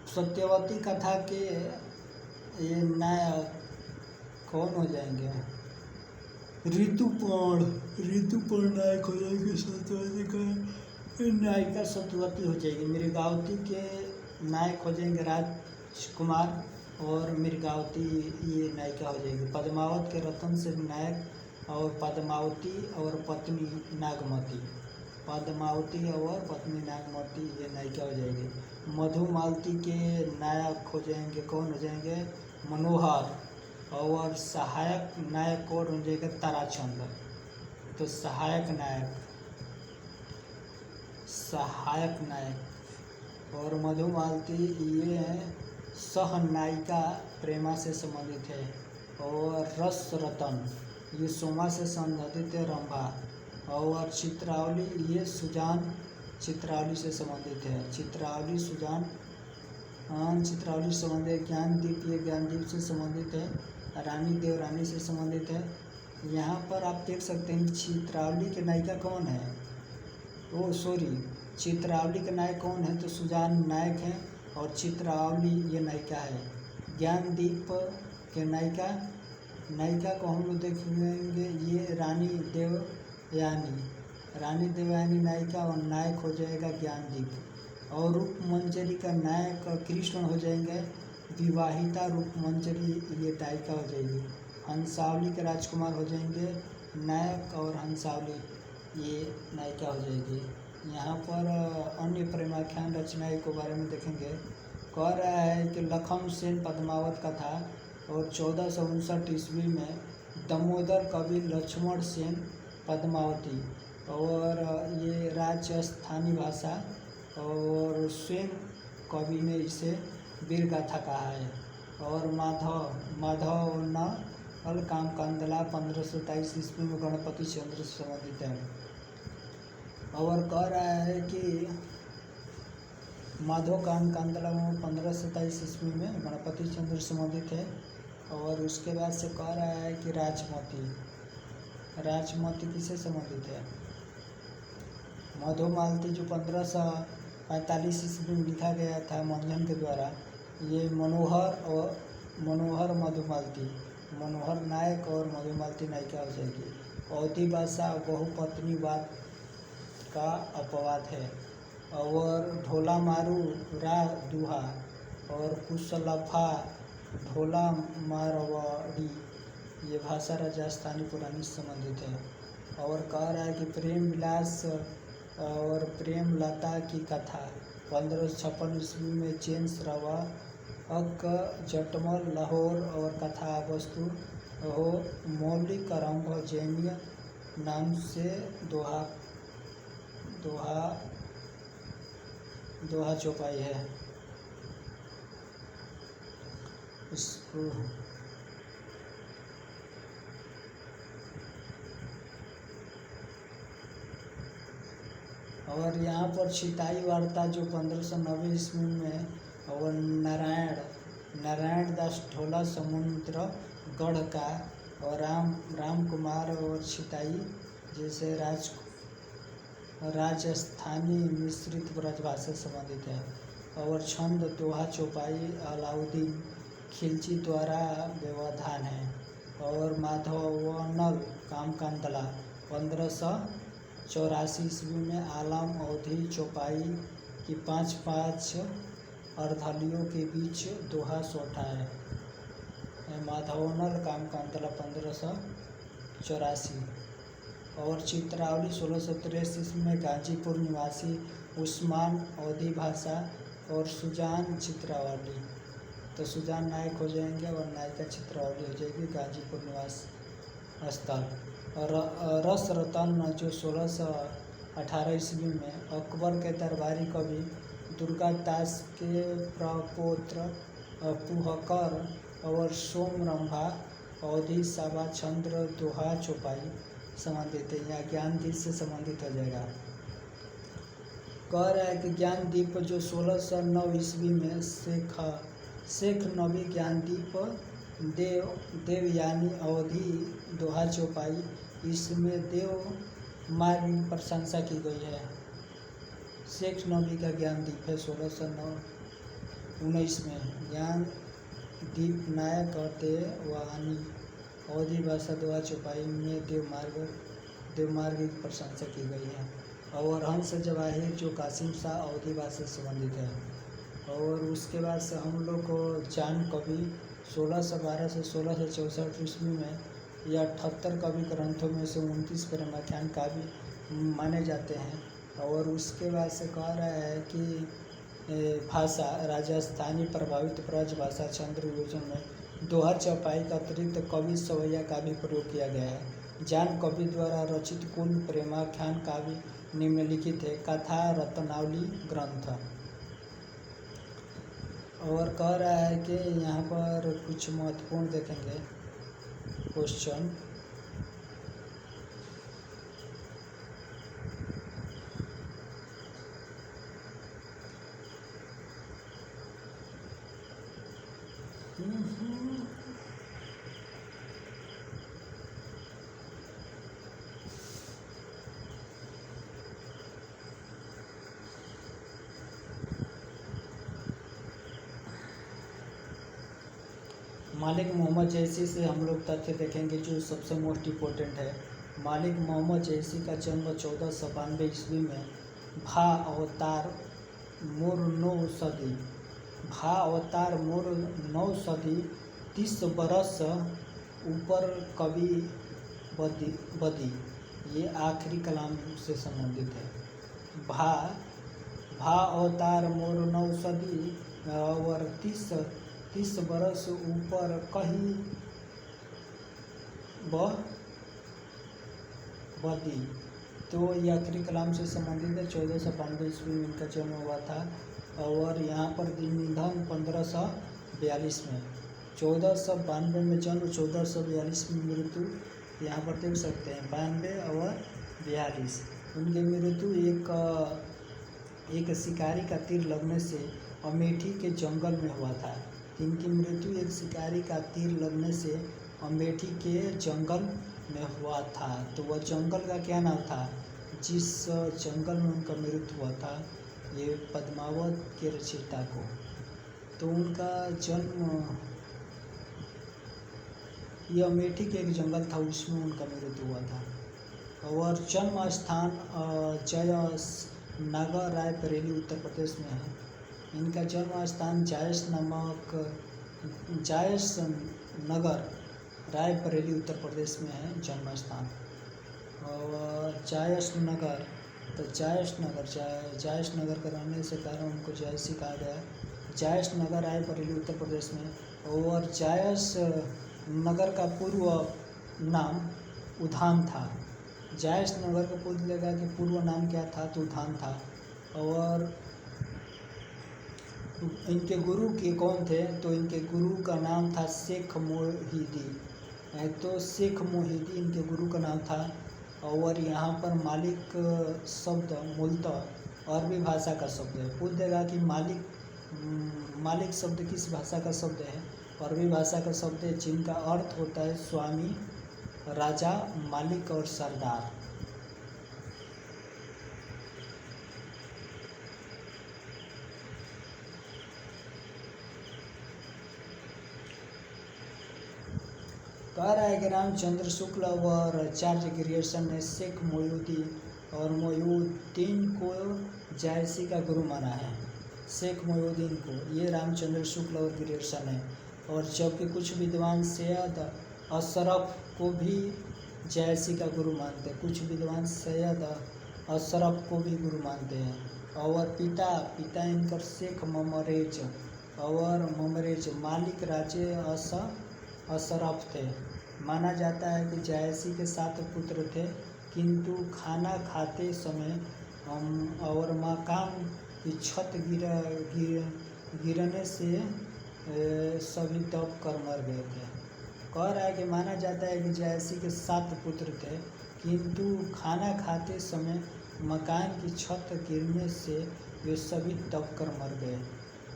B: सत्यवती कथा के ये नायक कौन हो जाएंगे, ऋतुपर्ण नायक हो जाएंगे। सत्यवती का नायिका सत्यवती हो जाएगी। मृगावती के नायक हो जाएंगे राजकुमार, और मृगावती ये नायिका हो जाएगी। पद्मावत के रतन से नायक, और पद्मावती और पत्नी नागमती, पद्मावती और पत्नी नागमती ये नायिका हो जाएगी। मधुमालती के नायक हो जाएंगे, कौन हो जाएंगे, मनोहर, और सहायक नायक कौन हो जाएगा, ताराचंद। तो सहायक नायक और मधुमालती ये सहनायिका प्रेमा से संबंधित है। और रस रतन ये सोमा से संबंधित है, रंभा। और चित्रावली ये सुजान चित्रावली से संबंधित है, चित्रावली सुजान चित्रावली से संबंधित। ज्ञानदीप ये ज्ञानदीप से संबंधित है, रानी देवरानी से संबंधित है। यहाँ पर आप देख सकते हैं चित्रावली के नायिका कौन है, चित्रावली के नायक कौन है, तो सुजान नायक है, और चित्रावली ये नायिका है। ज्ञानदीप के नायिका को हम लोग देखेंगे, ये रानी देवयानी नायिका, और नायक हो जाएगा ज्ञानदीप। और रूपमंजरी का नायक कृष्ण हो जाएंगे, विवाहिता रूपमंजरी ये नायिका हो जाएगी। हंसावली के राजकुमार हो जाएंगे नायक, और हंसावली ये नायिका हो जाएगी। यहाँ पर अन्य प्रेमाख्यान रचनाओं के बारे में देखेंगे। कह रहा है कि लखम सेन पद्मावत कथा और 1459 ईस्वी में दामोदर कवि लक्ष्मण सेन पद्मावती, और ये राजस्थानी भाषा, और स्वयं कवि ने इसे वीर गाथा कहा है। और माधव न अल काम कांदला 1523 ईस्वी में गणपति चंद्र से संबंधित है। और कह रहा है कि माधव काम कांदला में 1527 ईस्वी में गणपति चंद्र से संबंधित है। और उसके बाद से कह रहा है कि राजमती किससे संबंधित है? मधुमालती जो 1545 ईस्वी में लिखा गया था मंजन के द्वारा, ये मनोहर मधुमालती, मनोहर नायक और मधुमालती नायिका हो जाएगी। अवधी भाषा बहुपत्नीवाद का अपवाद है। और ढोला मारू रा दुहा और कुशलफा ढोला मारवाड़ी, ये भाषा राजस्थानी पुरानी से संबंधित है। और कह रहा है कि प्रेम विलास और प्रेम लता की कथा 1556 ईस्वी में चैन श्रवा अक जटमल लाहौर, और कथा वस्तु हो मौलिक आरंभ जैनिया नाम से दोहा चौपाई है। इसको और यहाँ पर छिताई वार्ता जो 1590 ईस्वी में, और नारायण दास ढोला समुद्र गढ़ का, और राम कुमार और छिताई जैसे राजस्थानी मिश्रित ब्रजभाषा से संबंधित है। और छंद दोहा चौपाई अलाउद्दीन खिलजी द्वारा व्यवधान है। और माधवनल कामकांतला 1584 ईस्वी में आलम अवधी चौपाई की 5-5 अर्धलियों के बीच दोहा सोठा है। माधवनल कामकांतला 1584। और चित्रावली 1683 ईस्वी में गाजीपुर निवासी उस्मान अवधी भाषा, और सुजान चित्रावली, तो सुजान नायक हो जाएंगे और नायिका चित्रावली हो जाएगी, गाजीपुर निवास स्थल। और रस रतन जो 1618 ईस्वी में अकबर के दरबारी कवि दुर्गादास के प्रपौत्र पुहकर और सोमरंभा अवधी सभा चंद्र दोहा चौपाई संबंधित है। या ज्ञानदीप से संबंधित हो जाएगा। कह रहा है कि ज्ञानदीप जो 1609 ईस्वी में शेख नबी ज्ञानदीप देवयानी अवधी दोहा चौपाई, इसमें देव मार्ग की प्रशंसा की गई है। शेख नबी का ज्ञानदीप है 1619 में। ज्ञानदीप नायक और देवयानी अवधी भाषा दोहा चौपाई में देवमार्ग की प्रशंसा की गई है। और हंस जवाहिर जो कासिम शाह अवधी भाषा से संबंधित है। और उसके बाद से हम लोग को जान कवि 1612 से 1664 ईस्वी में या 78 कवि ग्रंथों में से 29 प्रेमाख्यान काव्य माने जाते हैं। और उसके बाद से कह रहा है कि भाषा राजस्थानी प्रभावित ब्रज भाषा चंद्र योजन में दोहा चौपाई का अतिरिक्त कवि सवैया का भी प्रयोग किया गया है। जान कवि द्वारा रचित कुल प्रेमाख्यान काव्य निम्नलिखित है। कथा रत्नावली ग्रंथ। और कह रहा है कि यहाँ पर कुछ महत्वपूर्ण देखेंगे क्वेश्चन। मालिक मोहम्मद जैसी से हम लोग तथ्य देखेंगे जो सबसे मोस्ट इम्पोर्टेंट है। मालिक मोहम्मद जैसी का जन्म 1492 ईस्वी में भा अवतार मोर 9 सदी 30 बरस ऊपर कवि बदी, ये आखिरी कलाम से संबंधित है। भा भा अवतार मोर नौसदी और 30 बरस ऊपर कही बदी। तो ये आखिरी कलाम से संबंधित है। 1492 ईस्वी में इनका जन्म हुआ था और यहाँ पर निधन 1542 में। 1492 में जन्म, 1442 में मृत्यु। यहाँ पर देख सकते हैं 92 और 42। उनकी मृत्यु एक शिकारी का तीर लगने से अमेठी के जंगल में हुआ था। इनकी मृत्यु एक शिकारी का तीर लगने से अमेठी के जंगल में हुआ था। तो वह जंगल का क्या नाम था जिस जंगल में उनका मृत्यु हुआ था? ये पद्मावत के रचयिता को। तो उनका जन्म, ये अमेठी के एक जंगल था, उसमें उनका मृत्यु हुआ था। और जन्म स्थान जयस नगर रायबरेली उत्तर प्रदेश में है। इनका जन्म स्थान जायस नगर रायबरेली उत्तर प्रदेश में है जन्म स्थान। और जायस नगर, तो जायस नगर का रहने से कारण उनको जायसी कहा गया। जायस नगर रायबरेली उत्तर प्रदेश में। और जायस नगर का पूर्व नाम उधाम था। जायस नगर को पूछ लेगा कि पूर्व नाम क्या था, तो उधाम था। और इनके गुरु के कौन थे? तो इनके गुरु का नाम था शेख मोहिदी। तो शेख मोहिदी इनके गुरु का नाम था। और यहाँ पर मालिक शब्द मूलतः अरबी भाषा का शब्द है। पूछ देगा कि मालिक शब्द किस भाषा का शब्द है? अरबी भाषा का शब्द है, जिनका अर्थ होता है स्वामी, राजा, मालिक और सरदार। कह रहा है कि रामचंद्र शुक्ल और आचार्य ग्रियर्सन ने शेख मोहिउद्दीन और मोहिउद्दीन को जायसी का गुरु माना है। शेख मोहिउद्दीन को ये रामचंद्र शुक्ल और ग्रियर्सन है। और जबकि कुछ विद्वान सैयद अशरफ को भी जायसी का गुरु मानते हैं। कुछ विद्वान सैयद अशरफ को भी गुरु मानते हैं। और पिता इनकर शेख ममरेज और मालिक राजे अशरफ थे। माना जाता है कि जायसी के 7 पुत्र थे, किंतु खाना खाते समय और मकान की छत गिरने से सभी दब कर मर गए थे। कह रहा है कि माना जाता है कि जायसी के 7 पुत्र थे, किंतु खाना खाते समय मकान की छत गिरने से वे सभी दब कर मर गए।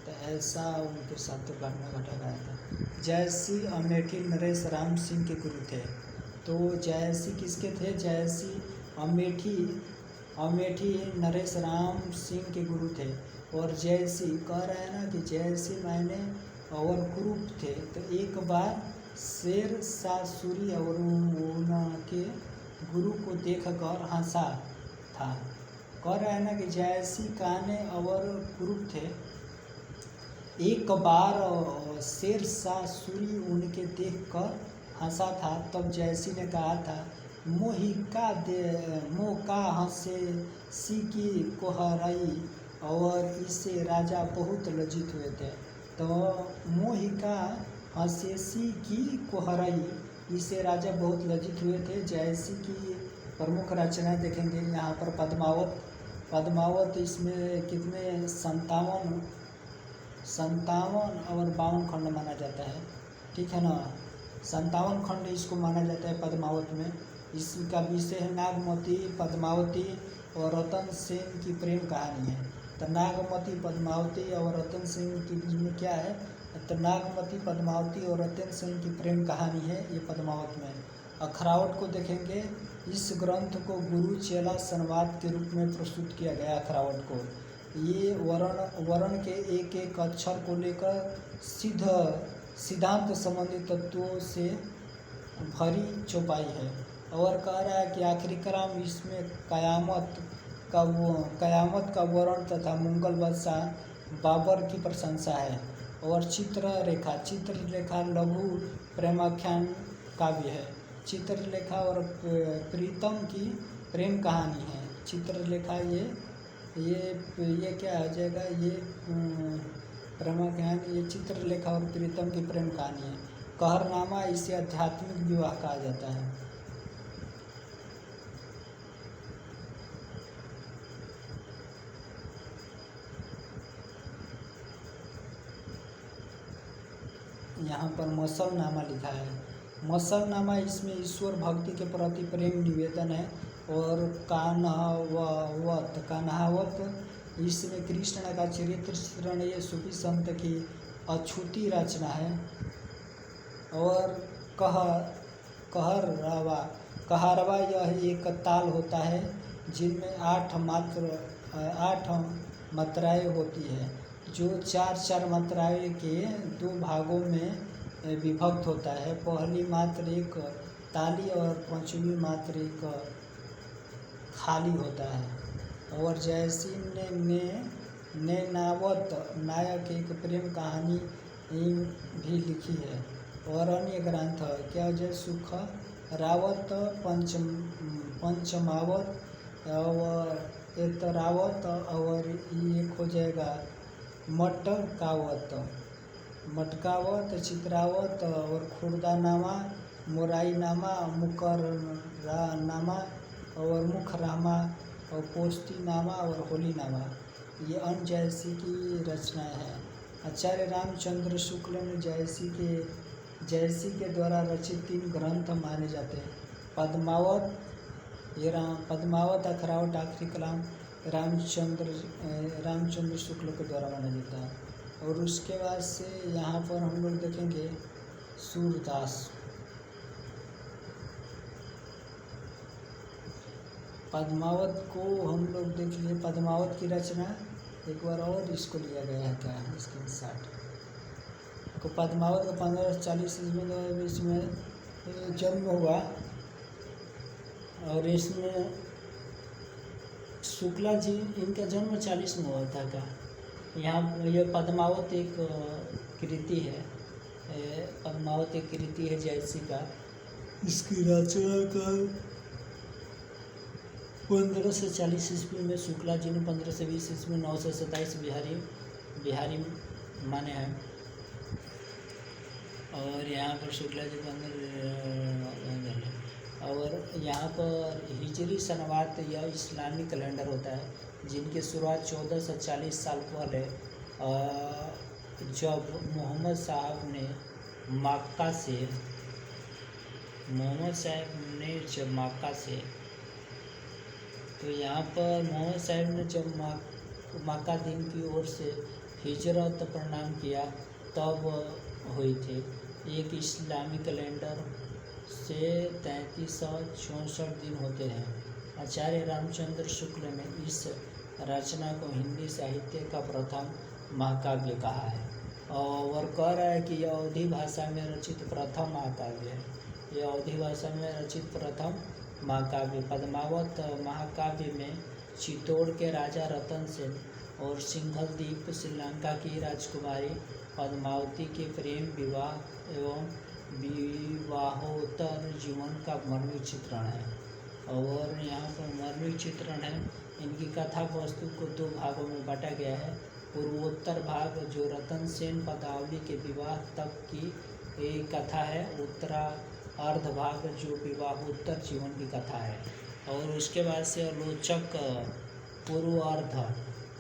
B: तो ऐसा उनके साथ घटना घटा गया था। जायसी अमेठी नरेश राम सिंह के गुरु थे। तो जायसी किसके थे? जायसी अमेठी नरेश राम सिंह के गुरु थे। और जयसी कह रहा है ना कि जयसी मायने और कुरूप थे। तो एक बार शेर शाह सूरी और उनके गुरु को देखकर हंसा था। कह रहा है ना कि जयसी काने और कुरूप थे। एक बार शेर शाह सूरी उनके देखकर हंसा था। तब जयसी ने कहा था, मोह का हंसे सी की कोहराई। और इससे राजा बहुत लज्जित हुए थे। तो मोह का हंसे सी की कोहराई, इससे राजा बहुत लज्जित हुए थे। जयसी की प्रमुख रचनाएं देखेंगे यहाँ पर पद्मावत इसमें कितने 57 और 52 खंड माना जाता है। ठीक है ना, 57 खंड इसको माना जाता है पद्मावत में। इसका विषय है नागमती, पद्मावती और रतन सेन की प्रेम कहानी है। तो नागमती, पद्मावती और रतन सेन के बीच में क्या है? तो नागमती, पद्मावती और रतन सेन की प्रेम कहानी है ये पद्मावत में। अखरावट को देखेंगे। इस ग्रंथ को गुरु चेला संवाद के रूप में प्रस्तुत किया गया। अखरावट को ये वर्ण के एक एक अक्षर को लेकर सिद्धांत संबंधी तत्वों से भरी चौपाई है। और कह रहा है कि आखिरी कलाम इसमें कयामत का वर्ण तथा मंगल वर्षा बाबर की प्रशंसा है। और चित्रलेखा लघु प्रेमाख्यान काव्य है। चित्रलेखा और प्रीतम की प्रेम कहानी है। चित्रलेखा ये ये क्या हो जाएगा, ये प्रेमा कहानी, ये चित्रलेखा और प्रीतम की प्रेम कहानी है। कहरनामा इसे आध्यात्मिक विवाह कहा जाता है। यहाँ पर मसलनामा लिखा है। मसलनामा इसमें ईश्वर भक्ति के प्रति प्रेम निवेदन है। और कान्हावत इसमें कृष्ण का चरित्र चित्रण, ये सूफी संत की अछूती रचना है। और कहरवा यह एक ताल होता है जिनमें 8 मात्राएं होती है, जो 4 मात्राएं के 2 भागों में विभक्त होता है। पहली मात्र एक ताली और 5वीं मात्र एक खाली होता है। और जैसी ने नावत नायक एक प्रेम कहानी भी लिखी है। और अन्य ग्रंथ क्या जय सुख रावत पंचमावत और एतरावत, और ये हो जाएगा मटकावत, चित्रावत और खुर्दानामा, मोराईनामा, मुकरनामा और मुखरामा और पोस्तीनामा और होलीनामा, ये अन्य जयसी की रचनाएं हैं। आचार्य रामचंद्र शुक्ल ने जयसी के द्वारा रचित 3 ग्रंथ माने जाते हैं। पद्मावत अखरावट आखिरी कलाम रामचंद्र शुक्ल के द्वारा माना जाता है। और उसके बाद से यहाँ पर हम लोग देखेंगे सूरदास। पद्मावत को हम लोग देख लिए, पद्मावत की रचना एक बार और इसको लिया गया है क्या इसके साथ को। पद्मावत का 1540 ईस्वी में जन्म हुआ। और इसमें शुक्ला जी, इनका जन्म 40 में हुआ था क्या। यहाँ यह पद्मावत एक कृति है, पद्मावत एक कृति है जयसी का। इसकी रचना का 1540 ईस्वी में शुक्ला जी ने, 1520 ईस्वी में 927 बिहारी माने हैं। और यहाँ पर शुक्ला जी और यहाँ पर हिजरी सनवात या इस्लामी कैलेंडर होता है, जिनकी शुरुआत 1440 साल पहले जब मोहम्मद साहब ने मक्का से तो यहाँ पर मोहम्मद साहब ने जब मक्का दिन की ओर से हिजरत प्रणाम किया तब हुई थी। एक इस्लामी कैलेंडर से 3364 दिन होते हैं। आचार्य रामचंद्र शुक्ल ने इस रचना को हिंदी साहित्य का प्रथम महाकाव्य कहा है। और कह रहा है कि यह अवधी भाषा में रचित प्रथम महाकाव्य है। यह अवधी भाषा में रचित प्रथम महाकाव्य। पद्मावत महाकाव्य में चित्तौड़ के राजा रतन सेन और सिंघलदीप श्रीलंका की राजकुमारी पद्मावती के प्रेम विवाह एवं विवाहोत्तर जीवन का मार्मिक चित्रण है। और यहाँ पर मार्मिक चित्रण है। इनकी कथा वस्तु को 2 भागों में बांटा गया है। पूर्वोत्तर भाग जो रतन सेन पदावली के विवाह तक की एक कथा है, उत्तरार्ध भाग जो विवाहोत्तर जीवन की कथा है। और उसके बाद से रोचक पूर्वार्ध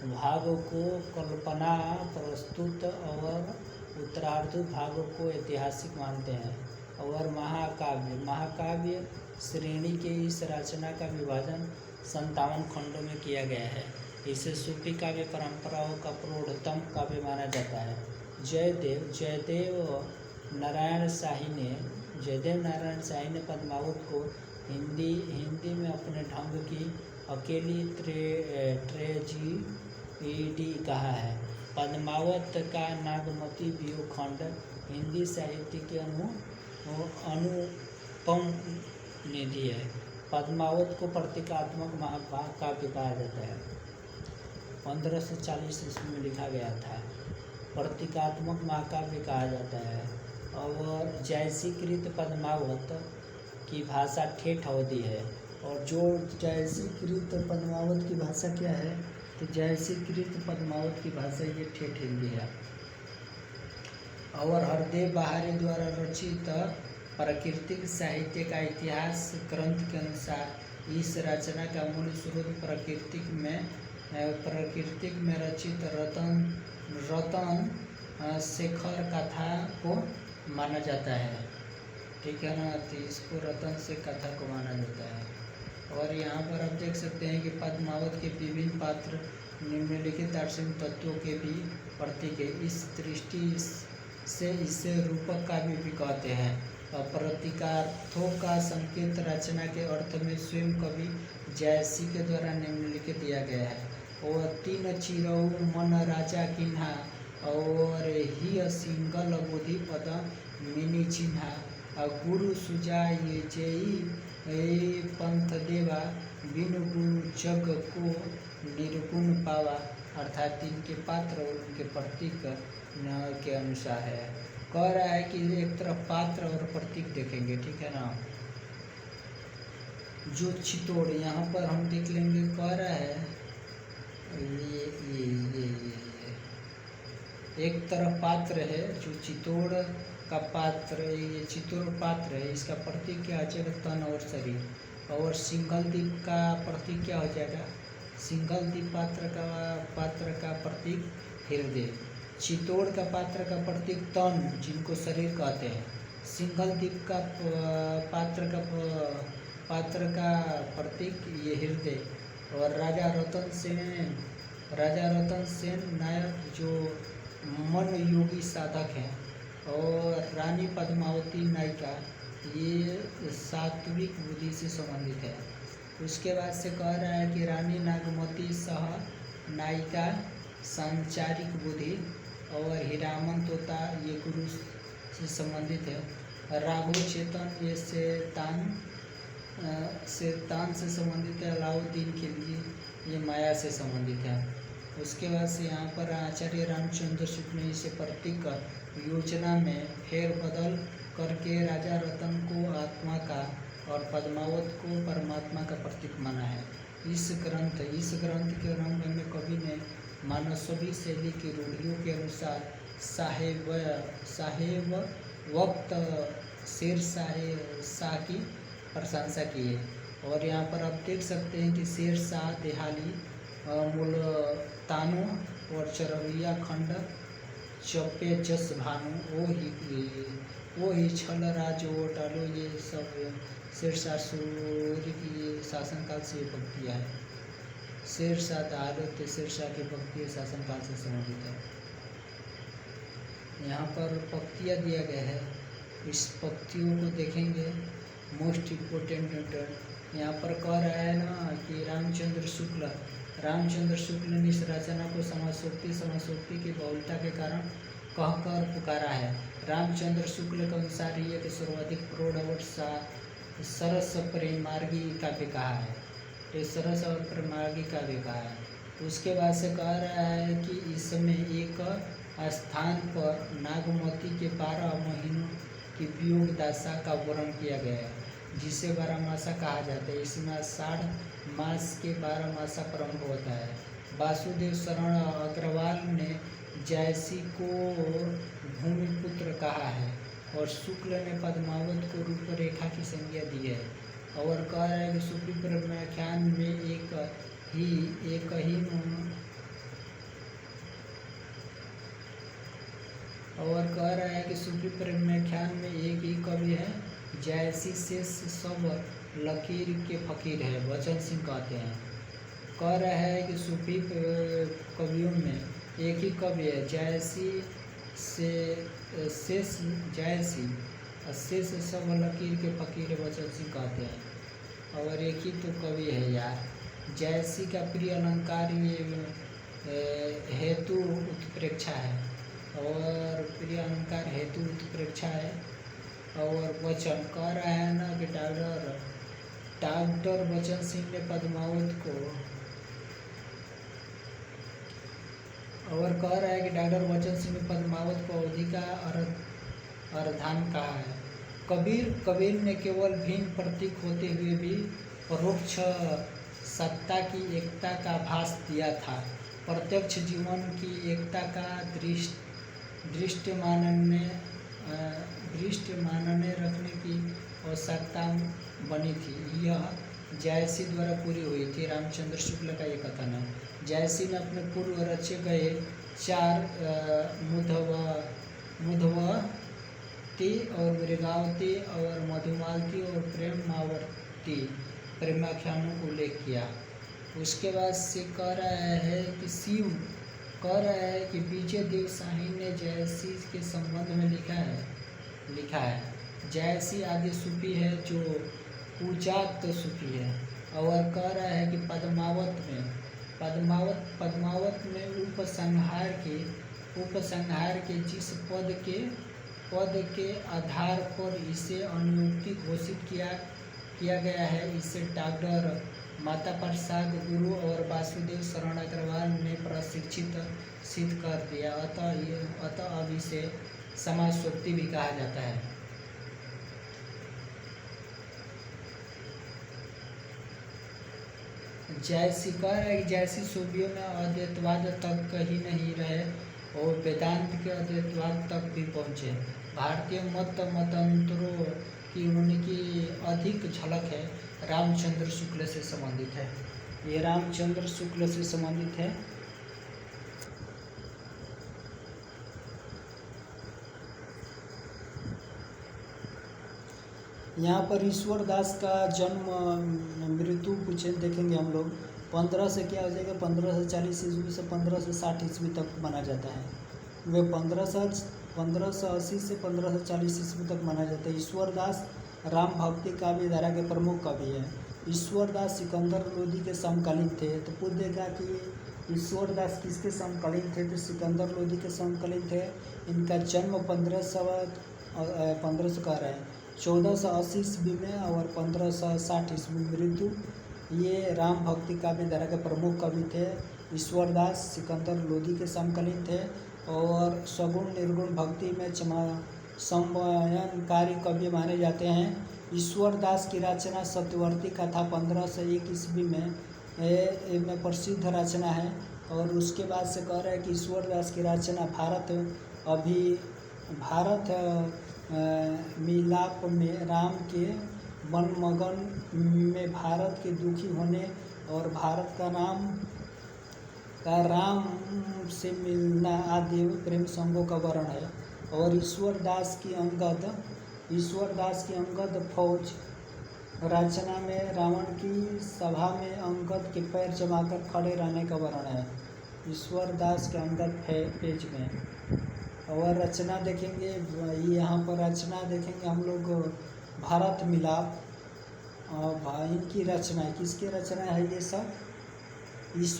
B: भाग को कल्पना प्रस्तुत और उत्तरार्ध भाग को ऐतिहासिक मानते हैं। और महाकाव्य श्रेणी के इस रचना का विभाजन 57 खंडों में किया गया है। इसे सूफी काव्य परंपराओं का प्रौढ़तम काव्य माना जाता है। जयदेव नारायण शाही ने पद्मावत को हिंदी में अपने ढंग की अकेली ट्रेजेडी कहा है। पद्मावत का नागमती वियोगखंड हिंदी साहित्य की अनुपम निधि है। पद्मावत को प्रतीकात्मक महाकाव्य कहा जाता है। 1540 ईस्वी में लिखा गया था। प्रतीकात्मक महाकाव्य कहा जाता है। और जयसीकृत पद्मावत की भाषा ठेठ अवधी है। और जो जयसीकृत पद्मावत की भाषा क्या है, तो जैसी कृत पद्मावत की भाषा ये ठेठ हिंदी है। और हरदेव बहारी द्वारा रचित प्राकृतिक साहित्य का इतिहास ग्रंथ के अनुसार इस रचना का मूल स्रोत प्राकृतिक में रचित रतन शेखर कथा को माना जाता है। ठीक है ना, तो इसको रतन से कथा को माना जाता है। और यहाँ पर आप देख सकते हैं कि पद्मावत के विभिन्न पात्र निम्नलिखित दार्शनिक तत्वों के भी प्रतीक है। इस दृष्टि से इसे रूपक काव्य भी कहते हैं। प्रतीकार्थों का संकेत रचना के अर्थ में स्वयं कवि जयसी के द्वारा निम्नलिखित दिया गया है। और तीन चिरऊ मन राजा किन्हा और ही सिंगल बोधि पद मिनी चिन्हा गुरु सुजा ये जयी पंथ देवा बिनु गुरु जग को निर्गुण पावा, अर्थात इनके पात्र और उनके प्रतीक के अनुसार है। कह रहा है कि एक तरफ पात्र और प्रतीक देखेंगे, ठीक है ना। जो चितौड़ यहाँ पर हम देख लेंगे, कह रहा है ये एक तरफ पात्र है, जो चितौड़ का पात्र, ये चितौड़ पात्र है, इसका प्रतीक क्या हो जाएगा, तन और शरीर। और सिंगल द्वीप का प्रतीक क्या हो जाएगा, सिंगल द्वीप पात्र का प्रतीक हृदय। चितौड़ का पात्र का प्रतीक तन, जिनको शरीर कहते हैं। सिंगल द्वीप का पात्र का प्रतीक ये हृदय। और राजा रतन सेन नायक जो मन योगी साधक हैं, और रानी पद्मावती नायिका ये सात्विक बुद्धि से संबंधित है। उसके बाद से कह रहा है कि रानी नागमती सह नायिका संचारिक बुद्धि, और हीरामन तोता ये गुरु से संबंधित है। राघव चेतन ये शैतान से संबंधित है। अलाउद्दीन के लिए ये माया से संबंधित है। उसके बाद से यहाँ पर आचार्य रामचंद्र शुक्ल ने इसे प्रतीक योजना में फेरबदल करके राजा रतन को आत्मा का और पद्मावत को परमात्मा का प्रतीक माना है। इस ग्रंथ के आरंभ में कवि ने मानसवी शैली की रूढ़ियों के अनुसार साहेब वक्त शेर शाह की प्रशंसा की है। और यहाँ पर आप देख सकते हैं कि शेर शाह देहाली, मुल्तानो और चरविया खंड, चप्पे जस भानु वो ही छल राज वो टालो, ये सब शेर शाह सूर्य की शासनकाल से पंक्तियाँ है। शेर शाह दालत शेर शाह की पंक्ति शासनकाल से संबंधित है। यहाँ पर पंक्तियाँ दिया गया है, इस पंक्तियों को देखेंगे। मोस्ट इम्पोर्टेंट यहाँ पर कह रहा है ना कि रामचंद्र शुक्ल ने इस रचना को समासोक्ति की बहुलता के कारण कहकर पुकारा है। रामचंद्र शुक्ल के अनुसार ये कि सर्वाधिक प्रौढ़ और सरस प्रेमार्गी काव्य कहा है, ये सरस और प्रेमार्गी काव्य कहा है। उसके बाद से कह रहा है कि इसमें एक स्थान पर नागमती के 12 महीनों की वियोग दशा का वर्णन किया गया है, जिसे 12 मासा कहा जाता है। इसमें आषाढ़ मास के 12 मासा प्रारंभ होता है। वासुदेव शरण अग्रवाल ने जयसी को भूमिपुत्र कहा है, और शुक्ल ने पद्मावत को रूपरेखा की संज्ञा दी है। और कह रहा है कि सूफी व्याख्यान में एक ही कवि है। जयसी शेष सब लकीर के फकीर है, वचन सिंह कहते हैं। कह रहा है कि सूफी कवियों में एक ही कवि है, जयसी शेष सब लकीर के फकीर वचन सिंह कहते हैं। और एक ही तो कवि है यार। जयसी का प्रिय अलंकार ये हेतु उत्प्रेक्षा है, और प्रिय अलंकार हेतु उत्प्रेक्षा है। और वचन कह रहा है ना कि डॉक्टर वचन सिंह ने पद्मावत को, और कह रहा है कि डॉक्टर वचन सिंह ने पद्मावत को अवधि का अर्धान कहा है। कबीर ने केवल भिन्न प्रतीक होते हुए भी परोक्ष सत्ता की एकता का आभास दिया था। प्रत्यक्ष जीवन की एकता का दृष्टि मानने रखने की आवश्यकता बनी थी। यह जायसी द्वारा पूरी हुई थी। रामचंद्र शुक्ल का ये कथन है। जायसी ने अपने पूर्व रचे गए 4 मुधवती और मृगावती और मधुमालती और प्रेमावती प्रेमाख्यानों को उल्लेख किया। उसके बाद से कह रहा है कि शिव कह रहा है कि विजय देव शाही ने जायसी के संबंध में लिखा है। जायसी आदि सूफी है जो उजात सूफी है। और कह रहा है कि पद्मावत में उपसंहार के जिस पद के आधार पर इसे अनुयुक्ति घोषित किया गया है, इसे डॉक्टर माता प्रसाद गुरु और वासुदेव शरण अग्रवाल ने प्रशिक्षित सिद्ध कर दिया। अतः अब इसे समाजशक्ति भी कहा जाता है। जैसी कह रहा है कि जैसी सूफियों में अद्वैतवाद तक ही नहीं रहे और वेदांत के अद्वैतवाद तक भी पहुँचे। भारतीय मतांतरों की उनकी अधिक झलक है रामचंद्र शुक्ल से संबंधित है। ये रामचंद्र शुक्ल से संबंधित है। यहाँ पर ईश्वर दास का जन्म मृत्यु पूछे देखेंगे हम लोग। 15 से क्या हो जाएगा, 1540 ईस्वी से 1560 ईस्वी तक माना जाता है। वे 1580 से 1540 ईस्वी तक माना जाता है। ईश्वर दास राम भक्ति काव्य धारा के प्रमुख कवि है। ईश्वर दास सिकंदर लोदी के समकालीन थे। तो पूछ देगा कि ईश्वर दास किसके समकालीन थे, तो सिकंदर लोदी के समकालीन थे। इनका जन्म 1500 कह रहे हैं 1480 ईस्वी में और 1560 ईस्वी मृत्यु। ये राम भक्ति काव्य धारा के प्रमुख कवि थे। ईश्वर दास सिकंदर लोदी के समकालीन थे और सगुण निर्गुण भक्ति में समन्वयनकारी कवि माने जाते हैं। ईश्वर दास की रचना सत्यवर्ती कथा 1501 ईस्वी में प्रसिद्ध रचना है। और उसके बाद से कह रहे हैं कि ईश्वर दास की रचना भारत मिलाप में राम के मनमगन में भारत के दुखी होने और भारत का राम से मिलना आदि प्रेम संगों का वर्णन है। और ईश्वर दास की अंगद फौज रचना में रावण की सभा में अंगद के पैर जमाकर खड़े रहने का वर्णन है। ईश्वर दास के अंगद पेज में। और रचना देखेंगे, यहाँ पर रचना देखेंगे हम लोग भारत मिलाप। इनकी रचना है, किसकी रचना है ये सब? ईश्वर